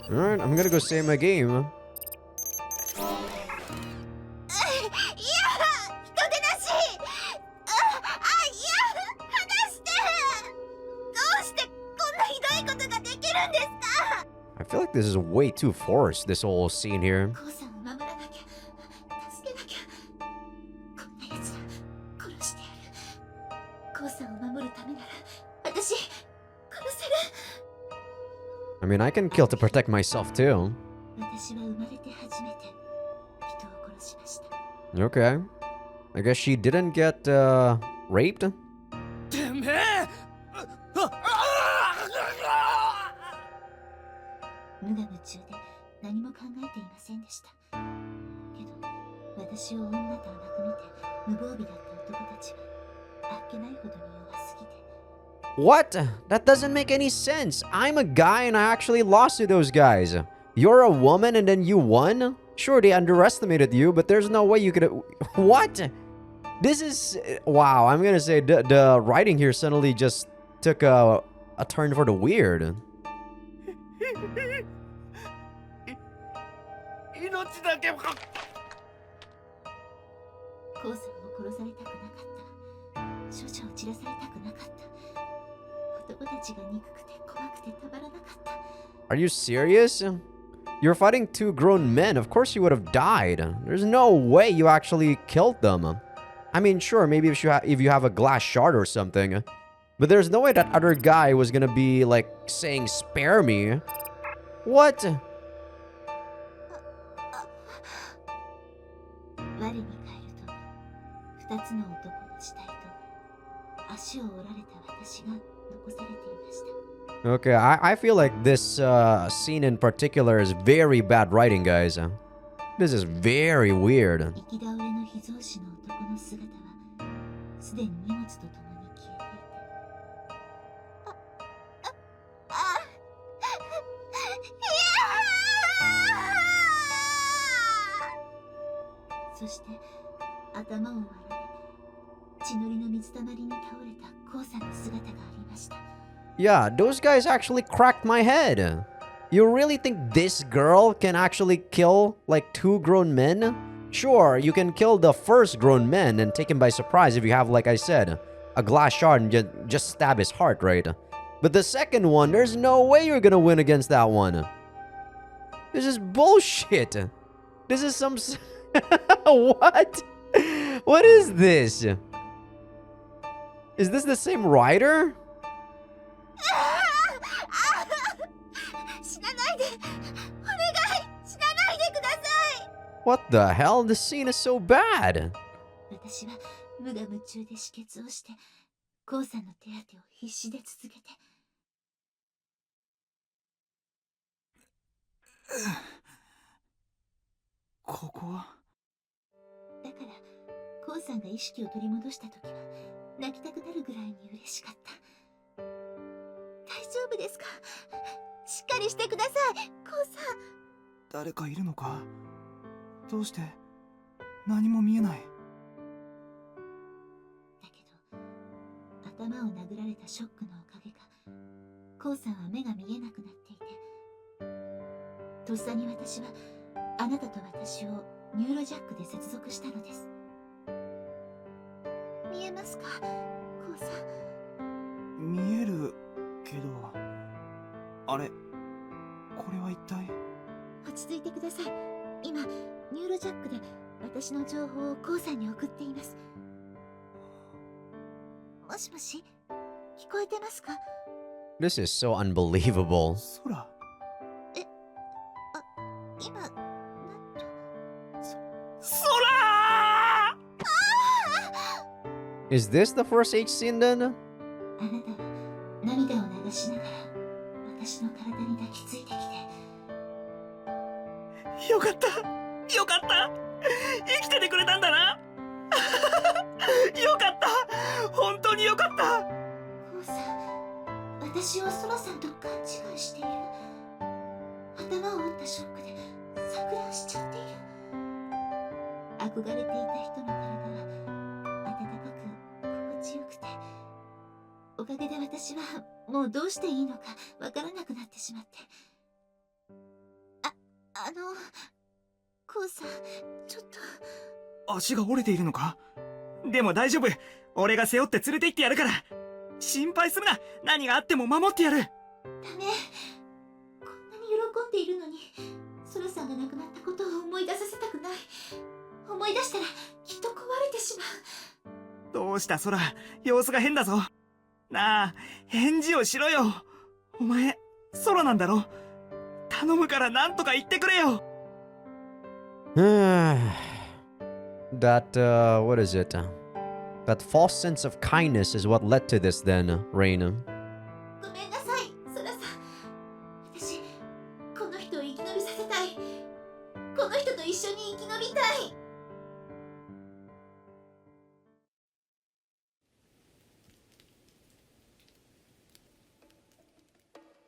Alright, I'm gonna go save my game.
いや、人手なし。いや、離して。どうしてこんなひどいことができるんですか。
I feel like this is way too forced, this whole scene here.
コウさんを守らなきゃ、助けなきゃ。こんな奴ら殺してやる。コウさんを守るためなら私殺せる。
I mean, I can kill to protect myself too.
私は生まれて初めて人を殺しました。
Okay. I guess she didn't get, raped?
てめえ。
無我夢中で何も考えていませんでした。けど私を女と甘く見て無防備だった男たちはあっけないほどに弱すぎて。
What? That doesn't make any sense. I'm a guy and I actually lost to those guys. You're a woman and then you won? Sure, they underestimated you, but there's no way you could... What? This is... Wow, I'm gonna say the writing here suddenly just took a turn for the weird.
命だけは。
コウさんを殺されたくなかった。処女を散らされたくなかった。男たちが憎くて怖くてたまらなかった。
Are you serious? You're fighting two grown men. Of course you would have died. There's no way you actually killed them. I mean, sure, maybe if you have a glass shard or something. But there's no way that other guy was gonna be, saying, spare me. What?
我に返ると、二つの男の死体と足を折られた私が残されていました。
Okay, I feel like this scene in particular is very bad writing, guys. This is very weird.
生き倒れの秘蔵師の男の姿はすでに荷物とともに消えていて。そして頭を割られ、血のりの水たまりに倒れたコウさんの姿がありました。
Yeah, those guys actually cracked my head. You really think this girl can actually kill, two grown men? Sure, you can kill the first grown man and take him by surprise if you have, like I said, a glass shard and just stab his heart, right? But the second one, there's no way you're gonna win against that one. This is bullshit. This is some... What? What is this? Is this the same writer?
死なないで、お願い、死なないでください。
What the hell? This scene is so bad.
私は無我夢中で止血をして、コウさんの手当てを必死で続けて。
ここは。
だからコウさんが意識を取り戻した時は泣きたくなるぐらいに嬉しかった。夫ですか？しっかりしてください、コウさん。
誰かいるのか？どうして何も見えない。
だけど頭を殴られたショックのおかげか、コウさんは目が見えなくなっていて、とっさに私はあなたと私をニューロジャックで接続したのです。見えますか、コウさん？
見えるけど、あれ、これは一体。
落ち着いてください。今ニューロジャックで私の情報をコウさんに送っています。もしもし、聞こえてますか？
This is so unbelievable.
空。
今なんと。
空。
Is this the first H scene then?
あなたは涙を流しながら私の体に抱きついてきて、
よかった、よかった、生きててくれたんだな。よかった、本当によかった。
コウさん、私をソラさんと勘違いしている。頭を打ったショックで錯乱しちゃっている。憧れていた人の体は温かく心地よくて、おかげで私はもうどうしていいのかわからなくなってしまって。コウさん、ちょっと。
足が折れているのか？でも大丈夫、俺が背負って連れて行ってやるから。心配するな、何があっても守ってやる。
ダメ、こんなに喜んでいるのにソラさんが亡くなったことを思い出させたくない。思い出したらきっと壊れてしまう。
どうした空、様子が変だぞ。なあ、返事をしろよ。お前空なんだろ。頼むからなんとか言ってくれよ。
What is it? That false sense of kindness is what led to this then, Rain.
ごめんなさい、ソラさん。私、この人を生き延びさせたい。この人と一緒に生き延びたい。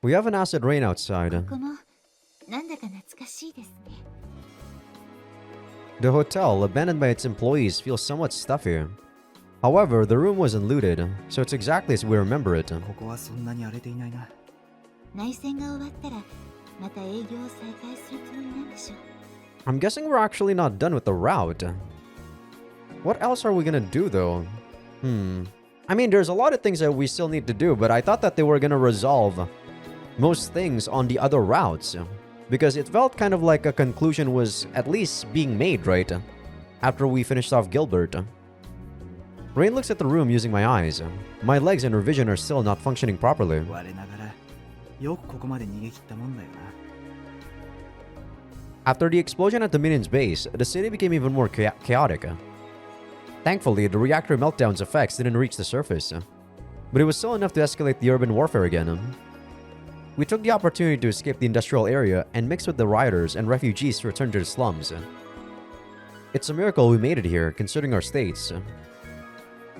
We have an acid rain outside.
ここもなんだか懐かしいですね。
The hotel, abandoned by its employees, feels somewhat stuffy. However, the room wasn't looted, so it's exactly as we remember it.
ここはそんなに荒れていないな。
内戦が終わったらまた営業を再開するつもりなんでしょう。
I'm guessing we're actually not done with the route. What else are we gonna do though? I mean, there's a lot of things that we still need to do, but I thought that they were gonna resolve most things on the other routes. Because it felt kind of like a conclusion was at least being made, right? After we finished off Gilbert. Rain looks at the room using my eyes. My legs and her vision are still not functioning properly.
我ながらよくここまで逃げ切ったもんだよな。
After the explosion at the Minion's base, the city became even more chaotic. Thankfully, the reactor meltdown's effects didn't reach the surface. But it was still enough to escalate the urban warfare again. We took the opportunity to escape the industrial area and mix with the rioters and refugees to return to the slums. It's a miracle we made it here, considering our states.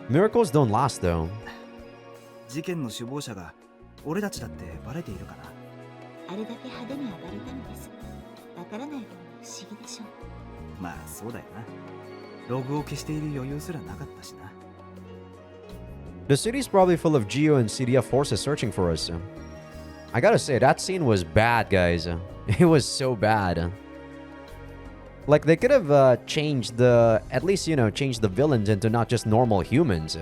Miracles don't last, though.
事件の首謀者が俺たちだってバレているかな。
あれだけ派手に暴れたのです。わからない方が不思議でしょう。
まあそうだよな。ログを消している余裕すらなかったしな。
The city's probably full of Geo and CDF forces searching for us. I gotta say, that scene was bad, guys. It was so bad. Like, they could have changed at least, changed the villains into not just normal humans.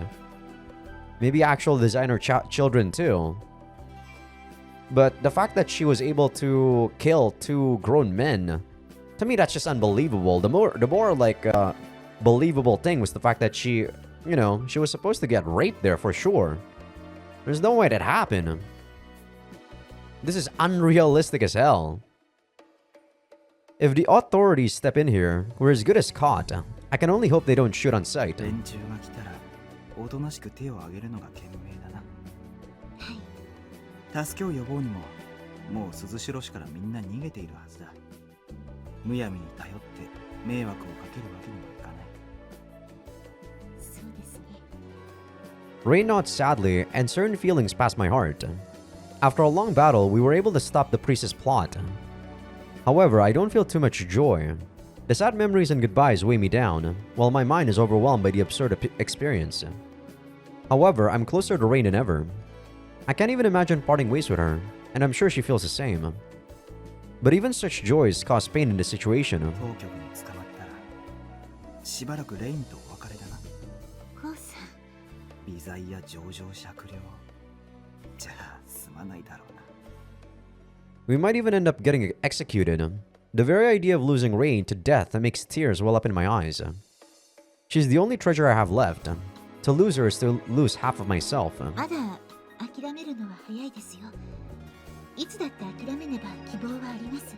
Maybe actual designer children, too. But the fact that she was able to kill 2 grown men, to me, that's just unbelievable. The more like, believable thing was the fact that she, she was supposed to get raped there for sure. There's no way that happened. This is unrealistic as hell. If the authorities step in here, we're as good as caught. I can only hope they don't shoot on sight.
連中が来たらおとなしく手を挙げるのが賢明だな。はい。助けを呼ぼうにも、もう鈴代市からみんな逃げているはずだ。むやみに頼って迷惑をかけるわけにはいかない。
そうですね。
Rain nods sadly, and certain feelings pass my heart. After a long battle, we were able to stop the priest's plot. However, I don't feel too much joy. The sad memories and goodbyes weigh me down, while my mind is overwhelmed by the absurd experience. However, I'm closer to Rain than ever. I can't even imagine parting ways with her, and I'm sure she feels the same. But even such joys cause pain in this situation.
当局に捕まったらしばらくレインとお別れだな。
コウさん、
微罪や情状酌量じゃあ済まないだろうな。
We might even end up getting executed. The very idea of losing Rain to death makes tears well up in my eyes. She's the only treasure I have left. To lose her is to lose half of myself.
まだ諦めるのは早いですよ。いつだって諦めねば希望はあります。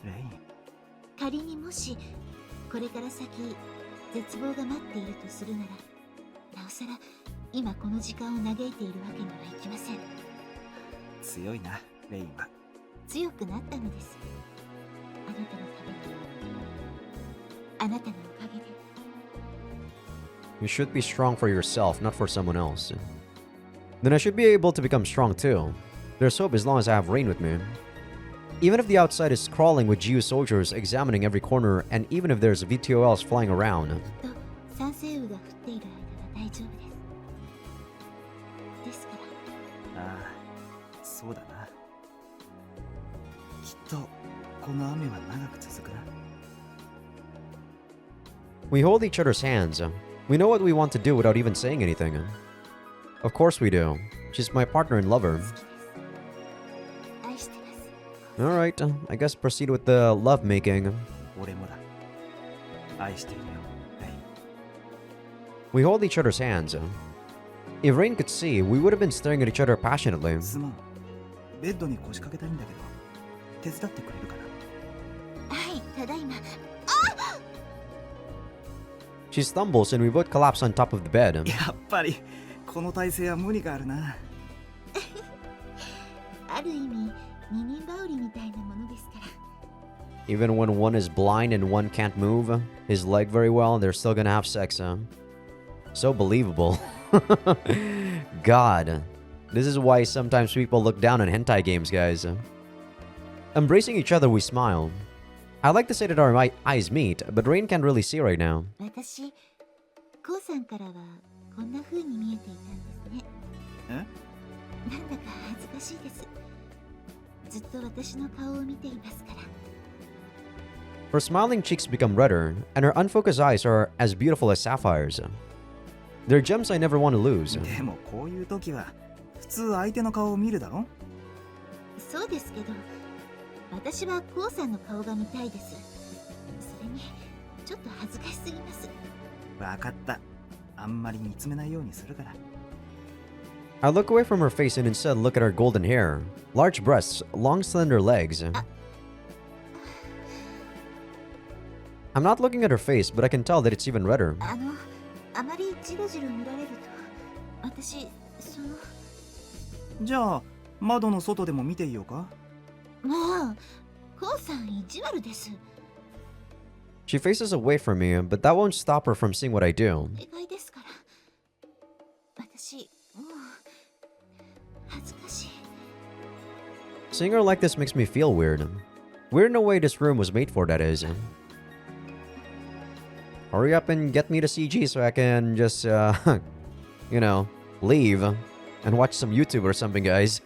レイン、
仮にもしこれから先絶望が待っているとするなら、なおさら今この時間を嘆いているわけにはいきません。
強いな、レインは。
強くなったのです。あなたのために、あなたのおかげで。
You should be strong for yourself, not for someone else. Then I should be able to become strong too. There's hope as long as I have Rain with me. Even if the outside is crawling with GU soldiers examining every corner, and even if there's VTOLs flying around.
きっと酸性雨が降っている間は大丈夫です。ですから。
ああ、そうだな。きっとこの雨は長く続くな。
We hold each other's hands. We know what we want to do without even saying anything. Of course we do. She's my partner and lover.
好きです。愛してます。
Alright, I guess proceed with the love making.
俺もだ。愛しているよ、レイン。
We hold each other's hands. If Rain could see, we would have been staring at each other passionately.
すまん。ベッドに腰掛けたいんだけど、手伝ってくれるかな。
はい、ただいま。
She stumbles and we both collapse on top of the bed.
やっぱりこの体勢は無理があるな。
ある意味、二人羽織みたいなものですから。
Even when one is blind and one can't move his leg very well, they're still gonna have sex. So believable. God. This is why sometimes people look down on hentai games, guys. Embracing each other, we smile. I like to say that our eyes meet, but Rain can't really see right now.
私、コウさんからはこんな風に見えていたんですね。
え？
なんだか恥ずかしいです。ずっと私の顔を見ていますから。
Her smiling cheeks become redder, and her unfocused eyes are as beautiful as sapphires. They're gems I never want to lose.
でもこういう時は普通相手の顔を見るだろ。
そうですけど、私はコウさんの顔が見たいです。それに、ちょっと恥ずかしすぎます。
わかった。あんまり見つめないようにするから。
I look away from her face and instead look at her golden hair, large breasts, long slender legs. I'm not looking at her face, but I can tell that it's even redder.
あまりジロジロ見られると、私、
じゃあ窓の外でも見ていようか。
もう、コウさん意地悪です。
She faces away from me, but that won't stop her from seeing what I do.
お願いですから。私、もう、恥ずかしい。
Seeing her like this makes me feel weird. Weird in a way this room was made for, that is. Hurry up and get me the CG so I can just, you know, leave and watch some YouTube or something, guys.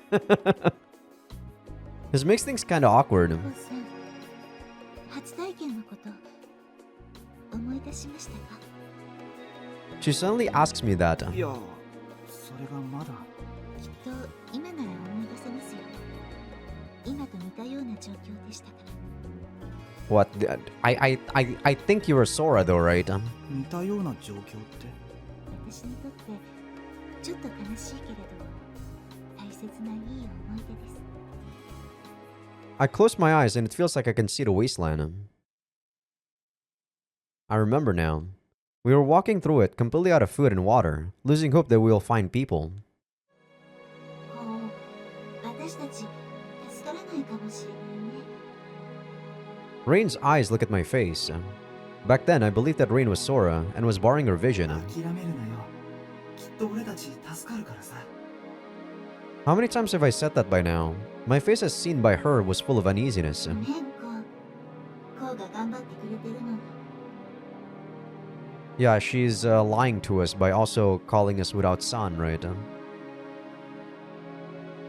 This makes things kind of awkward.
コウさん、初体験のこと、思い出しましたか？
She suddenly asks me that.
いや、それがまだ。
きっと今なら思い出せますよ。今と似たような状況でしたから。
What? I think you were Sora though, right?
似たような状況って。
私にとってちょっと悲しいけれど大切ないい思い出です。
I close my eyes and it feels like I can see the wasteland. I remember now. We were walking through it completely out of food and water, losing hope that we will find people.
こう、私たち助からないかもしれないね。
Rain's eyes look at my face. Back then, I believed that Rain was Sora and was barring her vision.
諦めるなよ。きっと俺たち助かるからさ。
How many times have I said that by now? My face as seen by her was full of uneasiness.
ごめん、こうが頑張ってくれてるのに。
Yeah, she's lying to us by also calling us without sun, right?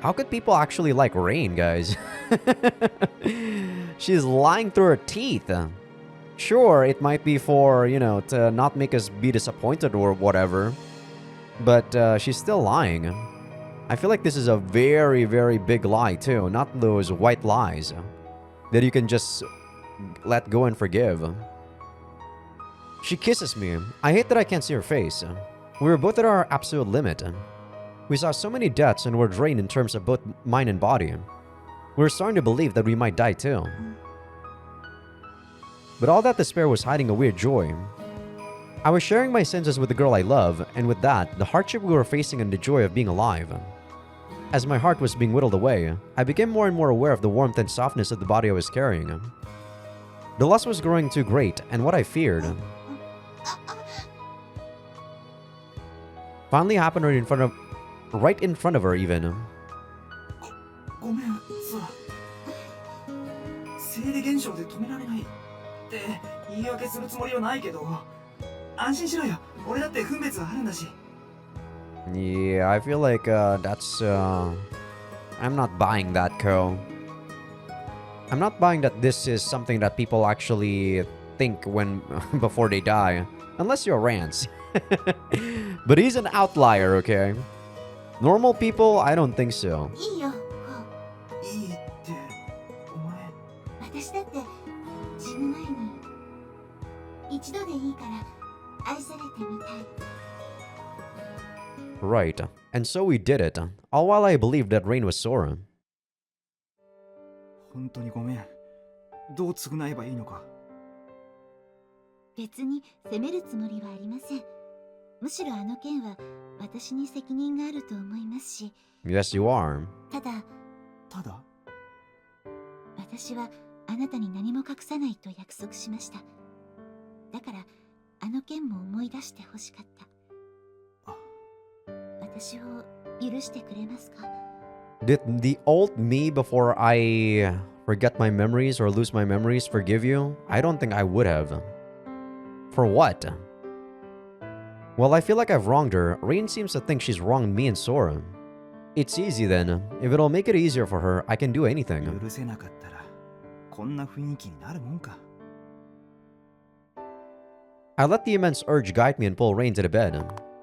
How could people actually like rain, guys? She's lying through her teeth. Sure, it might be for, you know, to not make us be disappointed or whatever. But she's still lying. I feel like this is a very, very big lie too. Not those white lies that you can just let go and forgive. She kisses me. I hate that I can't see her face. We were both at our absolute limit. We saw so many deaths and were drained in terms of both mind and body. We were starting to believe that we might die too. But all that despair was hiding a weird joy. I was sharing my senses with the girl I love, and with that, the hardship we were facing and the joy of being alive. As my heart was being whittled away, I became more and more aware of the warmth and softness of the body I was carrying. The loss was growing too great, and what I feared finally happened right in front of her even.
ごめん、さ。生理現象で止められないって言い訳するつもりはないけど、安心しろよ。俺だって分別はあるんだし。
Yeah, I feel like that's I'm not buying that, Ko. I'm not buying that this is something that people actually think when before they die. Unless you're Rance. But he's an outlier, okay? Normal people, I don't think so.
いいよ、
いいってお前。
私だって死ぬ前に一度でいいから愛されてみたい。
Right. And so we did it. All while I believed that Rain was Sora.
本当にごめん。どう償えばいいのか。
別に責めるつもりはありません。むしろあの件は私に責任があると思いますし。
Yes, you are.
ただ、
ただ、
私はあなたに何も隠さないと約束しました。だからあの件も思い出してほしかった。私を許してくれますか？
Did the old me before I forget my memories or lose my memories forgive you? I don't think I would have. For what? Well, I feel like I've wronged her. Rain seems to think she's wronged me and Sora. It's easy then. If it'll make it easier for her, I can do anything.
許せなかったらこんな雰囲気になるもんか。
I let the immense urge guide me and pull Rain to the bed.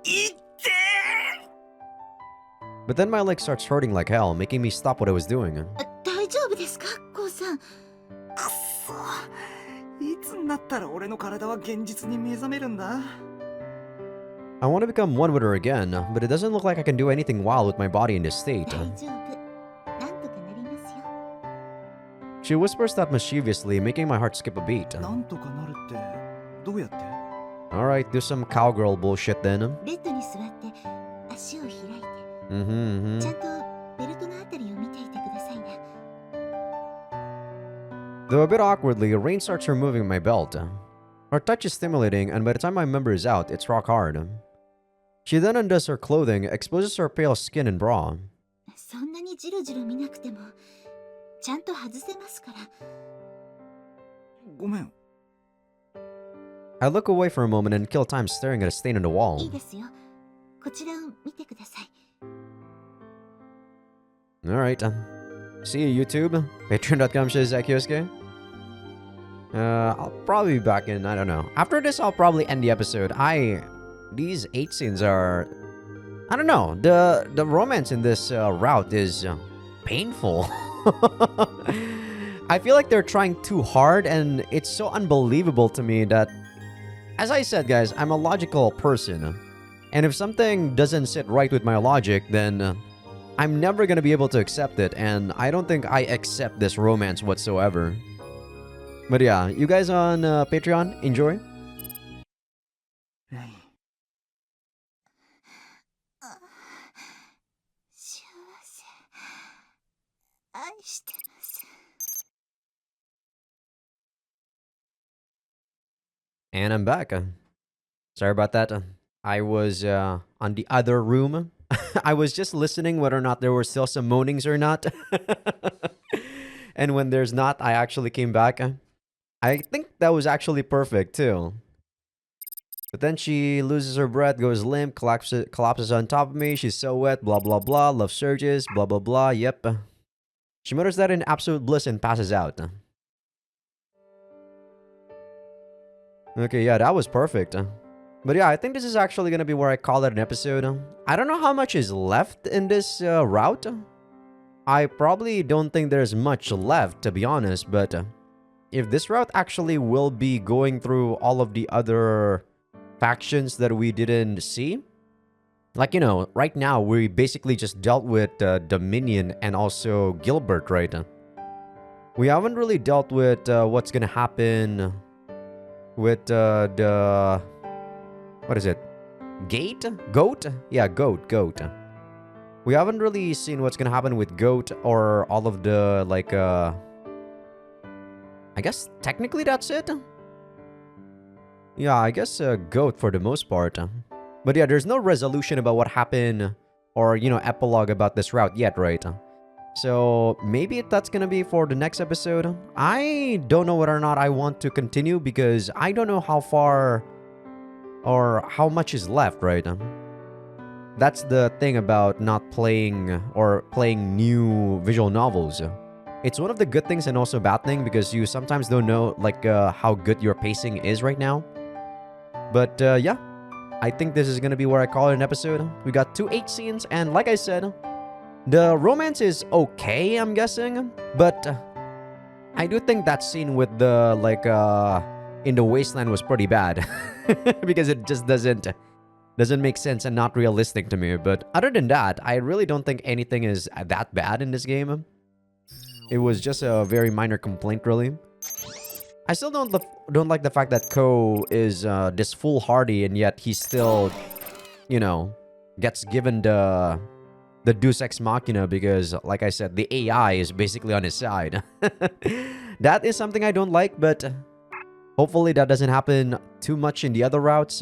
いって
But then my leg starts hurting like hell, making me stop what I was doing.
大丈夫ですか、コウさん？
くっそ。いつになったら俺の体は現実に目覚めるんだ。
I want to become one with her again, but it doesn't look like I can do anything wild with my body in this state.
大丈夫。なんとかなりますよ。
She whispers that mischievously, making my heart skip a beat.
なんとかなるってどうやって？
Alright, do some cowgirl bullshit then.
ベッドに座って足を開いて、
Mm-hmm.
ちゃんとベルトのあたりを見ていてくださいね。
Though a bit awkwardly, Rain starts removing my belt. Her touch is stimulating, and by the time my member is out, it's rock hard. She then undoes her clothing, exposes her pale skin and bra.
そんなにジロジロ見なくてもちゃんと外せますから。
ごめん。
I look away for a moment and kill time staring at a stain on the
い
wall.
いですよ。こちらを見てください。
Alright. See you, YouTube. Patreon.com/Azaikyousuke. I'll probably be back in, I don't know. After this, I'll probably end the episode. These 8 scenes are... I don't know. The romance in this route is painful. I feel like they're trying too hard, and it's so unbelievable to me that... As I said, guys, I'm a logical person. And if something doesn't sit right with my logic, then... I'm never gonna be able to accept it, and I don't think I accept this romance whatsoever. But yeah, you guys on Patreon, enjoy.
レイン。
幸せ。愛してます。
And I'm back. Sorry about that. I was on the other room. I was just listening whether or not there were still some moanings or not. And when there's not, I actually came back. I think that was actually perfect too. But then she loses her breath, goes limp, collapses on top of me. She's so wet, blah blah blah. Love surges, blah blah blah. Yep. She mutters that in absolute bliss and passes out. Okay, yeah, that was perfect. But yeah, I think this is actually gonna be where I call it an episode. I don't know how much is left in this route. I probably don't think there's much left, to be honest, but if this route actually will be going through all of the other factions that we didn't see, like, you know, right now we basically just dealt with Dominion and also Gilbert, right? We haven't really dealt with what's gonna happen with the... What is it? Gate? Goat? Yeah, Goat. We haven't really seen what's gonna happen with Goat or all of the, like, I guess technically that's it? Yeah, I guess Goat for the most part. But yeah, there's no resolution about what happened or, you know, epilogue about this route yet, right? So maybe that's gonna be for the next episode. I don't know whether or not I want to continue because I don't know how far or how much is left, right? That's the thing about not playing or playing new visual novels. It's one of the good things and also bad thing because you sometimes don't know like how good your pacing is right now. But yeah, I think this is gonna be where I call it an episode. We got 2 8 scenes, and like I said, the romance is okay, I'm guessing, but I do think that scene with the like in the wasteland was pretty bad because it just doesn't make sense and not realistic to me. But other than that, I really don't think anything is that bad in this game. It was just a very minor complaint, really. I still don't like the fact that Ko is this foolhardy and yet he still, you know, gets given the Deus Ex Machina because, like I said, the AI is basically on his side. That is something I don't like, but hopefully that doesn't happen too much in the other routes.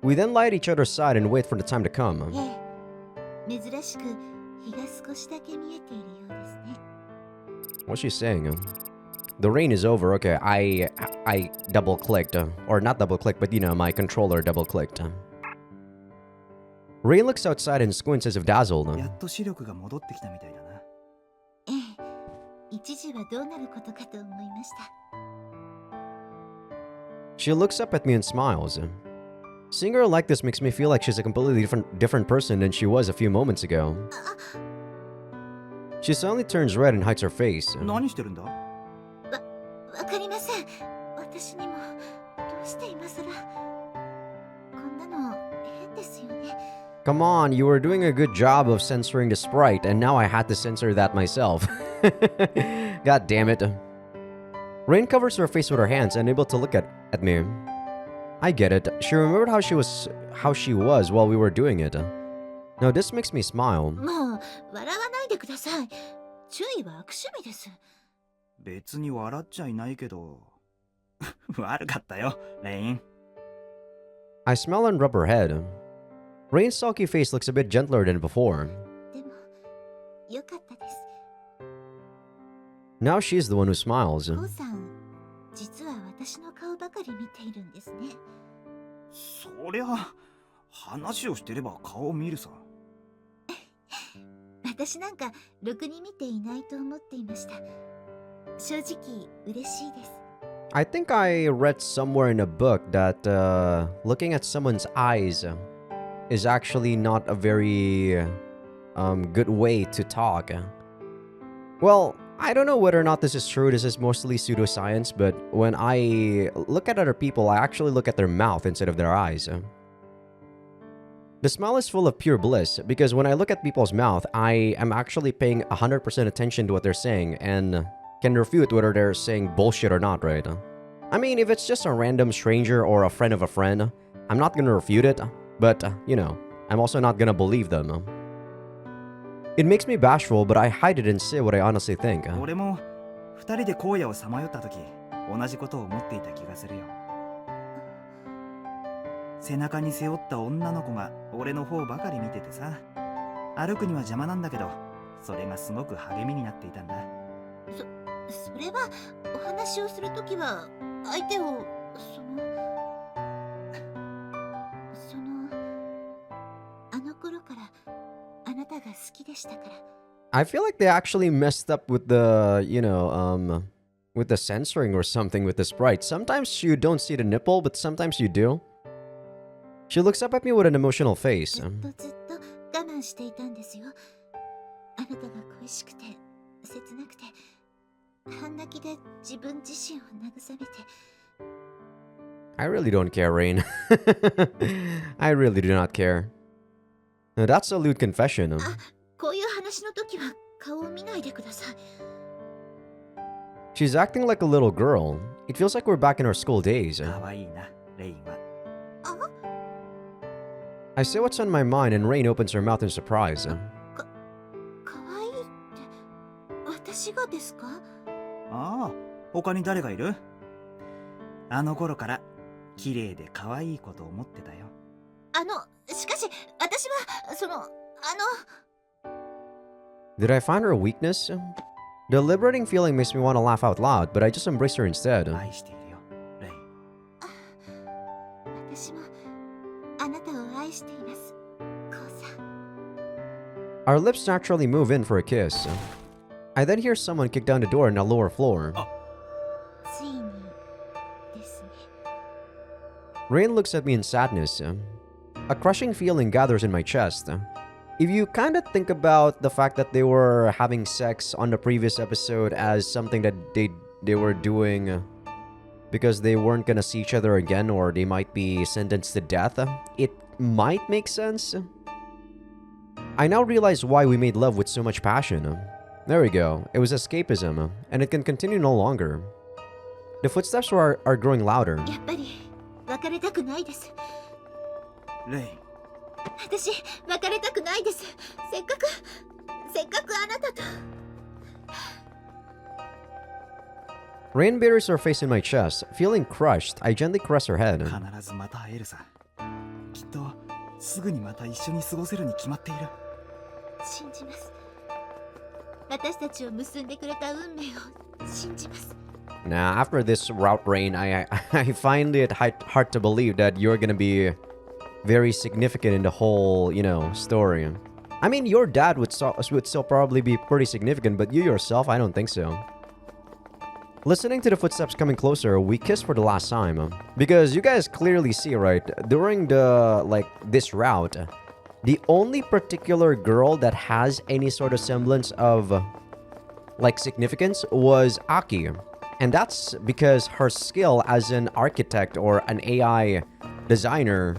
We then lie at each other's side and wait for the time to come. What's she saying? The rain is over. Okay, I double-clicked. Or not double-clicked, but you know, my controller double-clicked. Ray looks outside and squints as if dazzled. She looks up at me and smiles. Seeing her like this makes me feel like she's a completely different person than she was a few moments ago. She suddenly turns red and hides her face. Come on, you were doing a good job of censoring the sprite, and now I had to censor that myself. God damn it. Rain covers her face with her hands, unable to look at me. I get it. She remembered how she was while we were doing it. Now this makes me smile. I smile and rub her head. Rain's sulky face looks a bit gentler than before. Now she's the one who smiles. I think I read somewhere in a book that looking at someone's eyes is actually not a very good way to talk. Well, I don't know whether or not this is true. This is mostly pseudoscience, but when I look at other people, I actually look at their mouth instead of their eyes. The smile is full of pure bliss because when I look at people's mouth, I am actually paying 100% attention to what they're saying and can refute whether they're saying bullshit or not, right? I mean, if it's just a random stranger or a friend of a friend, I'm not gonna refute it, but, you know, I'm also not gonna believe them. It makes me bashful, but I hide it and say what I honestly think.
歩くには邪魔なんだけど、それがすごく励みになっていたんだ。
それはお話をするときは相手をあの頃からあなたが好きでしたから。
I feel like they actually messed up with the, with the censoring or something with the sprite. Sometimes you don't see the nipple, but sometimes you do. She looks up at me with an emotional face.
ずっと我慢していたんですよ。あなたが恋しくて切なくて半泣きで自分自身を慰めて。
I really don't care, Rain. I really do not care. Now, that's a lewd confession.
こういう話の時は顔を見ないでください。
She's acting like a little girl. It feels like we're back in our school days.
かわいいな、レインは。
I say what's on my mind and Rain opens her mouth in surprise.
かわいいって私がですか？
ああ、他に誰がいる？あの頃から綺麗で可愛いこと思ってたよ。
しかし私は
Did I find her a weakness? The liberating feeling makes me want to laugh out loud, but I just embrace her instead.
愛しているよ、レイン。
私もあなたを愛しています、コウさん。
Our lips naturally move in for a kiss. I then hear someone kick down the door on a lower floor.
ついにですね。
Rain looks at me in sadness. A crushing feeling gathers in my chest. If you kind of think about the fact that they were having sex on the previous episode as something that they were doing because they weren't gonna see each other again or they might be sentenced to death, it might make sense. I now realize why we made love with so much passion. There we go. It was escapism, and it can continue no longer. The footsteps are growing louder.
やっぱり別れたくないです。
レイン。
私別れたくないです。せっかくあなたと。
Rain buries her face in my chest. Feeling crushed, I gently caress her head.
必ずまた会えるさ。きっとすぐにまた一緒に過ごせるに決まっている。
信じます。私たちを結んでくれた運命を信じます。
Now, after this route, Rain, I find it hard to believe that you're gonna be very significant in the whole, story. I mean, your dad would still probably be pretty significant, but you yourself, I don't think so. Listening to the footsteps coming closer, we kiss for the last time. Because you guys clearly see, right, during this route, the only particular girl that has any sort of semblance of, significance was Aki. And that's because her skill as an architect or an AI designer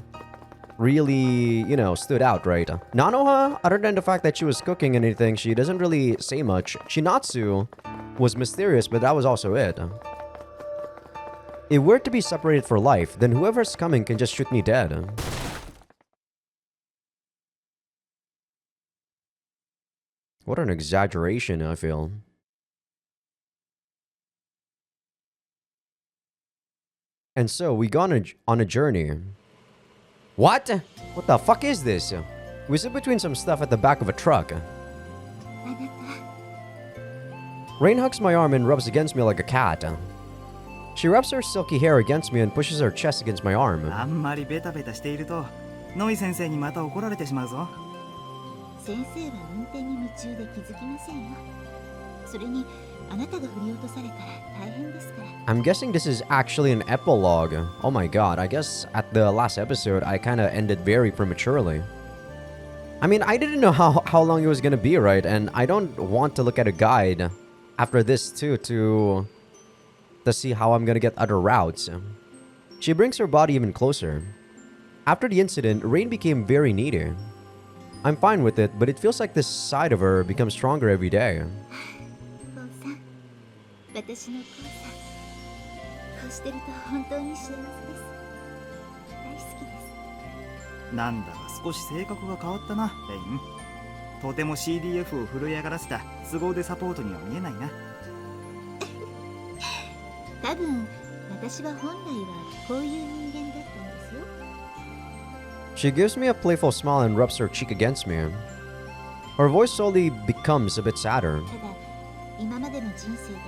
really, stood out, right? Nanoha, other than the fact that she was cooking and anything, she doesn't really say much. Shinatsu was mysterious, but that was also it. If we're to be separated for life, then whoever's coming can just shoot me dead. What an exaggeration, I feel. And so, we go on a journey. What? What the fuck is this? We sit between some stuff at the back of a truck. Rain hugs my arm and rubs against me like a cat. She rubs her silky hair against me and pushes her chest against my arm.
あんまりベタベタしていると、ノイ先生にまた怒られてしまうぞ。
先生は運転に夢中で気づきませんよ。それにあなたが振り落とされたら大変ですから。
I'm guessing this is actually an epilogue. Oh my god, I guess at the last episode I kind of ended very prematurely. I mean, I didn't know how long it was gonna be, right? And I don't want to look at a guide after this too to see how I'm gonna get other routes. She brings her body even closer. After the incident, Rain became very needy. I'm fine with it, but it feels like this side of her becomes stronger every day.
コウさん、私のコウさん、こうしてると本当に幸せです。大好きです。
なんだか少し性格が変わったな、レイン。とても CDF を震え上がらせた凄腕サポートには見えないな。
多分私は本来はこういう人間だったんですよ。
She gives me a playful smile and rubs her cheek against me. Her voice slowly becomes a bit sadder.
ただ今までの人生で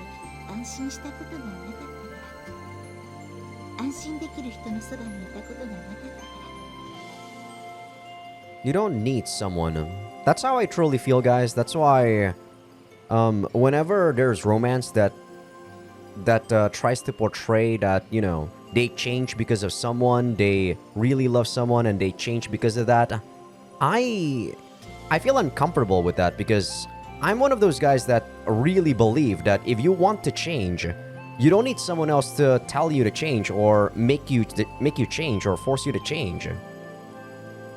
安心したことがなかったから安心できる人のそばにいたことがなかったから
You don't need someone. That's how I truly feel, guys. That's why, whenever there's romance that tries to portray that, you know, they change because of someone, they really love someone, and they change because of that, I feel uncomfortable with that because I'm one of those guys that really believe that if you want to change, you don't need someone else to tell you to change or make you change or force you to change.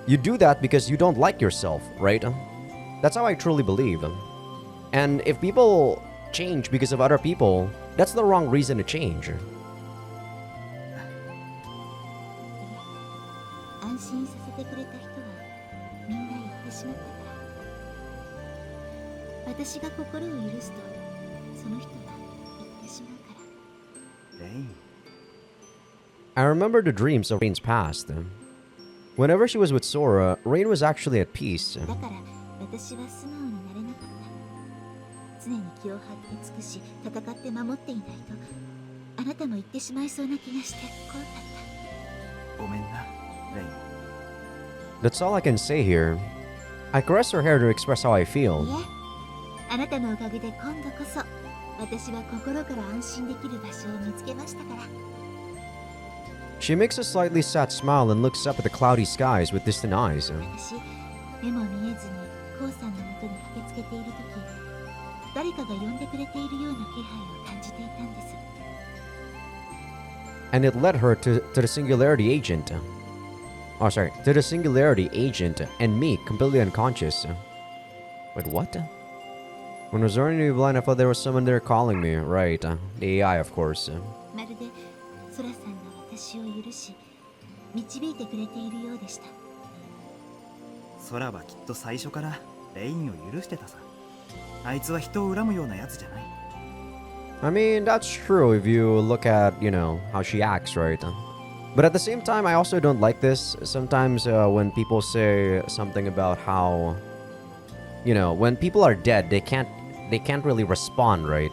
You do that because you don't like yourself, right? That's how I truly believe. And if people change because of other people, that's the wrong reason to change.
安心させてくれた人はみんな言ってしまったから私が心を許すとその人は言ってしまうから
レイン
I remember the dreams of Rain's past. Whenever she was with Sora, Rain was actually at peace.
だから私は素直になれなかった常に気を張って尽くし戦って守っていないとあなたも言ってしまいそうな気がして怖かった
ごめんなレイン
That's all I can say here. I caress her hair to express how I
い
feel.
えあなたのおかげで今度こそ私は心から安心できる場所を見つけましたから
She makes a slightly sad smile and looks up at the cloudy skies with distant eyes.
私目も見えずにコウさんのもとに駆けつけている時誰かが呼んでくれているような気配を感じていたんです
And it led her to the Singularity Agent. Oh, sorry. To the Singularity Agent and me, completely unconscious. Wait, what? When I was already blind, I thought there was someone there calling me. Right. The AI, of course.
まるでソラさんが私を許し導いてくれているようでした
空はきっと最初からレインを許してたさあいつは人を恨むようなやつじゃない
I mean, that's true if you look at, you know, how she acts, right? But at the same time, I also don't like this. Sometimes when people say something about how, you know, when people are dead, they can't really respond, right?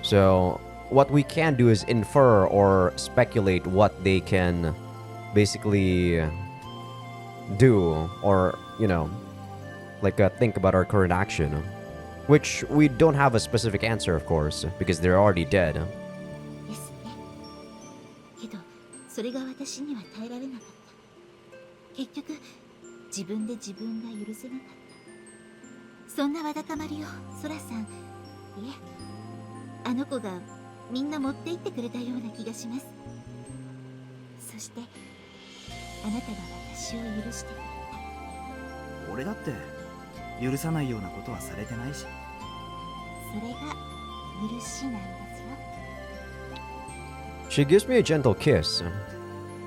So what we can do is infer or speculate what they can basically do or, you know, like think about our current action. Which we don't have a specific answer, of course, because they're already dead.
ですねけどそれが私には耐えられなかった結局自分で自分が許せなかったそんなわだかまりをソラさんいえあの子がみんな持って行ってくれたような気がしますそしてあなたが私を許してくれた
俺だって許さないようなことはされてないし
それが許しなんですよ
She gives me a gentle kiss.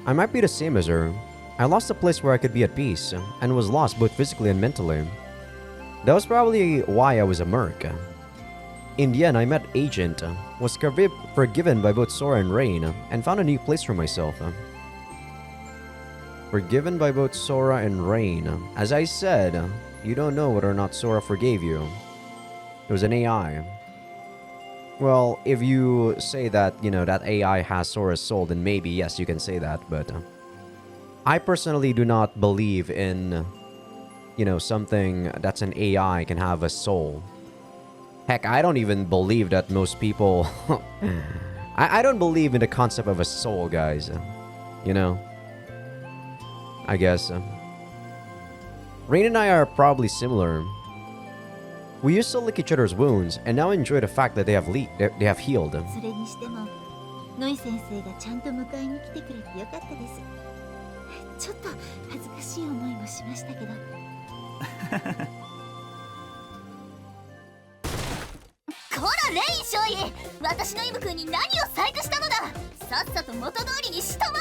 I might be the same as her. I lost a place where I could be at peace, and was lost both physically and mentally. That was probably why I was a merc. In the end, I met Agent, was forgiven by both Sora and Rain, and found a new place for myself. Forgiven by both Sora and Rain. As I said, you don't know whether or not Sora forgave you. It was an AI. Well, if you say that, you know, that AI has Sora's soul, then maybe, yes, you can say that, but I personally do not believe in, you know, something that's an AI can have a soul. Heck, I don't even believe that most people... I don't believe in the concept of a soul, guys. You know? I guess. Rain and I are probably similar. We used to lick each other's wounds, and now enjoy the fact that they have healed.
それにしてもノイ先生がちゃんと迎えに来てくれてよかったですちょっと恥ずかしい思いもしましたけど
こらレイン少尉私のイム君に何を細工したのださっさと元通りにしたまえ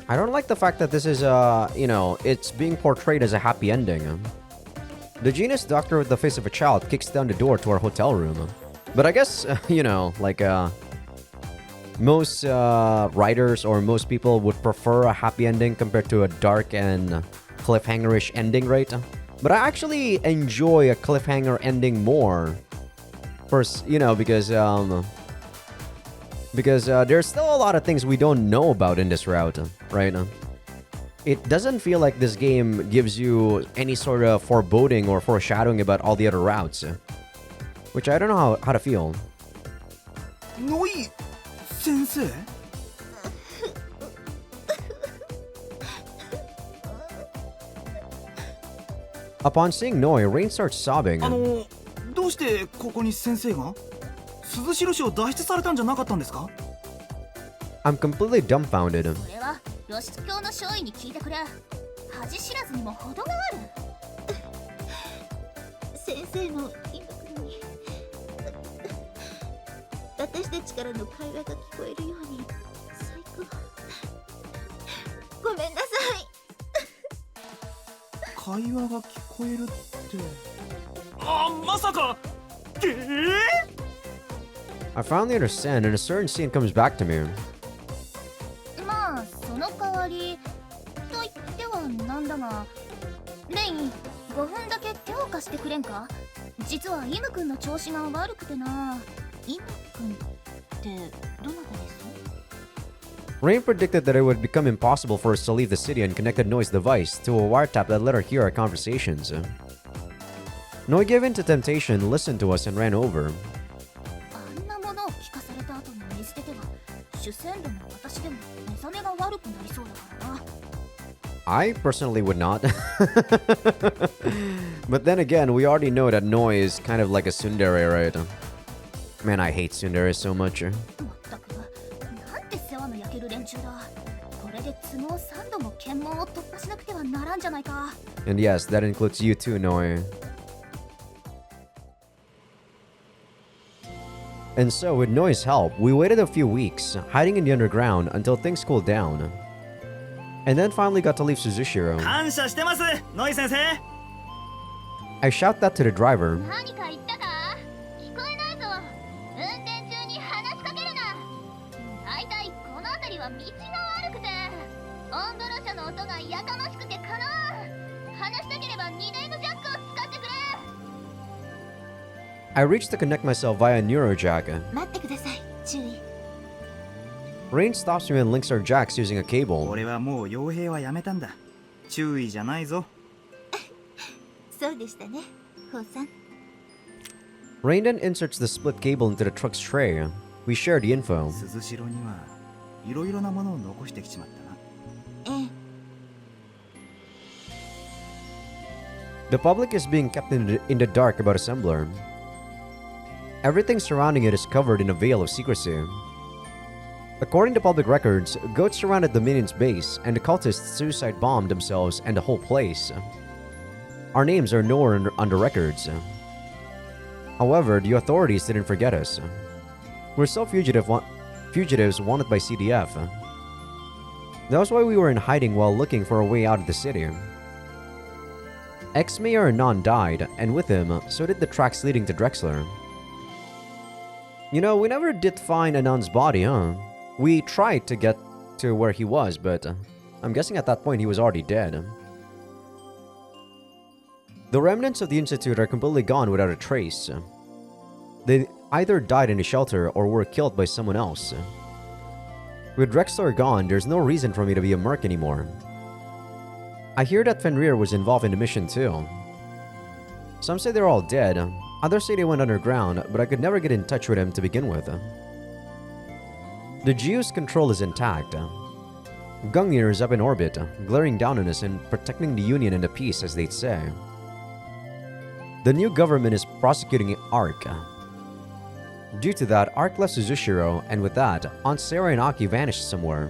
I don't like the fact that this is, you know, it's being portrayed as a happy ending. The genius doctor with the face of a child kicks down the door to our hotel room. But I guess, you know, like, most writers or most people would prefer a happy ending compared to a dark and cliffhangerish ending, right? But I actually enjoy a cliffhanger ending more. First, you know, because there's still a lot of things we don't know about in this route, right? It doesn't feel like this game gives you any sort of foreboding or foreshadowing about all the other routes, which I don't know how to feel.
ノイ先生
Upon seeing Noi, Rain starts sobbing.
どうしてここに先生が鈴代市を脱出されたんじゃなかったんですか
I'm completely dumbfounded.
それは露出狂の少尉に聞いてくれ。恥知らずにも程がある。
先生も今君に私たちからの会話が聞こえるように最高。ごめんなさい。
会話が聞こえるって。まさか。
I finally understand, and a certain scene comes back to me.
まあその代わりと言ってはなんだが、レイン5分だけ手を貸してくれんか。実はイム君の調子が悪くてな。イム君ってどなたです？
Rain predicted that it would become impossible for us to leave the city and connected Noi's device to a wiretap that let her hear our conversations. Noi gave in to temptation, listened to us, and ran over.
あんなものを聞かされた後に見捨てては主戦度の私でも目覚めが悪くなりそうだからな。
I personally would not. But then again, we already know that Noi is kind of like a tsundere, right? Man, I hate tsundere so much.
まったくなんて世話の焼ける連中だ。これで都合3度も検問を突破しなくてはならんじゃないか。
And yes, that includes you too, Noi. And so, with Noi's help, we waited a few weeks, hiding in the underground until things cooled down. And then finally got to leave Suzushiro.
感謝してますノイ先生
I shout that to the driver.
何か言ったか？聞こえないぞ。運転中に話しかけるな。だいたいこの辺りは道が悪くて、オンボロ車の音がやかましくてかな。話したければ2ネームジャックを使ってくれ。
I reached to connect myself via Neurojack.
待ってください。注意。
Rain stops me and links our jacks using a cable.
俺はもう傭兵はやめたんだ注意じゃないぞ
そうでしたね、ホウさん。
Rain then inserts the split cable into the truck's tray. We share the info.
鈴代にはいろいろなものを残してきちまったな
ええ。
The public is being kept in the dark about Assembler. Everything surrounding it is covered in a veil of secrecy. According to public records, goats surrounded the Minion's base, and the cultists suicide bombed themselves and the whole place. Our names are nowhere on the records. However, the authorities didn't forget us. We're still fugitives wanted by CDF. That was why we were in hiding while looking for a way out of the city. Ex-Mayor Anon died, and with him, so did the tracks leading to Drexler. You know, we never did find Anon's body, huh? We tried to get to where he was, but I'm guessing at that point he was already dead. The remnants of the Institute are completely gone without a trace. They either died in a shelter or were killed by someone else. With Drexler gone, there's no reason for me to be a merc anymore. I hear that Fenrir was involved in the mission too. Some say they're all dead, others say they went underground, but I could never get in touch with him to begin with. The Geo's control is intact. Gungnir is up in orbit, glaring down on us and protecting the Union and the peace, as they'd say. The new government is prosecuting Ark. Due to that, Ark left Suzushiro, and with that, Aunt Sarah and Aki vanished somewhere.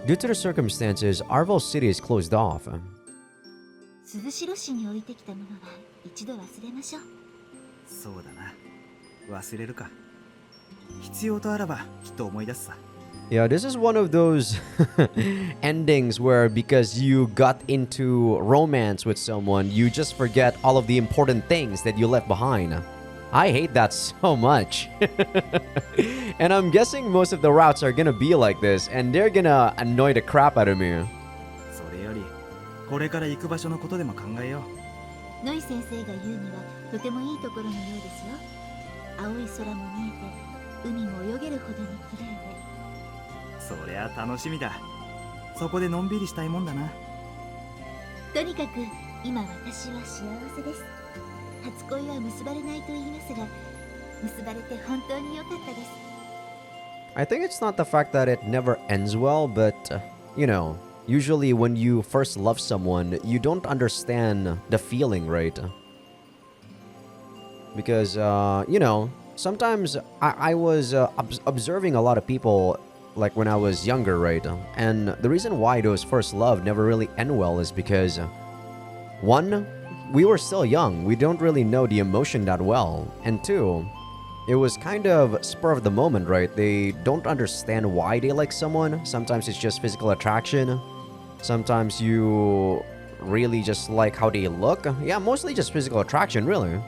Due to the circumstances, Arval City is closed off.
鈴代市に置いてきたものは一度忘れましょう。
そうだな忘れるか必要とあらばきっと思い出すさ
Yeah, this is one of those endings where because you got into romance with someone, you just forget all of the important things that you left behind. I hate that so much. And I'm guessing most of the routes are gonna be like this, and they're gonna annoy the crap out of me.
それよりこれから行く場所のことでも考えよう。
ノイ先生が言うにはとてもいいところのようですよ。青い空も見えて海も泳げるほどに綺麗で。
そりゃ楽しみだ。そこでのんびりしたいもんだな。
とにかく今私は幸せです。初恋は結ばれないと言いますが、結ばれて本当に良かったです。
I think it's not the fact that it never ends well, but, you know, usually when you first love someone, you don't understand the feeling, right? Because, you know, sometimes I was observing a lot of people, like when I was younger, right? And the reason why those first love never really end well is because, one, we were still young. We don't really know the emotion that well. And two, it was kind of spur of the moment, right? They don't understand why they like someone. Sometimes it's just physical attraction. Sometimes you really just like how they look. Yeah, mostly just physical attraction, really.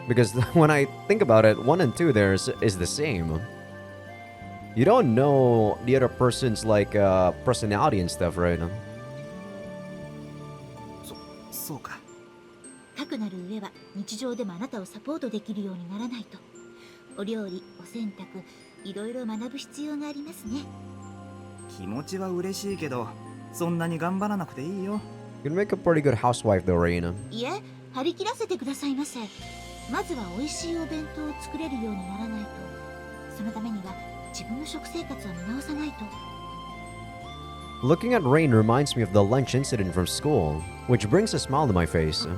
Because when I think about it, 1 and 2 there is the same. You don't know the other person's like personality and stuff, right?
そうか。
かくなる上は日常でもあなたをサポートできるようにならないと。お料理、お洗濯、いろいろ学ぶ必要がありますね。
気持ちは嬉しいけど、そんなに頑張らなくていいよ。
You can make a pretty good housewife though, Reina.
いえ、張り切らせてくださいませ。まずは美味しいお弁当を作れるようにならないと。そのためには自分の食生活を見直さないと。
Looking at Rain reminds me of the lunch incident from school, which brings a smile to my face.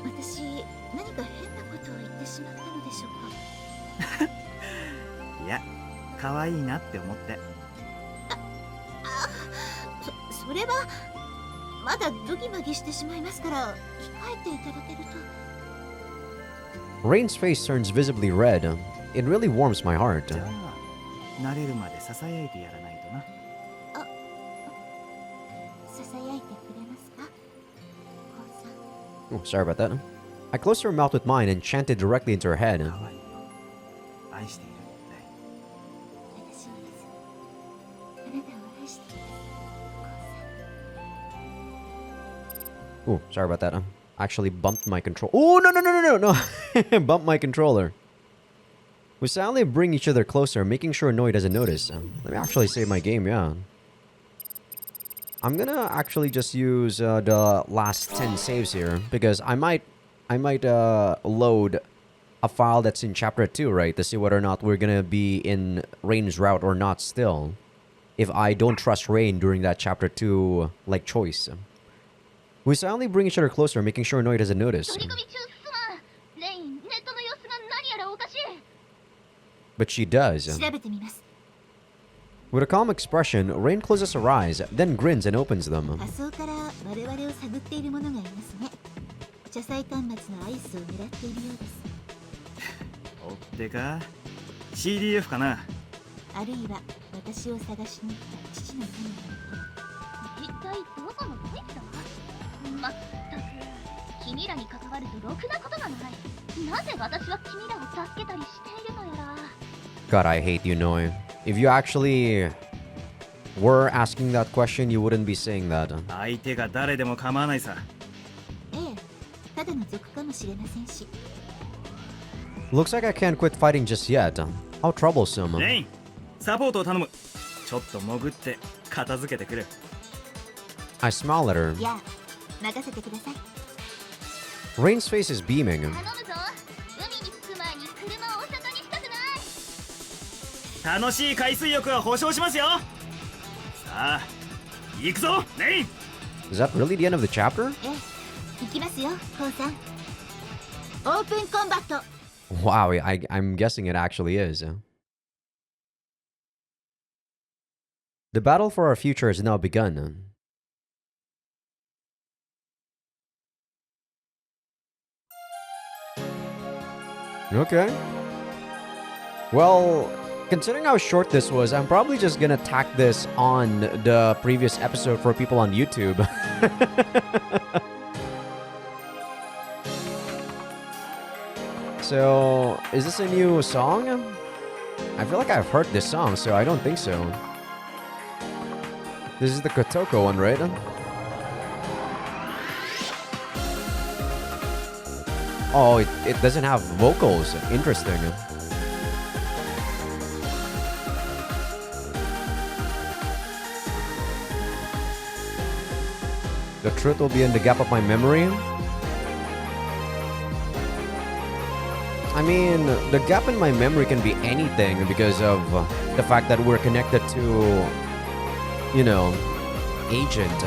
私、何か変なことを言ってしまったのでしょうか。
いや、可愛いなって思って。
それはまだドギマギしてしまいますから、控えていただけると。
Rain's face turns visibly red. It really warms my heart.
じゃあ、慣れるまでささやいてやらないとな。
ささやいてくれますか、コウさん。
Oh, sorry about that. I closed her mouth with mine and chanted directly into her head.
可愛いよ。愛している。
私もです。あなたを愛しています、コウさん。
Oh, sorry about that. I actually bumped my control. Oh, no. Bumped my controller. We silently bring each other closer, making sure Noi doesn't notice. Let me actually save my game, yeah. I'm gonna actually just use the last 10 saves here, because I might load a file that's in chapter 2, right, to see whether or not we're gonna be in Rain's route or not still, if I don't trust Rain during that chapter 2 like choice. We silently bring each other closer, making sure Noi doesn't notice.
取り込み中すまん。レイン、ネットの様子が何やらおかしい。
But she does.
調べてみます。
With a calm expression, Rain closes her eyes, then grins and opens them.
仮想から我々を探っているものがいますね。車載端末のアイスを狙っているようです。
おってか CDF かな。
あるいは私を探しに来た父の手によって。
一体どこのどいつだ。まったく君らに関わるとろくなことがない。なぜ私は君らを助けたりしているのやら。
God, I hate you, Noi. If you actually were asking that question, you wouldn't be saying that.
相手が誰でも構わないさ。
ええ、ただの族かもしれませんし。
Looks like I can't quit fighting just yet. How troublesome.
レイン、サポートを頼む。ちょっと潜って片付けてくれ。
I smile at her.
いや、任せてください。
Rain's face is beaming.
頼むぞ。海に着く前に車をお魚にしたくない。
楽しい海水浴は保証しますよ。さあ、行くぞ、レイン。
Is that really the end of the chapter?
ええ、行きますよ、コウさん。オープンコンバット。
Wow, I'm guessing it actually is. The battle for our future has now begun. Okay. Well, considering how short this was, I'm probably just gonna tack this on the previous episode for people on YouTube. So, is this a new song? I feel like I've heard this song, so I don't think so. This is the Kotoko one, right? Oh, it doesn't have vocals. Interesting. The truth will be in the gap of my memory. I mean, the gap in my memory can be anything because of the fact that we're connected to, you know, agent.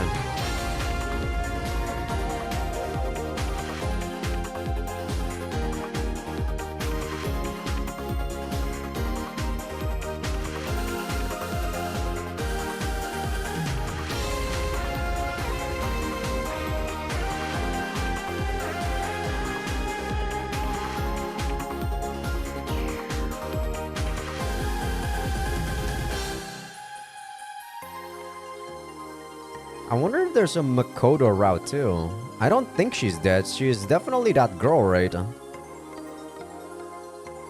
I wonder if there's a Makoto route too. I don't think she's dead. She's definitely that girl, right?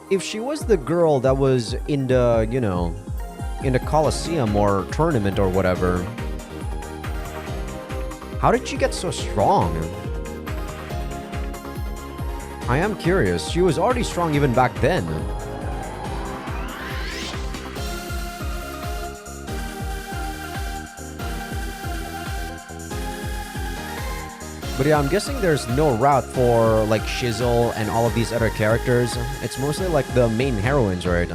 If she was the girl that was in the, you know, in the Coliseum or tournament or whatever, how did she get so strong? I am curious. She was already strong even back then. But yeah, I'm guessing there's no route for like Shizzle and all of these other characters. It's mostly like the main heroines, right?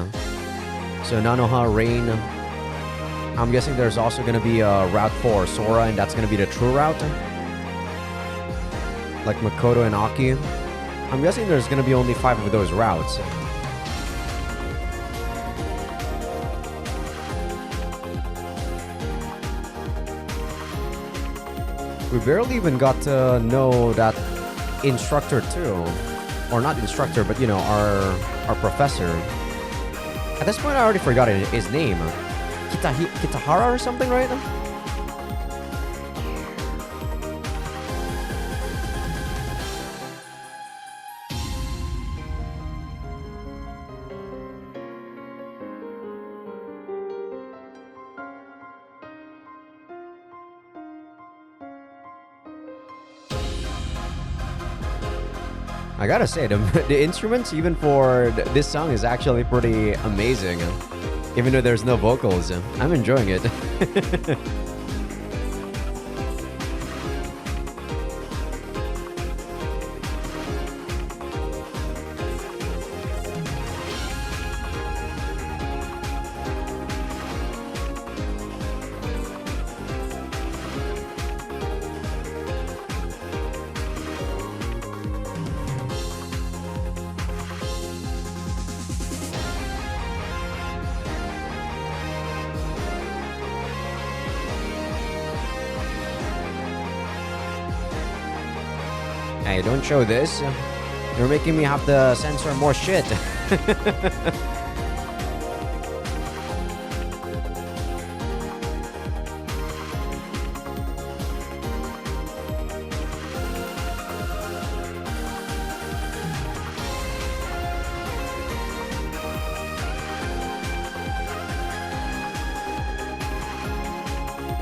So Nanoha, Rain. I'm guessing there's also going to be a route for Sora, and that's going to be the true route. Like Makoto and Aki. I'm guessing there's going to be only 5 of those routes. We barely even got to know that instructor too. Or not instructor, but you know, our professor. At this point I already forgot his name. Kitahara or something, right? I gotta say, the instruments, even for this song, is actually pretty amazing. Even though there's no vocals, I'm enjoying it. Hey, don't show this. You're making me have to censor more shit.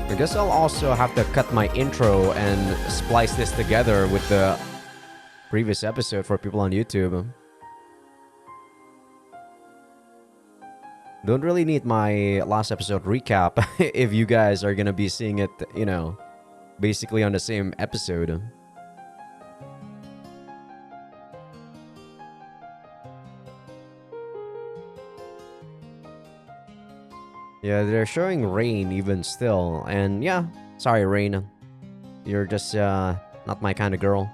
I guess I'll also have to cut my intro and splice this together with the previous episode for people on YouTube. Don't really need my last episode recap if you guys are gonna be seeing it, you know, basically on the same episode. Yeah, they're showing Rain even still. And yeah, sorry Rain. You're just not my kind of girl.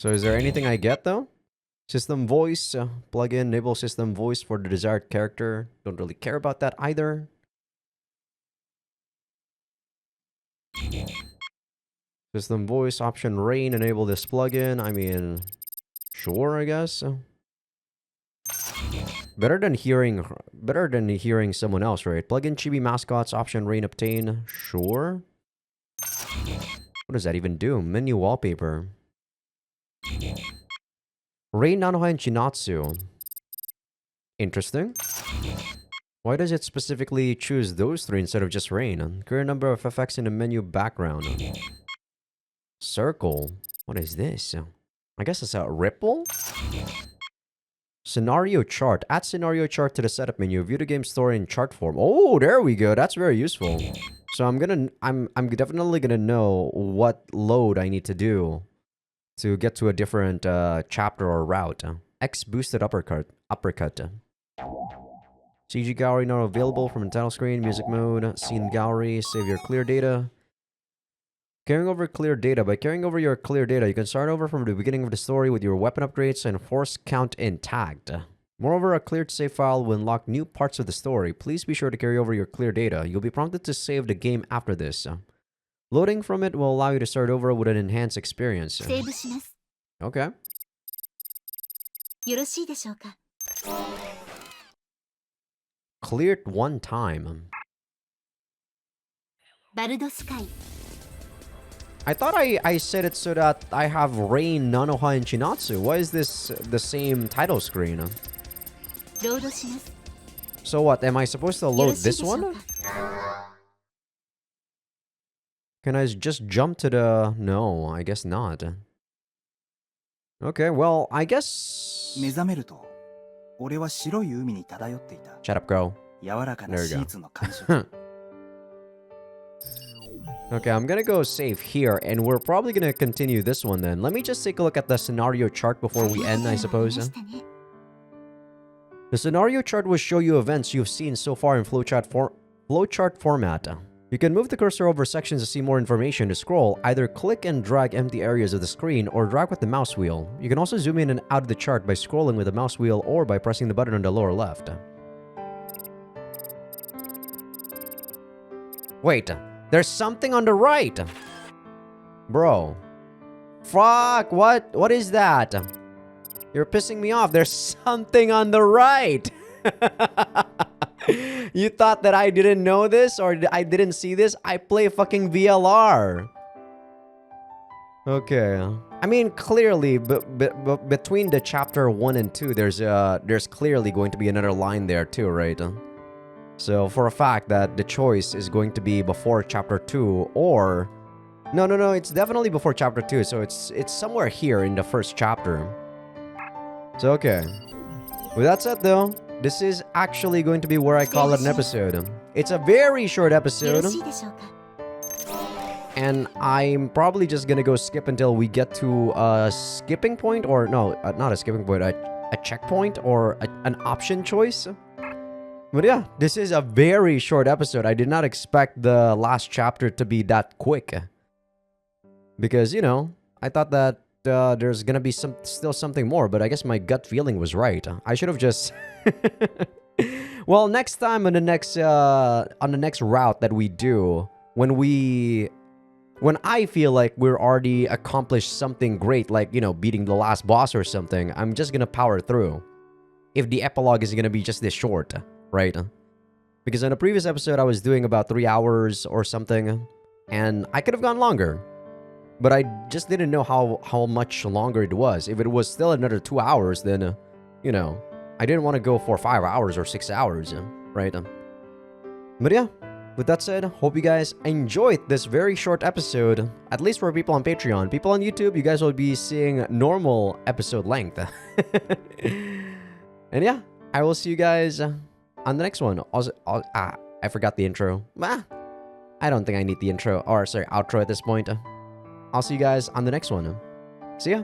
So is there anything I get though? System voice, plugin, enable system voice for the desired character. Don't really care about that either. System voice option Rain, enable this plugin. I mean, sure, I guess. Better than hearing someone else, right? Plugin chibi mascots option Rain obtain. Sure. What does that even do? Menu wallpaper. Rain Nanoha and Chinatsu. Interesting. Why does it specifically choose those three instead of just rain? Current number of effects in the menu background. Circle. What is this? I guess it's a ripple? Scenario chart. Add scenario chart to the setup menu. View the game story in chart form. Oh, there we go. That's very useful. So I'm definitely gonna know what load I need to do to get to a different chapter or route. X boosted uppercut. CG gallery not available from the title screen. Music mode. Scene gallery. Save your clear data. Carrying over clear data. By carrying over your clear data, you can start over from the beginning of the story with your weapon upgrades and force count intact. Moreover, a cleared save file will unlock new parts of the story. Please be sure to carry over your clear data. You'll be prompted to save the game after this. Loading from it will allow you to start over with an enhanced experience.
セーブします。
Okay.
よろしいでしょうか。
Cleared one time.
バルドスカイ。
I thought I said it so that I have Rain, Nanoha, and Chinatsu. Why is this the same title screen?
ロードします。
So what, am I supposed to
よ
load
ろしいで
this
しょう
one?
か。
Can I just jump to the... No, I guess not. Okay, well, I guess...
目覚めると俺は白い海に漂っていた
Shut up, girl.
柔らかな
There you
シ
go.
ーツの感触
Okay, I'm gonna go save here, and we're probably gonna continue this one then. Let me just take a look at the scenario chart before we end, I suppose.
ましたね。
The scenario chart will show you events you've seen so far in flowchart format. You can move the cursor over sections to see more information. To scroll, either click and drag empty areas of the screen or drag with the mouse wheel. You can also zoom in and out of the chart by scrolling with the mouse wheel or by pressing the button on the lower left. Wait, there's something on the right! Bro. Fuck, what is that? You're pissing me off. There's something on the right! You thought that I didn't know this or I didn't see this? I play fucking VLR. Okay. I mean, clearly, between the chapter 1 and 2, there's clearly going to be another line there too, right? So for a fact that the choice is going to be before chapter 2 or... No, it's definitely before chapter 2, so it's somewhere here in the first chapter. So okay. With that said though, this is actually going to be where I call it an episode. It's a very short
よ
episode,
ろしいでしょうか。
and I'm probably just gonna go skip until we get to a skipping point, or no, not a skipping point, a checkpoint or an option choice. But yeah, this is a very short episode. I did not expect the last chapter to be that quick. Because, you know, I thought that there's gonna be still something more, but I guess my gut feeling was right. I should have just... Well, next time on the next route that we do, when I feel like we're already accomplished something great, like, you know, beating the last boss or something, I'm just gonna power through. If the epilogue is gonna be just this short, right? Because in a previous episode, I was doing about 3 hours or something, and I could have gone longer. But I just didn't know how much longer it was. If it was still another 2 hours, then, you know, I didn't want to go for 5 hours or 6 hours, right? But yeah, with that said, hope you guys enjoyed this very short episode. At least for people on Patreon. People on YouTube, you guys will be seeing normal episode length. And yeah, I will see you guys on the next one. Also, I forgot the intro. I don't think I need the intro, or sorry, outro at this point. I'll see you guys on the next one. See ya.